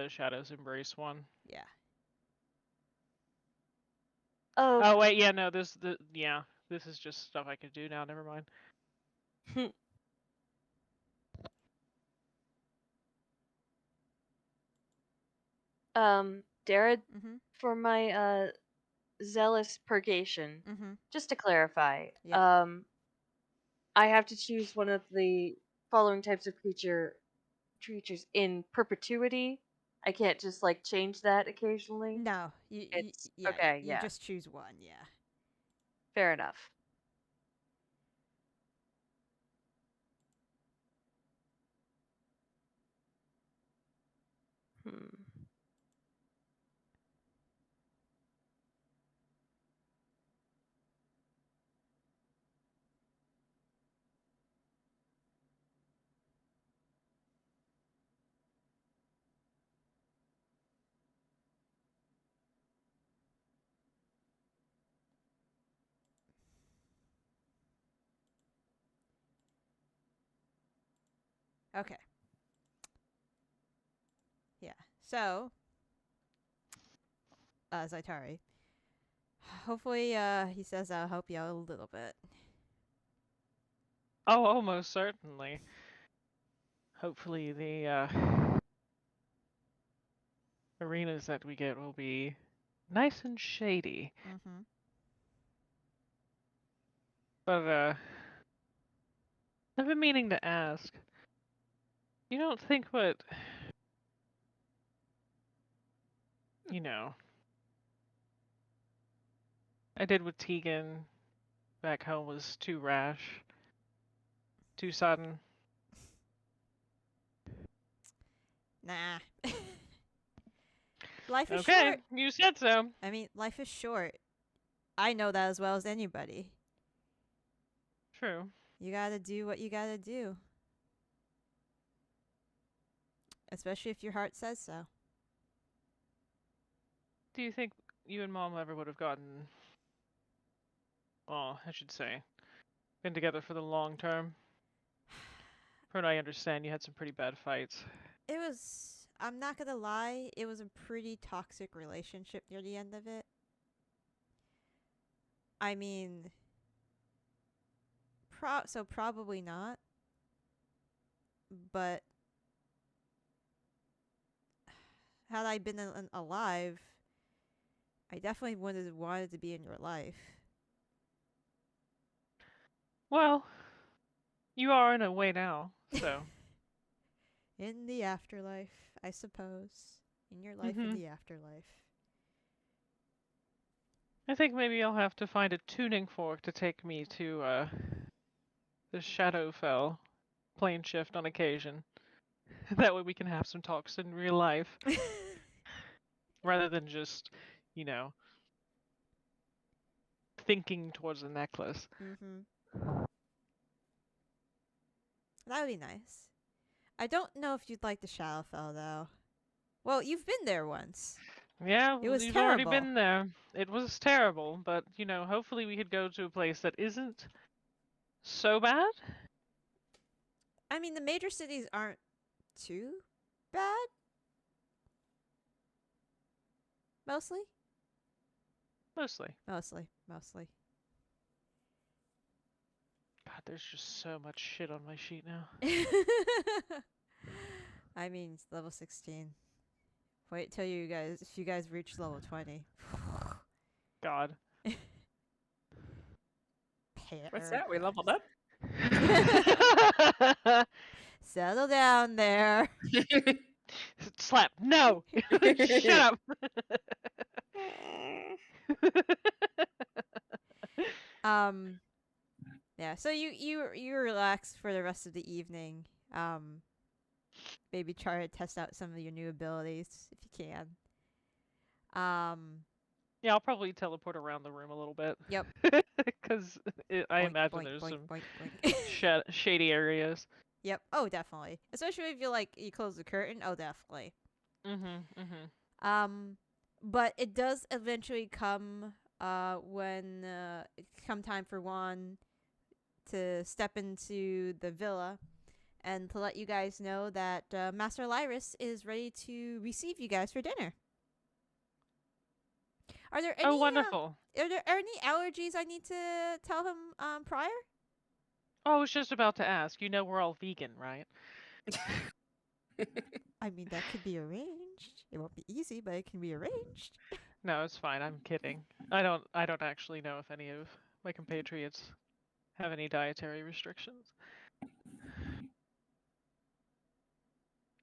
Shadows Embrace one. Yeah. Oh, Oh wait, yeah, no, this is just stuff I could do now. Never mind. Darrell, Mhm. for my zealous purgation, Mhm. just to clarify, Yeah. I have to choose one of the following types of creatures in perpetuity. I can't just like change that occasionally. No, It's yeah, okay, you yeah. just choose one. Yeah. Fair enough. Hmm. Okay. Yeah. So, Zaitari. Hopefully, he says I'll help you out a little bit. Oh, almost certainly. Hopefully the arenas that we get will be nice and shady. Mhm. But I've been meaning to ask. You don't think what I did with Tegan back home was too rash, too sudden? Nah. Life is Okay, short. you said so. I mean, life is short. I know that as well as anybody. True. You gotta do what you gotta do. Especially if your heart says so. Do you think you and Mom ever would have gotten, well, I should say, been together for the long term? From what I understand, you had some pretty bad fights. It was, I'm not gonna lie, it was a pretty toxic relationship near the end of it. I mean, probably not. But had I been alive, I definitely wanted to be in your life. Well, you are in a way now, so. In the afterlife, I suppose. In your life in the afterlife. I think maybe I'll have to find a tuning fork to take me to the Shadowfell plane shift on occasion. That way we can have some talks in real life. Rather than just, thinking towards the necklace. Mhm. That would be nice. I don't know if you'd like the Shadowfell though. Well, you've been there once. Yeah, It was you've already terrible. been there. It was terrible, but, hopefully we could go to a place that isn't so bad. I mean, the major cities aren't too bad. Mostly. Mostly. Mostly. God, there's just so much shit on my sheet now. I mean, it's level 16. Wait till you guys reach level 20. God. What's that? We leveled up? Settle down there. Slap. No. Shut up. Yeah. So you relax for the rest of the evening. Maybe try to test out some of your new abilities if you can. Yeah, I'll probably teleport around the room a little bit. Yep. Because I Boink, imagine boink, there's boink, some boink, boink. shady areas. Yep. Oh, definitely. Especially if you close the curtain. Oh, definitely. But it does eventually come when it come time for Juan to step into the villa and to let you guys know that Master Lyris is ready to receive you guys for dinner. Are there any Oh, wonderful. are there any allergies I need to tell him prior? Oh, I was just about to ask. You know we're all vegan, right? I mean, that could be arranged. It won't be easy, but it can be arranged. No, it's fine. I'm kidding. I don't actually know if any of my compatriots have any dietary restrictions.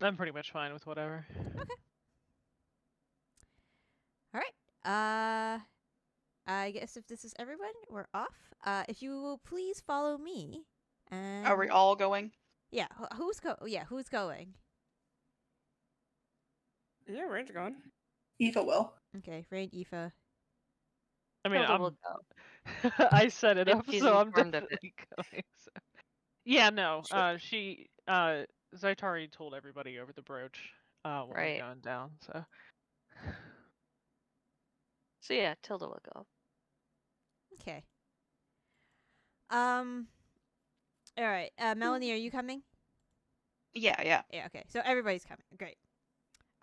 I'm pretty much fine with whatever. Okay. All right. I guess if this is everyone, we're off. If you will please follow me. And Are we all going? Yeah. Who's going? Yeah, Rage gone. Eva will. Okay. Rain, Aoife. I mean, Tilda will go. I set it If up, she's so I'm informed of it. definitely going. So. Yeah, no. Sure. Zaitari told everybody over the brooch what was Right. going down. So. So yeah, Tilda will go. Okay. All right. Melanie, are you coming? Yeah, yeah. Yeah. Okay. So everybody's coming. Great.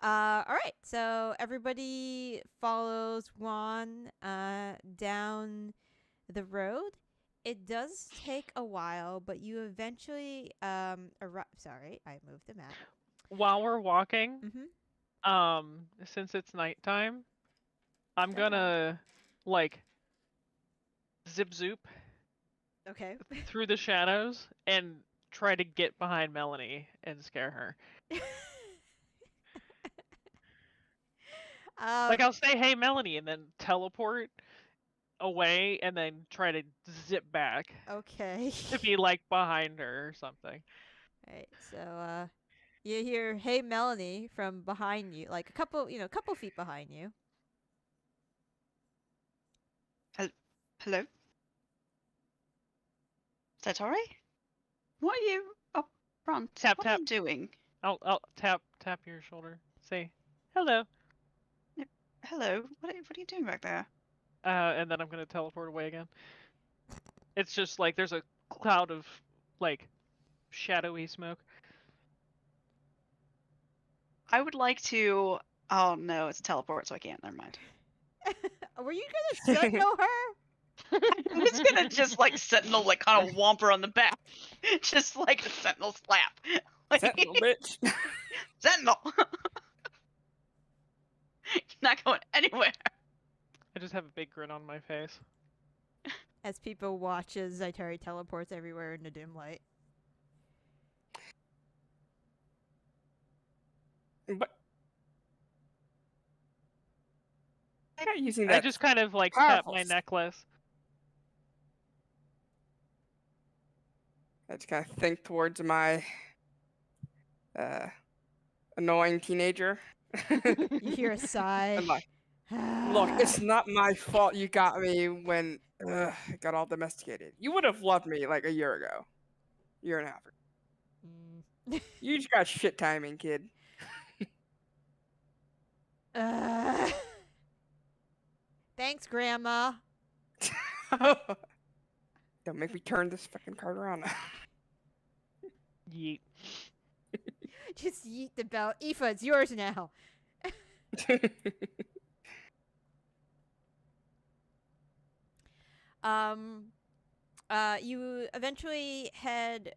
All right. So everybody follows Juan down the road. It does take a while, but you eventually arrive. Sorry, I moved the map. While we're walking, Mm-hmm. since it's nighttime, I'm Don't gonna like zip zoop Okay. through the shadows and try to get behind Melanie and scare her. Like I'll say, "Hey, Melanie," and then teleport away, and then try to zip back Okay. to be like behind her or something. Right. So you hear "Hey, Melanie" from behind you, like a couple feet behind you. Hello? Is that alright? What are you up front? Tap, what tap. are you doing? I'll tap your shoulder. Say hello. Hello? What are you doing back there? And then I'm gonna teleport away again. It's just like there's a cloud of like shadowy smoke. I would like to. Oh no, it's a teleport, so I can't. Never mind. Were you gonna sentinel her? I was gonna just like sentinel, like kind of whomp her on the back, just like a sentinel slap. Like, Sentinel, bitch. sentinel. You're not going anywhere. I just have a big grin on my face. As people watch as Zaitari teleports everywhere in the dim light. But I'm not using I that. just kind of like tap powerful my s- necklace. I just kind of think towards my annoying teenager. You hear a sigh. I'm like, look, it's not my fault you got me when I got all domesticated. You would have loved me like a year ago. Year and a half ago. You just got shit timing, kid. Thanks, Grandma. Don't make me turn this fucking card around. Yeet. Just yeet the belt. Aoife, it's yours now. You eventually head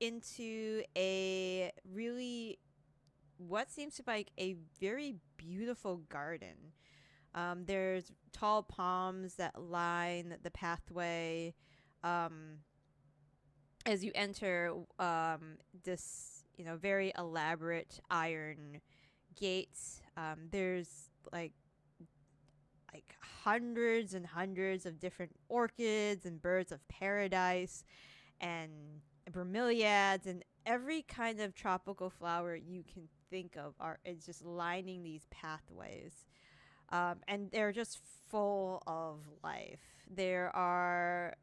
into a really what seems to be like a very beautiful garden. There's tall palms that line the pathway. As you enter this very elaborate iron gates. There's like hundreds and hundreds of different orchids and birds of paradise and bromeliads and every kind of tropical flower you can think of is just lining these pathways. And they're just full of life. There are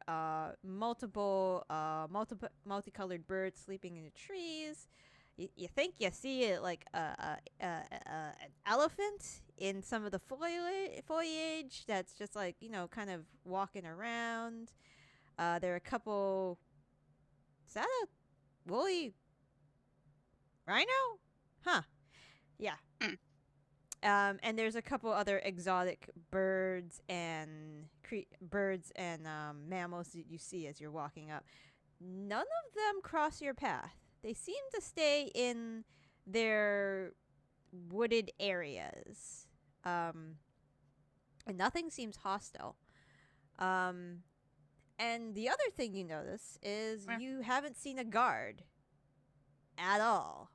multicolored birds sleeping in the trees. You think you see it like an elephant in some of the foliage that's just like kind of walking around. There are a couple. Is that a woolly rhino? Huh. Yeah. Mm. And there's a couple other exotic birds and mammals that you see as you're walking up. None of them cross your path. They seem to stay in their wooded areas. And nothing seems hostile. And the other thing you notice is you haven't seen a guard at all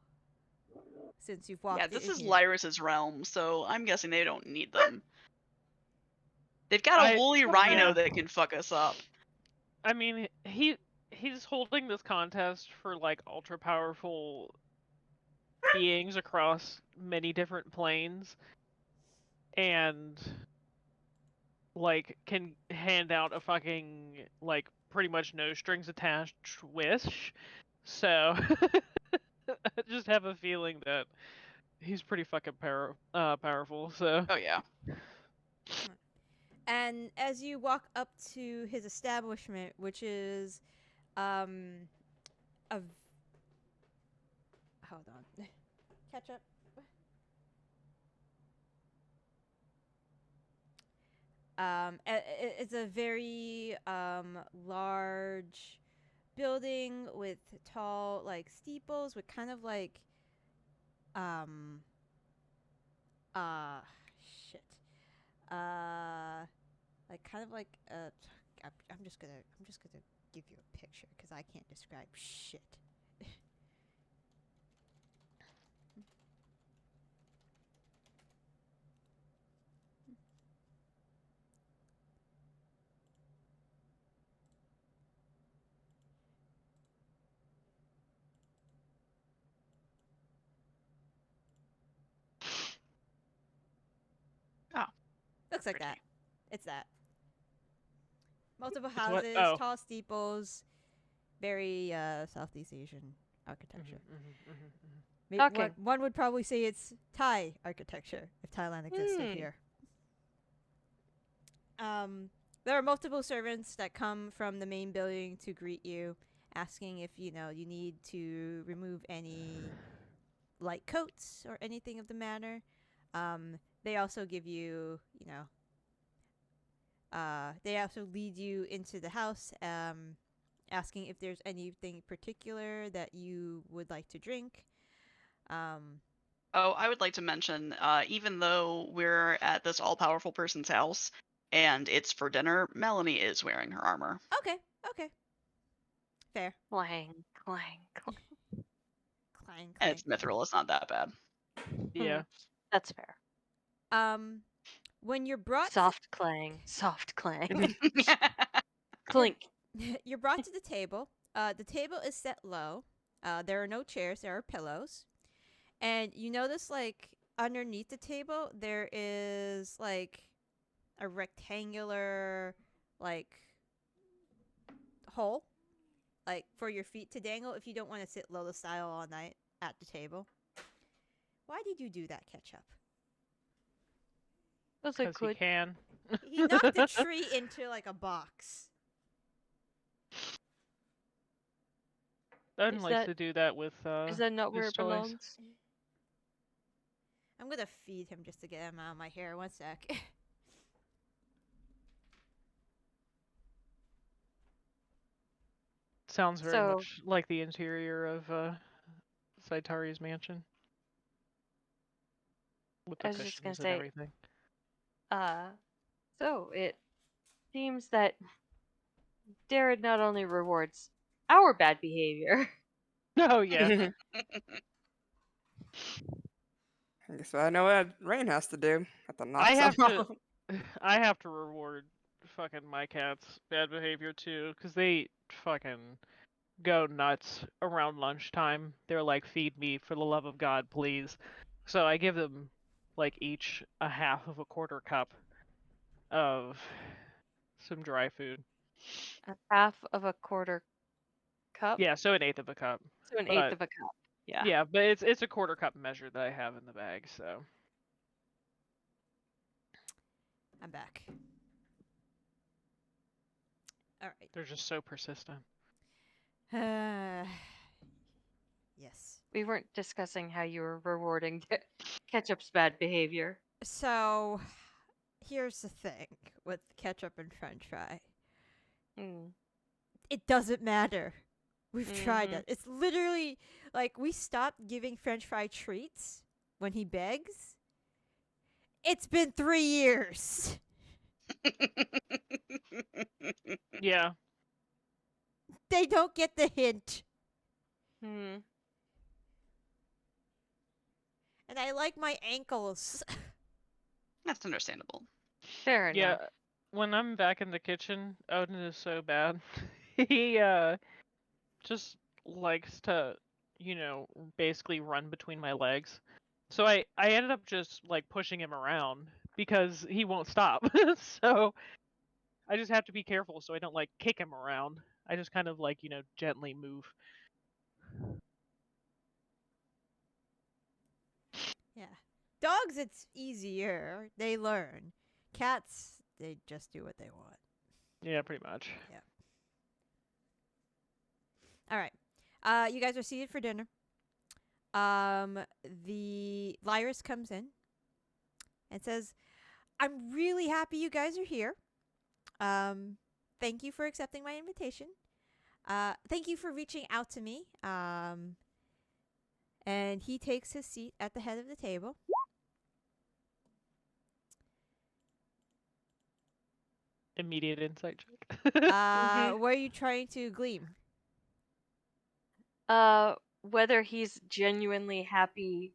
since you've walked Yeah, in this is here. Lyris's realm, so I'm guessing they don't need them. They've got a woolly rhino that can fuck us up. I mean, he's holding this contest for like ultra powerful beings across many different planes, and like can hand out a fucking like pretty much no strings attached wish. So I just have a feeling that he's pretty fucking powerful. So Oh yeah. And as you walk up to his establishment, which is a hold on. Catch up. It's a very large building with tall like steeples with kind of like shit. Like kind of like I'm just gonna give you a picture because I can't describe shit. Oh. Looks like Pretty. that. It's that. Multiple what? houses, Oh. tall steeples, very Southeast Asian architecture. Okay. One would probably say it's Thai architecture if Thailand existed here. There are multiple servants that come from the main building to greet you, asking if you need to remove any light coats or anything of the matter. They also give you, they also lead you into the house, asking if there's anything particular that you would like to drink. Oh, I would like to mention, even though we're at this all-powerful person's house and it's for dinner, Melanie is wearing her armor. Okay. Fair. Clang, clang, clang. Clang, And it's mithril, it's not that bad. Yeah. That's fair. When you're brought Soft clang, soft clang. Clink. you're brought to the table. The table is set low. There are no chairs, there are pillows. And you notice like underneath the table there is like a rectangular like hole like for your feet to dangle if you don't want to sit lotus style all night at the table. Why did you do that, Ketchup? Those are Because he good. can. He knocked the tree into like a box. Odin Is likes that- to do that with Is that not where his it toys. belongs? I'm gonna feed him just to get him out of my hair. 1 sec. Sounds very So- much like the interior of Saitari's mansion. With the I was just cushions gonna and say- everything. So it seems that Darren not only rewards our bad behavior, Oh yeah. So I know what Rain has to do. Have to knock I have some to off. I have to reward fucking my cat's bad behavior too, because they fucking go nuts around lunchtime. They're like, feed me for the love of God, please. So I give them like each a half of a quarter cup of some dry food. A half of a quarter cup. Yeah, so an eighth of a cup. So an But eighth of a cup. Yeah. yeah, but it's a quarter cup measure that I have in the bag, so I'm back. All right. they're just so persistent. Yes. We weren't discussing how you were rewarding Ketchup's bad behavior. So, here's the thing with ketchup and French fry. Mm. It doesn't matter. We've tried Mhm. it. It's literally like we stopped giving French fry treats when he begs. It's been 3 years. Yeah. They don't get the hint. Hmm. And I like my ankles. That's understandable. Fair Yeah. enough. When I'm back in the kitchen, Odin is so bad. He just likes to, basically run between my legs. So I ended up just like pushing him around because he won't stop. So I just have to be careful so I don't like kick him around. I just kind of like, gently move. Yeah. Dogs, it's easier. They learn. Cats, they just do what they want. Yeah, pretty much. All right. You guys are seated for dinner. The Lyris comes in and says, "I'm really happy you guys are here. Thank you for accepting my invitation. Thank you for reaching out to me. And he takes his seat at the head of the table. Immediate insight check. What are you trying to glean? Whether he's genuinely happy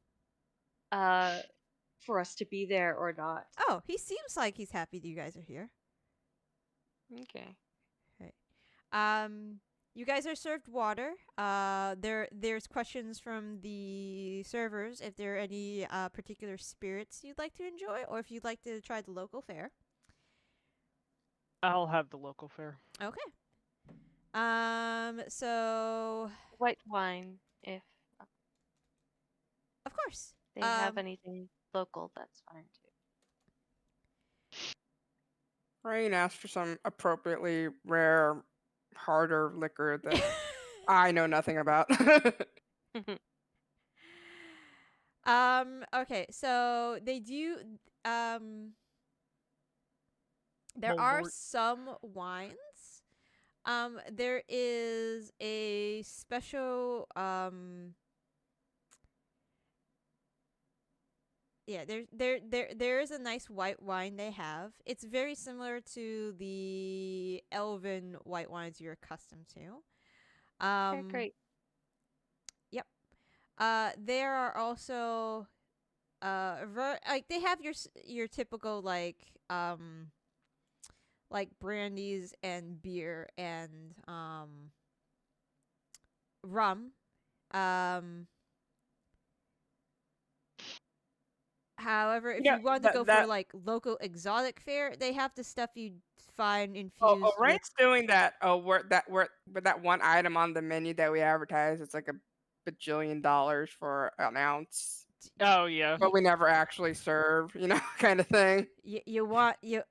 for us to be there or not. Oh, he seems like he's happy that you guys are here. Okay. You guys are served water. There's questions from the servers if there are any particular spirits you'd like to enjoy, or if you'd like to try the local fare. I'll have the local fare. Okay. So White wine, if of course they have anything local, that's fine too. Rain asked for some appropriately rare, harder liquor that I know nothing about. Okay, so they do there are Malort. some wines. There is a special yeah, there is a nice white wine they have. It's very similar to the elven white wines you're accustomed to. Okay, great. Yep. There are also like they have your typical like brandies and beer and rum. However, if Yeah, you want to go for like local exotic fare, they have the stuff you find infused with. Rain's doing that. With that one item on the menu that we advertise, it's like a bajillion dollars for an ounce, Oh yeah. but we never actually serve, kind of thing. You want you.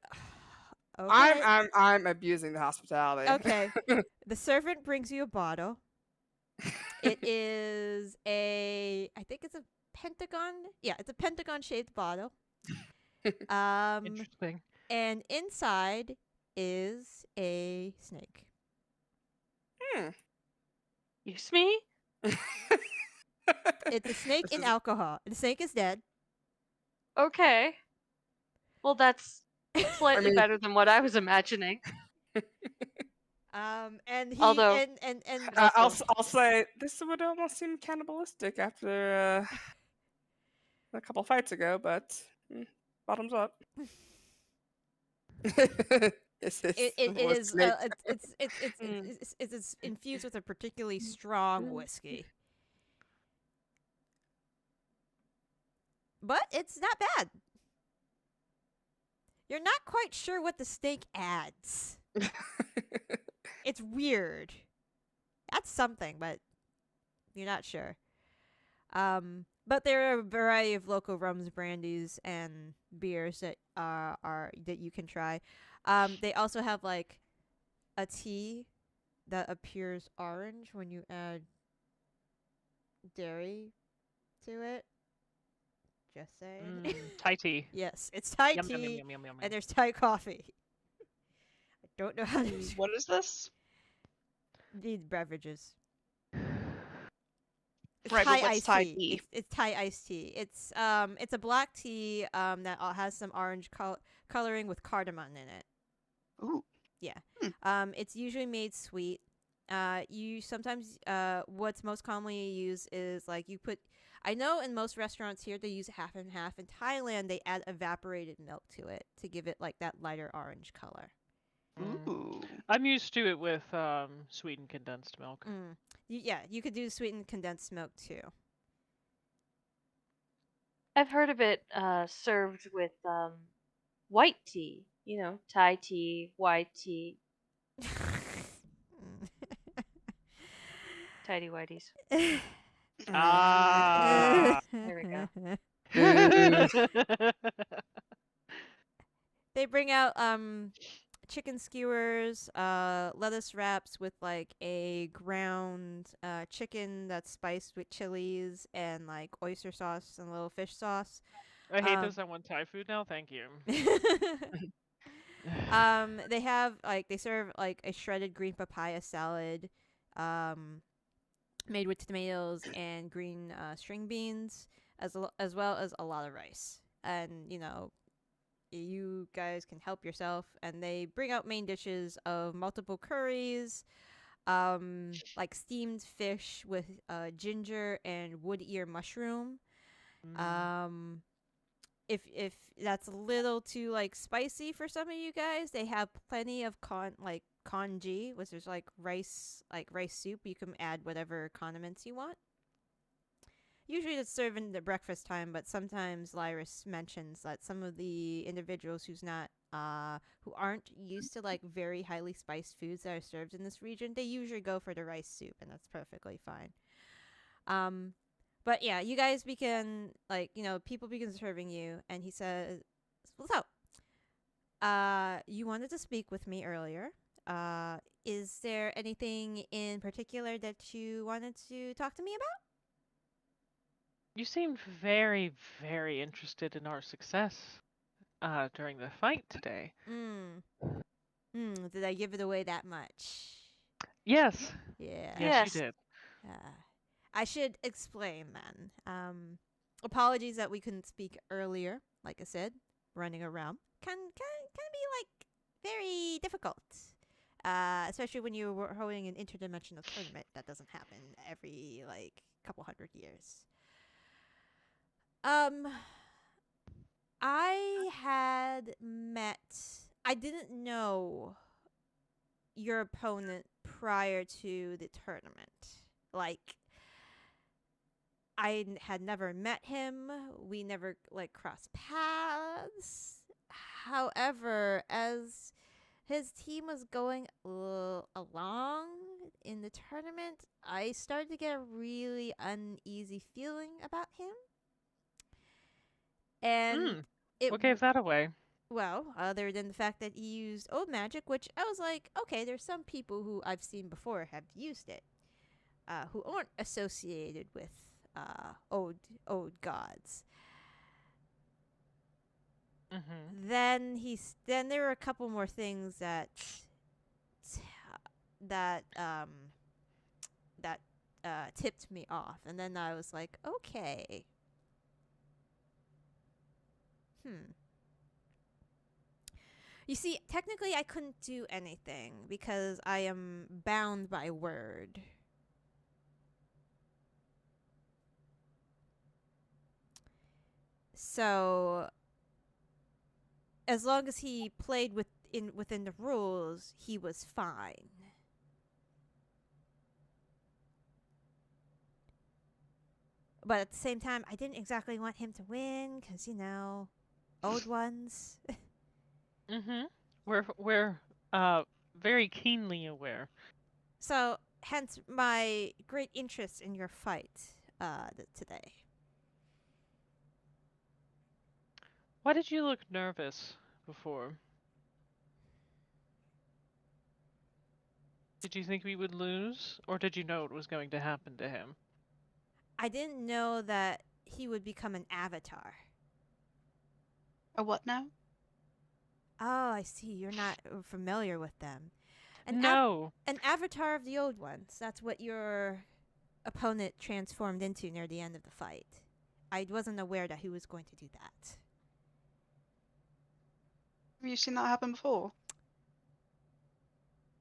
Okay. I'm abusing the hospitality. Okay. The servant brings you a bottle. It is I think it's a pentagon. Yeah, it's a pentagon shaped bottle. Interesting. And inside is a snake. Use me? It's a snake This in is- alcohol. The snake is dead. Okay. Well, that's slightly mean- better than what I was imagining. And he Although- and Also- I'll say this would almost seem cannibalistic after a couple fights ago, but bottoms up. It's it more is snake. it's infused with a particularly strong whiskey. But it's not bad. You're not quite sure what the steak adds. It's weird. That's something, but you're not sure. But there are a variety of local rums, brandies, and beers that are that you can try. They also have like a tea that appears orange when you add dairy to it. Just saying. Thai tea. Yes, it's Thai Yum, tea, yum, yum, yum, yum, yum, and yum. there's Thai coffee. I don't know how to What is this? these beverages. It's Right, but Thai what's iced Thai tea. tea? It's Thai iced tea. It's a black tea that has some orange coloring with cardamom in it. Ooh. It's usually made sweet. You sometimes what's most commonly used is like you put. I know in most restaurants here they use half and half. In Thailand they add evaporated milk to it to give it like that lighter orange color. Ooh. I'm used to it with sweetened condensed milk. You could do sweetened condensed milk too. I've heard of it served with white tea. Thai tea, white tea, tidy whities. Ah. There we go. They bring out chicken skewers, lettuce wraps with like a ground chicken that's spiced with chilies and like oyster sauce and a little fish sauce. I hate this. I want Thai food now. Thank you. They serve like a shredded green papaya salad, made with tomatoes and green string beans, as well as a lot of rice. And you guys can help yourself, and they bring out main dishes of multiple curries, like steamed fish with ginger and wood ear mushroom. If that's a little too like spicy for some of you guys, they have plenty of congee, which is like rice soup. You can add whatever condiments you want. Usually it's served in the breakfast time, but sometimes Lyris mentions that some of the individuals who aren't used to like very highly spiced foods that are served in this region, they usually go for the rice soup, and that's perfectly fine. But yeah, you guys begin people begin serving you, and he says, "What's up? You wanted to speak with me earlier. Is there anything in particular that you wanted to talk to me about?" You seemed very, very interested in our success during the fight today. Did I give it away that much? Yes. Yeah. Yes, you did. I should explain then. Apologies that we couldn't speak earlier. Like I said, running around can be like very difficult. Especially when you were holding an interdimensional tournament that doesn't happen every like couple hundred years. I didn't know your opponent prior to the tournament. Like, had never met him. We never like crossed paths. However, as his team was going along in the tournament, I started to get a really uneasy feeling about him. And what gave that away? Well, other than the fact that he used old magic, which I was like, okay, there's some people who I've seen before have used it, who aren't associated with old gods. Then there were a couple more things that tipped me off, and then I was like, okay, You see, technically I couldn't do anything because I am bound by word. So, as long as he played within the rules, he was fine. But at the same time, I didn't exactly want him to win because, old ones. Mm-hmm. We're very keenly aware. So, hence my great interest in your fight today. Why did you look nervous before? Did you think we would lose, or did you know what was going to happen to him? I didn't know that he would become an avatar. A what now? Oh, I see. You're not familiar with them. No. An avatar of the old ones. That's what your opponent transformed into near the end of the fight. I wasn't aware that he was going to do that. Have you seen that happen before?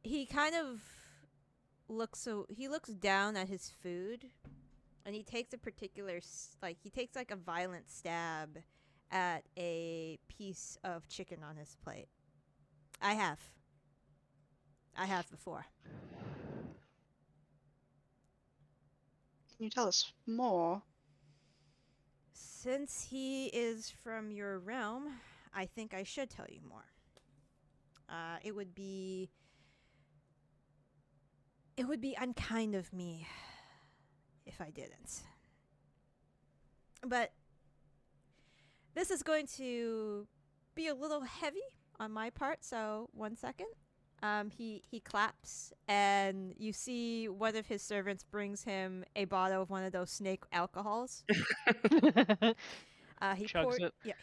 He kind of he looks down at his food, and he takes a particular he takes like a violent stab at a piece of chicken on his plate. I have before. Can you tell us more? Since he is from your realm, I think I should tell you more. It would be unkind of me if I didn't. But this is going to be a little heavy on my part, so 1 second. He claps, and you see one of his servants brings him a bottle of one of those snake alcohols. He Chugs poured. it. Yeah,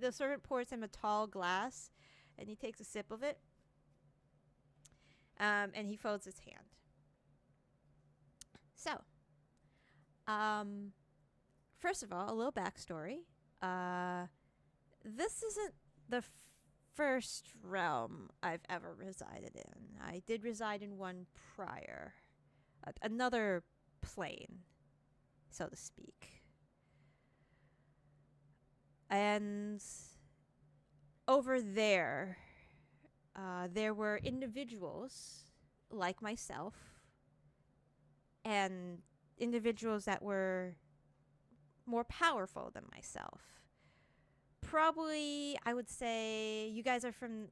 the servant pours him a tall glass, and he takes a sip of it. And he folds his hand. So, first of all, a little backstory. This isn't the first realm I've ever resided in. I did reside in one prior, another plane, so to speak. And over there, there were individuals like myself and individuals that were more powerful than myself. Probably, I would say you guys are from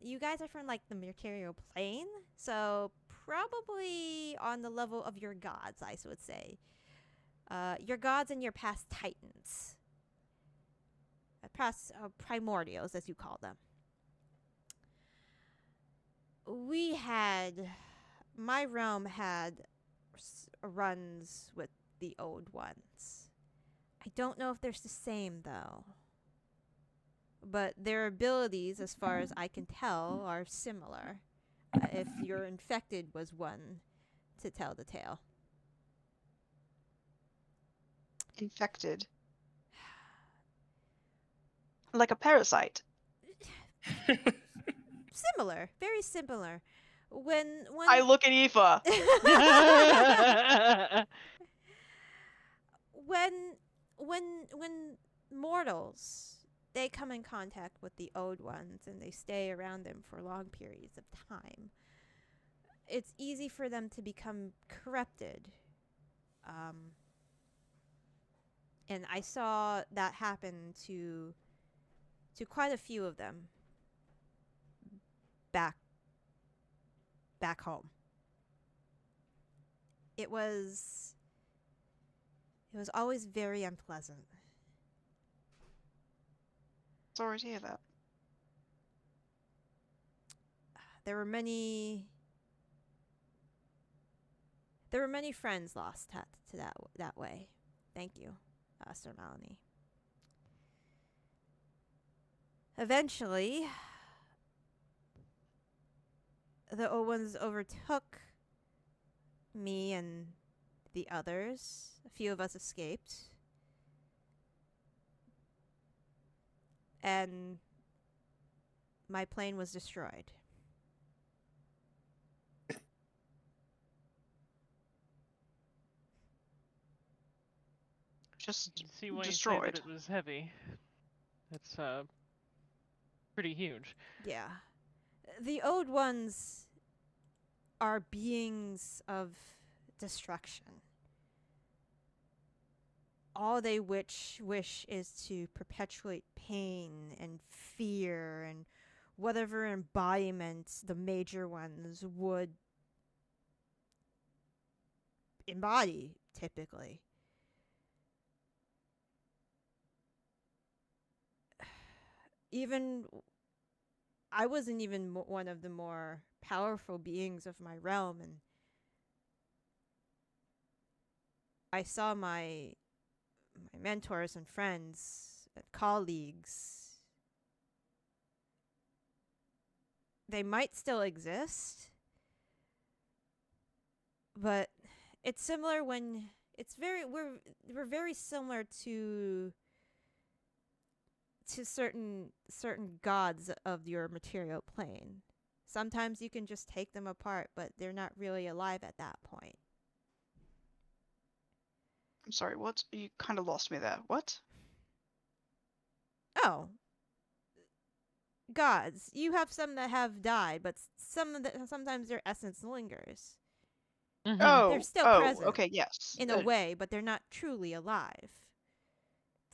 like the material plane, so probably on the level of your gods, I would say. Your gods and your past titans, past primordials, as you call them. My realm had runs with the old ones. I don't know if they're the same though. But their abilities, as far as I can tell, are similar. If your infected was one to tell the tale. Infected. Like a parasite. Similar, very similar. When I look at Aoife. when mortals, they come in contact with the old ones and they stay around them for long periods of time, it's easy for them to become corrupted. And I saw that happen to quite a few of them back home. It was always very unpleasant. Sorry to hear that. There were many friends lost to that way. Thank you, Sir Maloney. Eventually, the old ones overtook me and the others. A few of us escaped. And my plane was destroyed. Just See why you say destroyed. that it was heavy. It's pretty huge. Yeah. The Owed Ones are beings of destruction. All they wish is to perpetuate pain and fear and whatever embodiment the major ones would embody, typically. Even I wasn't even one of the more powerful beings of my realm, and I saw my mentors and friends and colleagues. They might still exist, but it's similar when it's very we're very similar to certain gods of your material plane. Sometimes you can just take them apart, but they're not really alive at that point. I'm sorry, what? You kind of lost me there. What? Oh, gods. You have some that have died, but sometimes their essence lingers. Mhm. Oh, They're still oh, present okay, yes. in a way, but they're not truly alive.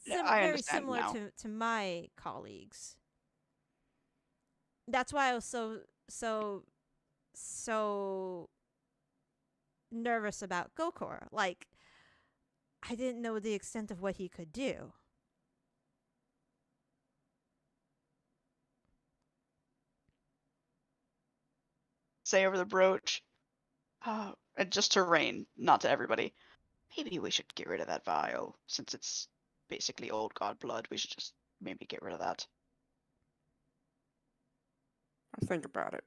Yeah, I Very understand similar now. to my colleagues. That's why I was so nervous about Gokor. Like, I didn't know the extent of what he could do. Say over the brooch. And just to Rain, not to everybody. Maybe we should get rid of that vial, since it's basically old god blood. We should just maybe get rid of that. I'll think about it.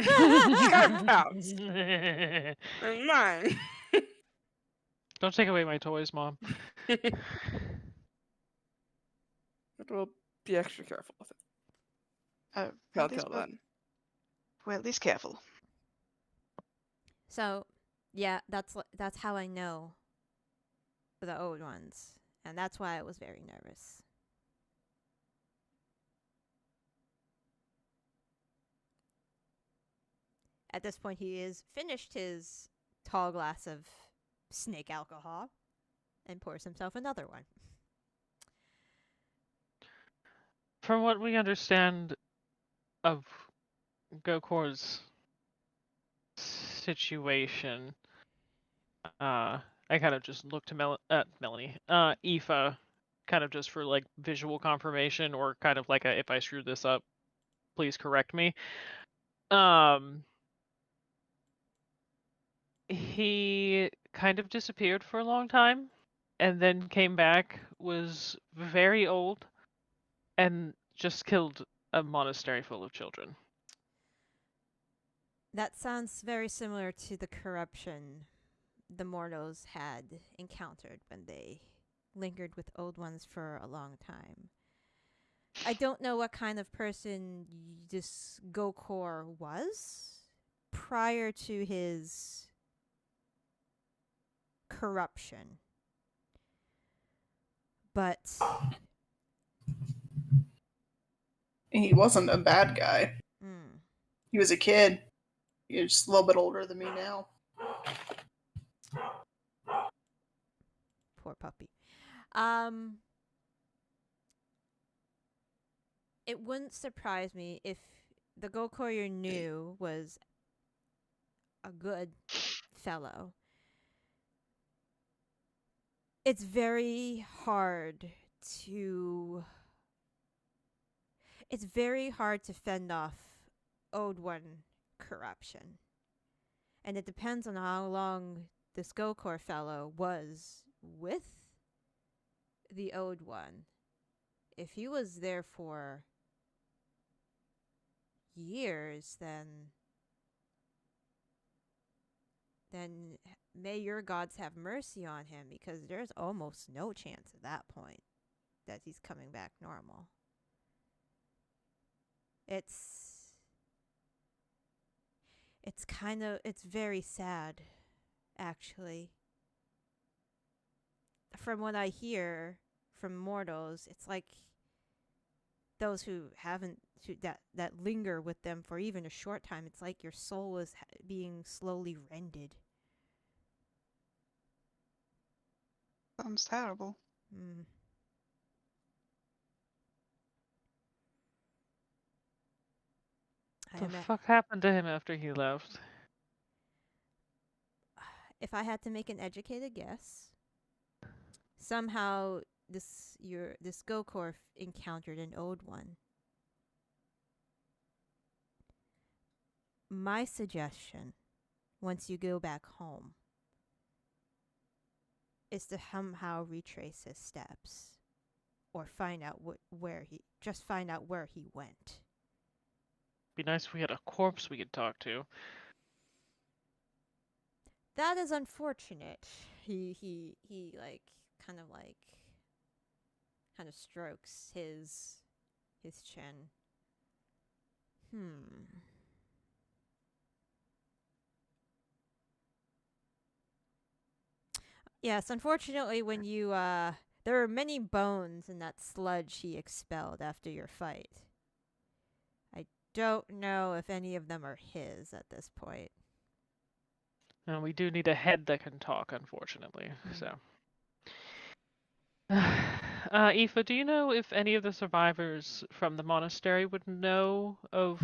Got pouts. They're mine. Don't take away my toys, Mom. But we'll be extra careful with it. Until then. We're at least careful. So, yeah, that's how I know the Owed Ones, and that's why I was very nervous. At this point, he is finished his tall glass of snake alcohol and pours himself another one. From what we understand of Gokor's situation, I kind of just looked to Melanie, Aoife, kind of just for like visual confirmation, or kind of like if I screwed this up, please correct me. He kind of disappeared for a long time, and then came back, was very old, and just killed a monastery full of children. That sounds very similar to the corruption the mortals had encountered when they lingered with Old Ones for a long time. I don't know what kind of person this Gokor was prior to his corruption. But He wasn't a bad guy. mm, He was a kid. He's just a little bit older than me now. poor puppy. It wouldn't surprise me if the Gokor you knew was a good fellow. It's very hard to fend off Owed One corruption. And it depends on how long this Gokor fellow was with the Owed One. If he was there for years, then may your gods have mercy on him, because there's almost no chance at that point that he's coming back normal. It's very sad, actually. From what I hear from mortals, it's like those who haven't that linger with them for even a short time, it's like your soul is being slowly rended. Sounds terrible. Mm. What the fuck happened to him after he left? If I had to make an educated guess, somehow this Gokor encountered an old one. My suggestion, once you go back home, is to somehow retrace his steps, or find out where he went. Be nice if we had a corpse we could talk to. That is unfortunate. He kind of strokes his chin. Yes, unfortunately, when you there were many bones in that sludge he expelled after your fight. I don't know if any of them are his at this point. And we do need a head that can talk, unfortunately. So, Aoife, do you know if any of the survivors from the monastery would know of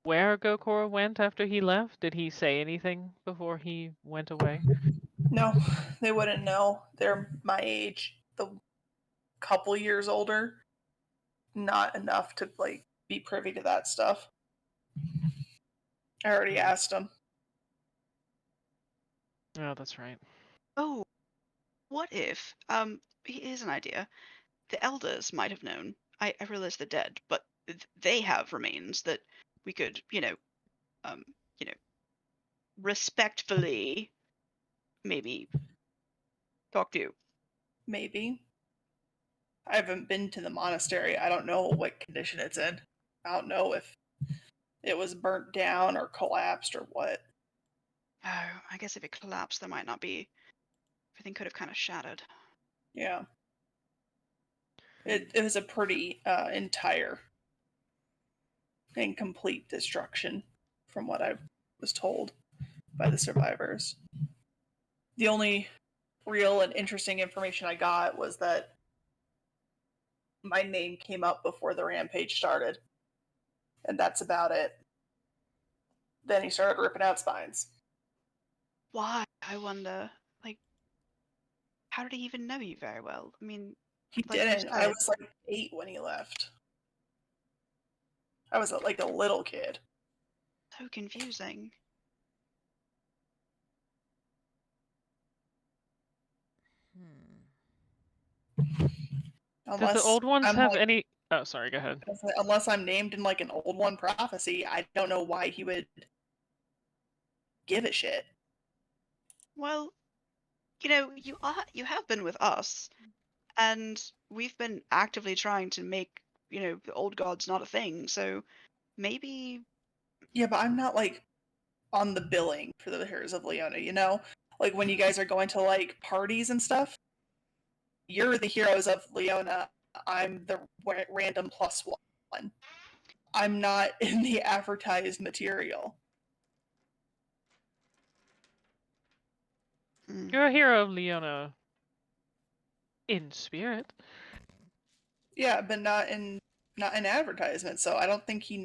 where Gokor went after he left? Did he say anything before he went away? No, they wouldn't know. They're my age, the couple years older. Not enough to like be privy to that stuff. I already asked them. Oh, that's right. Oh, what if? Here's an idea. The elders might have known. I realize they're dead, but they have remains that we could, respectfully maybe talk to. Maybe. I haven't been to the monastery. I don't know what condition it's in. I don't know if it was burnt down or collapsed or what. Oh, I guess if it collapsed, there might not be. Everything could have kind of shattered. Yeah. It was a pretty entire and complete destruction, from what I was told by the survivors. The only real and interesting information I got was that my name came up before the rampage started. And that's about it. Then he started ripping out spines. Why? I wonder. Like, how did he even know you very well? I mean, He like you didn't. I said- was like 8 when he left. I was like a little kid. So confusing. Did the old ones I'm have like, any... Oh, sorry, go ahead. unless I'm named in like an old one prophecy, I don't know why he would give a shit. Well, you have been with us, and we've been actively trying to make the old gods not a thing. So maybe. Yeah, but I'm not like on the billing for the Heroes of Leona, you know? Like when you guys are going to like parties and stuff, you're the Heroes of Leona. I'm the random +1. I'm not in the advertised material. You're a hero of Leona in spirit. Yeah, but not in advertisement. So I don't think he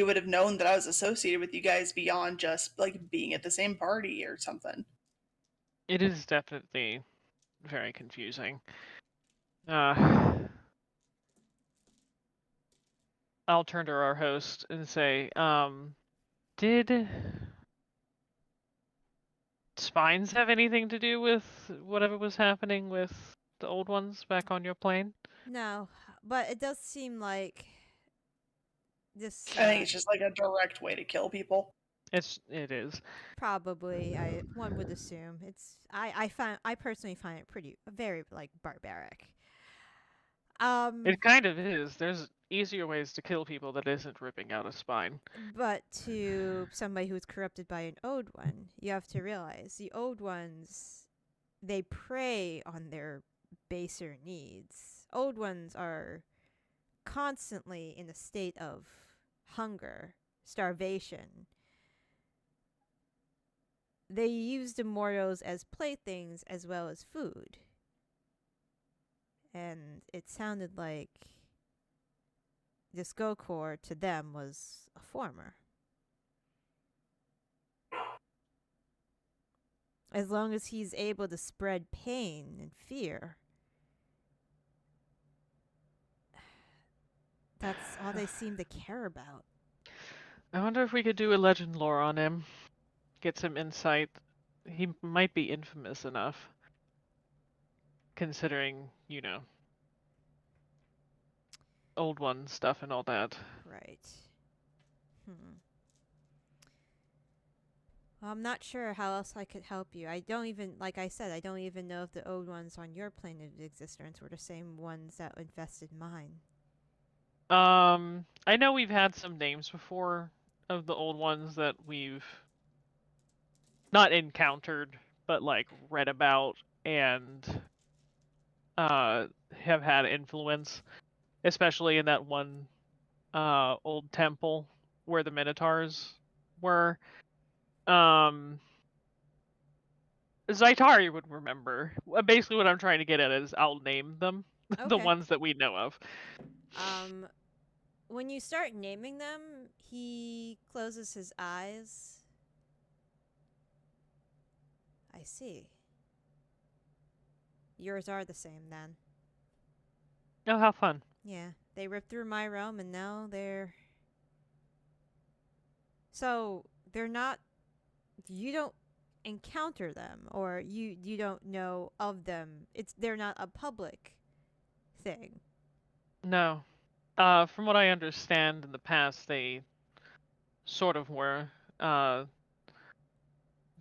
would have known that I was associated with you guys beyond just like being at the same party or something. It is definitely very confusing. I'll turn to our host and say, did spines have anything to do with whatever was happening with the old ones back on your plane? No, but it does seem like this. I think it's just like a direct way to kill people. It is. Probably, one would assume it's. I personally find it very like barbaric. It kind of is. There's easier ways to kill people that isn't ripping out a spine. But to somebody who's corrupted by an Ode One, you have to realize the Ode Ones, they prey on their baser needs. Ode Ones are constantly in a state of hunger, starvation. They used immortals as playthings as well as food. And it sounded like this Gokor to them was a former. As long as he's able to spread pain and fear, that's all they seem to care about. I wonder if we could do a legend lore on him. Get some insight. He might be infamous enough. Considering, Old One stuff and all that. Right. Well, I'm not sure how else I could help you. I don't even, like I said, I don't even know if the Ode Ones on your plane of existence were the same ones that infested mine. I know we've had some names before of the Old Ones that we've not encountered, but like read about and have had influence, especially in that one old temple where the Minotaurs were. Zaitari would remember. Basically, what I'm trying to get at is I'll name them, the Okay. ones that we know of. When you start naming them, he closes his eyes. I see. Yours are the same then. Oh, how fun. Yeah, they ripped through my realm and now they're... So, they're not... You don't encounter them or you don't know of them. They're not a public thing. No. From what I understand, in the past, they sort of were. There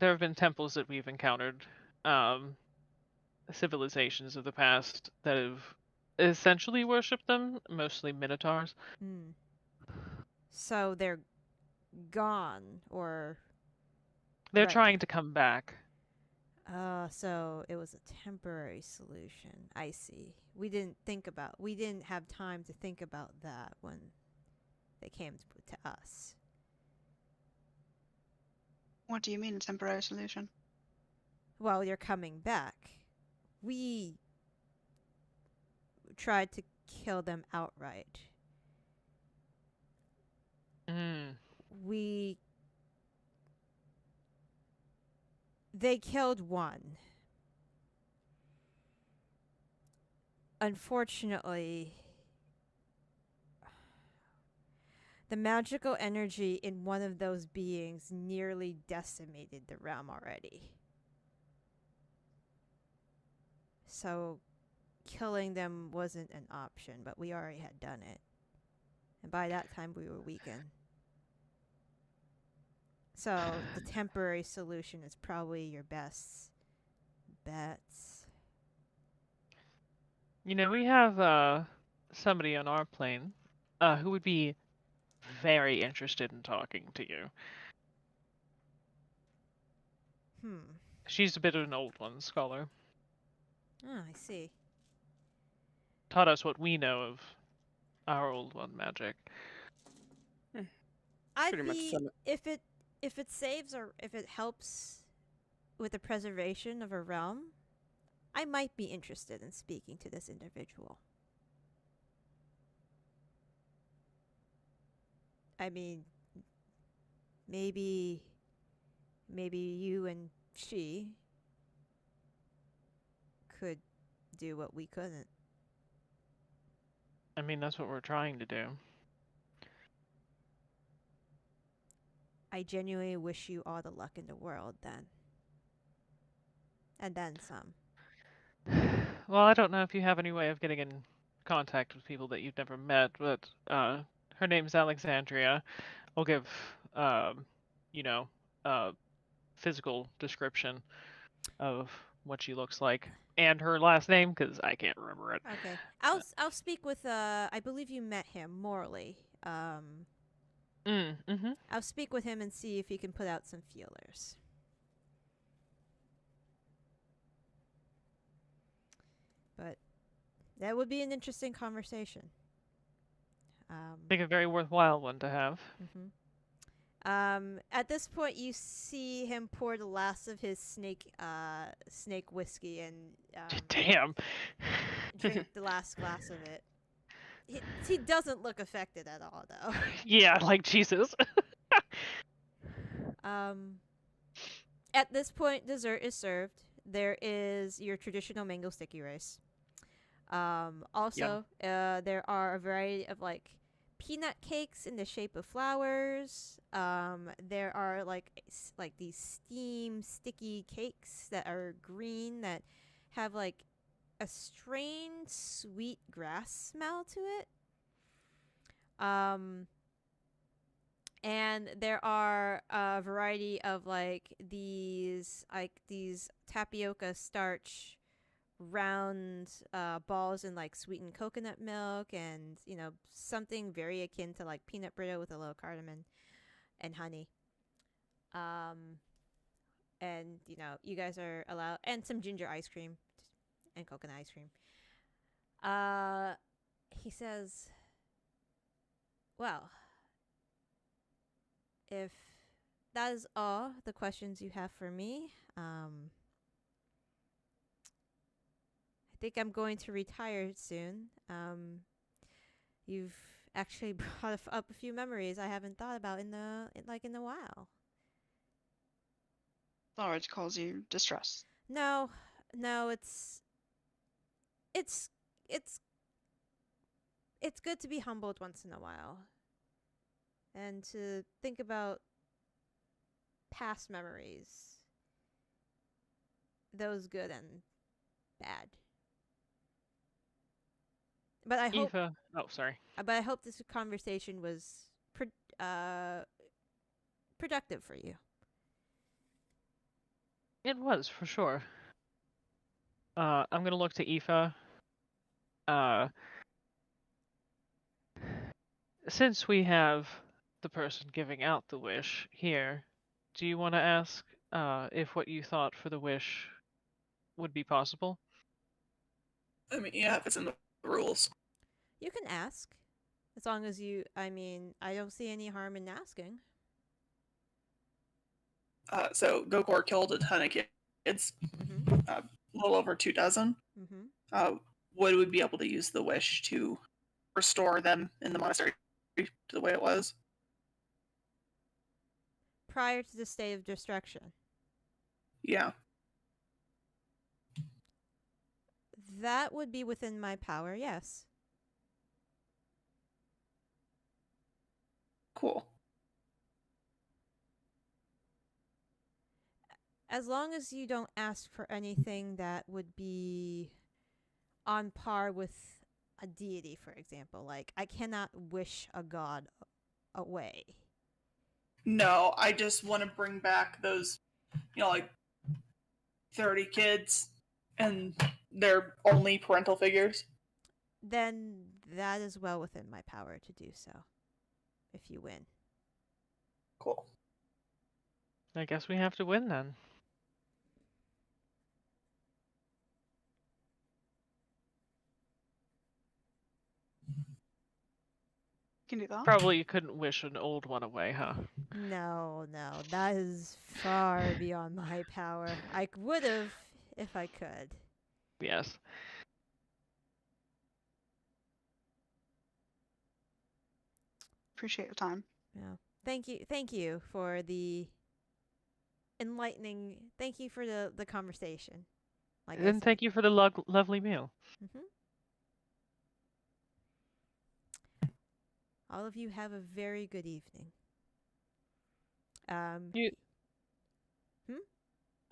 have been temples that we've encountered, civilizations of the past that have essentially worshipped them, mostly Minotaurs. So they're gone or... They're Right. trying to come back. So it was a temporary solution. I see. We didn't have time to think about that when they came to us. What do you mean a temporary solution? Well, you're coming back. We tried to kill them outright. They killed one. Unfortunately, the magical energy in one of those beings nearly decimated the realm already. So, killing them wasn't an option, but we already had done it. And by that time, we were weakened. So, the temporary solution is probably your best bets. We have somebody on our plane who would be very interested in talking to you. She's a bit of an Old One scholar. Oh, I see. Taught us what we know of our Old One magic. I'd be, if it saves or if it helps with the preservation of a realm, I might be interested in speaking to this individual. I mean, maybe you and she could do what we couldn't. I mean, that's what we're trying to do. I genuinely wish you all the luck in the world then. And then some. Well, I don't know if you have any way of getting in contact with people that you've never met, but her name's Alexandria. I'll give, physical description of what she looks like and her last name because I can't remember it. Okay. I'll speak with I believe you met him, Morley. Mm-hmm. I'll speak with him and see if he can put out some feelers. But that would be an interesting conversation. I think a very worthwhile one to have. At this point, you see him pour the last of his snake whiskey and Damn. drink the last glass of it. He doesn't look affected at all, though. Yeah, like Jesus. At this point, dessert is served. There is your traditional mango sticky rice. Also, there are a variety of like peanut cakes in the shape of flowers. There are like these steam sticky cakes that are green that have like a strange sweet grass smell to it. And there are a variety of like these tapioca starch round balls in like sweetened coconut milk, and something very akin to like peanut brittle with a little cardamom and honey. And you guys are allowed, and some ginger ice cream and coconut ice cream. He says, well, if that is all the questions you have for me, I think I'm going to retire soon. You've actually brought up a few memories I haven't thought about in a while. Sorry to cause you distress. No, it's good to be humbled once in a while, and to think about past memories, those good and bad. But I hope. Aoife. Oh, sorry. But I hope this conversation was productive for you. It was, for sure. I'm gonna look to Aoife. Since we have the person giving out the wish here, do you want to ask if what you thought for the wish would be possible? I mean, yeah, if it's in the rules. You can ask, as long as you. I mean, I don't see any harm in asking. So Gokor killed a ton of kids, a little over 2 dozen. Would we be able to use the wish to restore them in the monastery to the way it was? Prior to the state of destruction. Yeah. That would be within my power, yes. Cool. As long as you don't ask for anything that would be on par with a deity, for example. Like, I cannot wish a god away. No, I just want to bring back those, like 30 kids and their only parental figures. Then that is well within my power to do so, if you win. Cool. I guess we have to win then. Can do that. Probably you couldn't wish an old one away, huh? No, that is far beyond my power. I would have if I could. Yes. Appreciate your time. Yeah. Thank you for the enlightening. Thank you for the conversation. And thank you for the lovely meal. All of you have a very good evening. I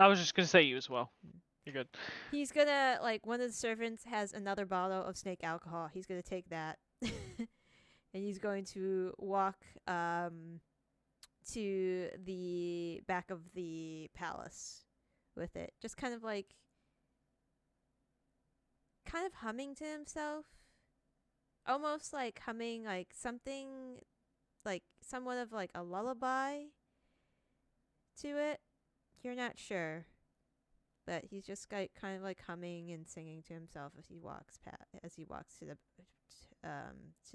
was just gonna say you as well. You're good. He's gonna, like, one of the servants has another bottle of snake alcohol. He's gonna take that. And he's going to walk to the back of the palace with it. Just kind of like kind of humming to himself, almost like humming like something, like somewhat of like a lullaby to it. You're not sure, but he's just kind of like humming and singing to himself as he walks to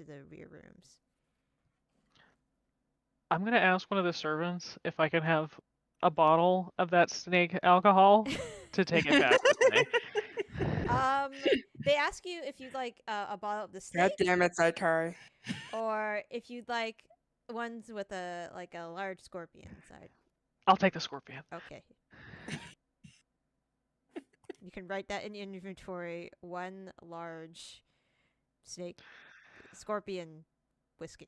the rear rooms. I'm gonna ask one of the servants if I can have a bottle of that snake alcohol to take it back with me. They ask you if you'd like a bottle of the God snake, damn it, Zaitari. or if you'd like ones with a large scorpion inside. I'll take the scorpion. Okay. You can write that in your inventory. 1 large scorpion whiskey.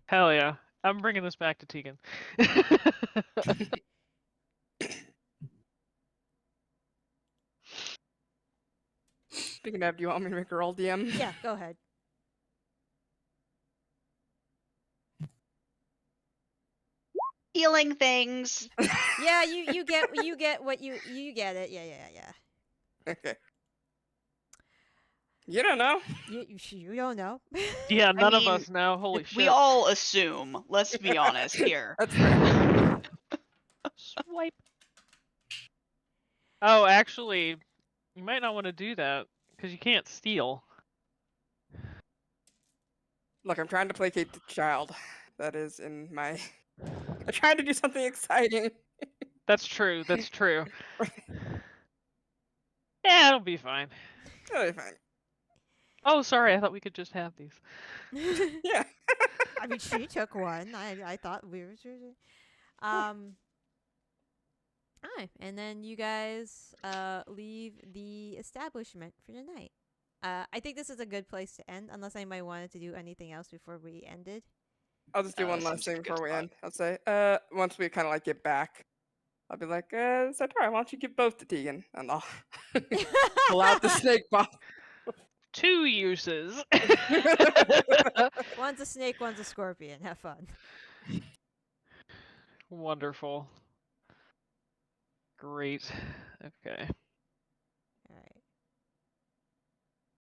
Hell yeah. I'm bringing this back to Tegan. Speaking of, do you want me to make a roll, DM? Yeah, go ahead. Healing things. Yeah, you get what you get it. Yeah. Okay. You don't know. You don't know. Yeah, none of mean, us know. Holy shit. We all assume. Let's be honest here. That's fair. Swipe. Oh, actually, you might not want to do that because you can't steal. Look, I'm trying to placate the child. That is in my. I'm trying to do something exciting. That's true. That's true. Yeah, it'll be fine. Totally fine. Oh, sorry. I thought we could just have these. Yeah. I mean, she took one. I thought we were. Alright, and then you guys leave the establishment for the night. I think this is a good place to end, unless anybody wanted to do anything else before we ended. I'll just do one last seems like thing a good before we spot. end. I'll say, once we kind of like get back, I'll be like, Zaitari, why don't you give both to Tegan? And I'll pull out the snake bottle. 2 uses. One's a snake, one's a scorpion. Have fun. Wonderful. Great. Okay.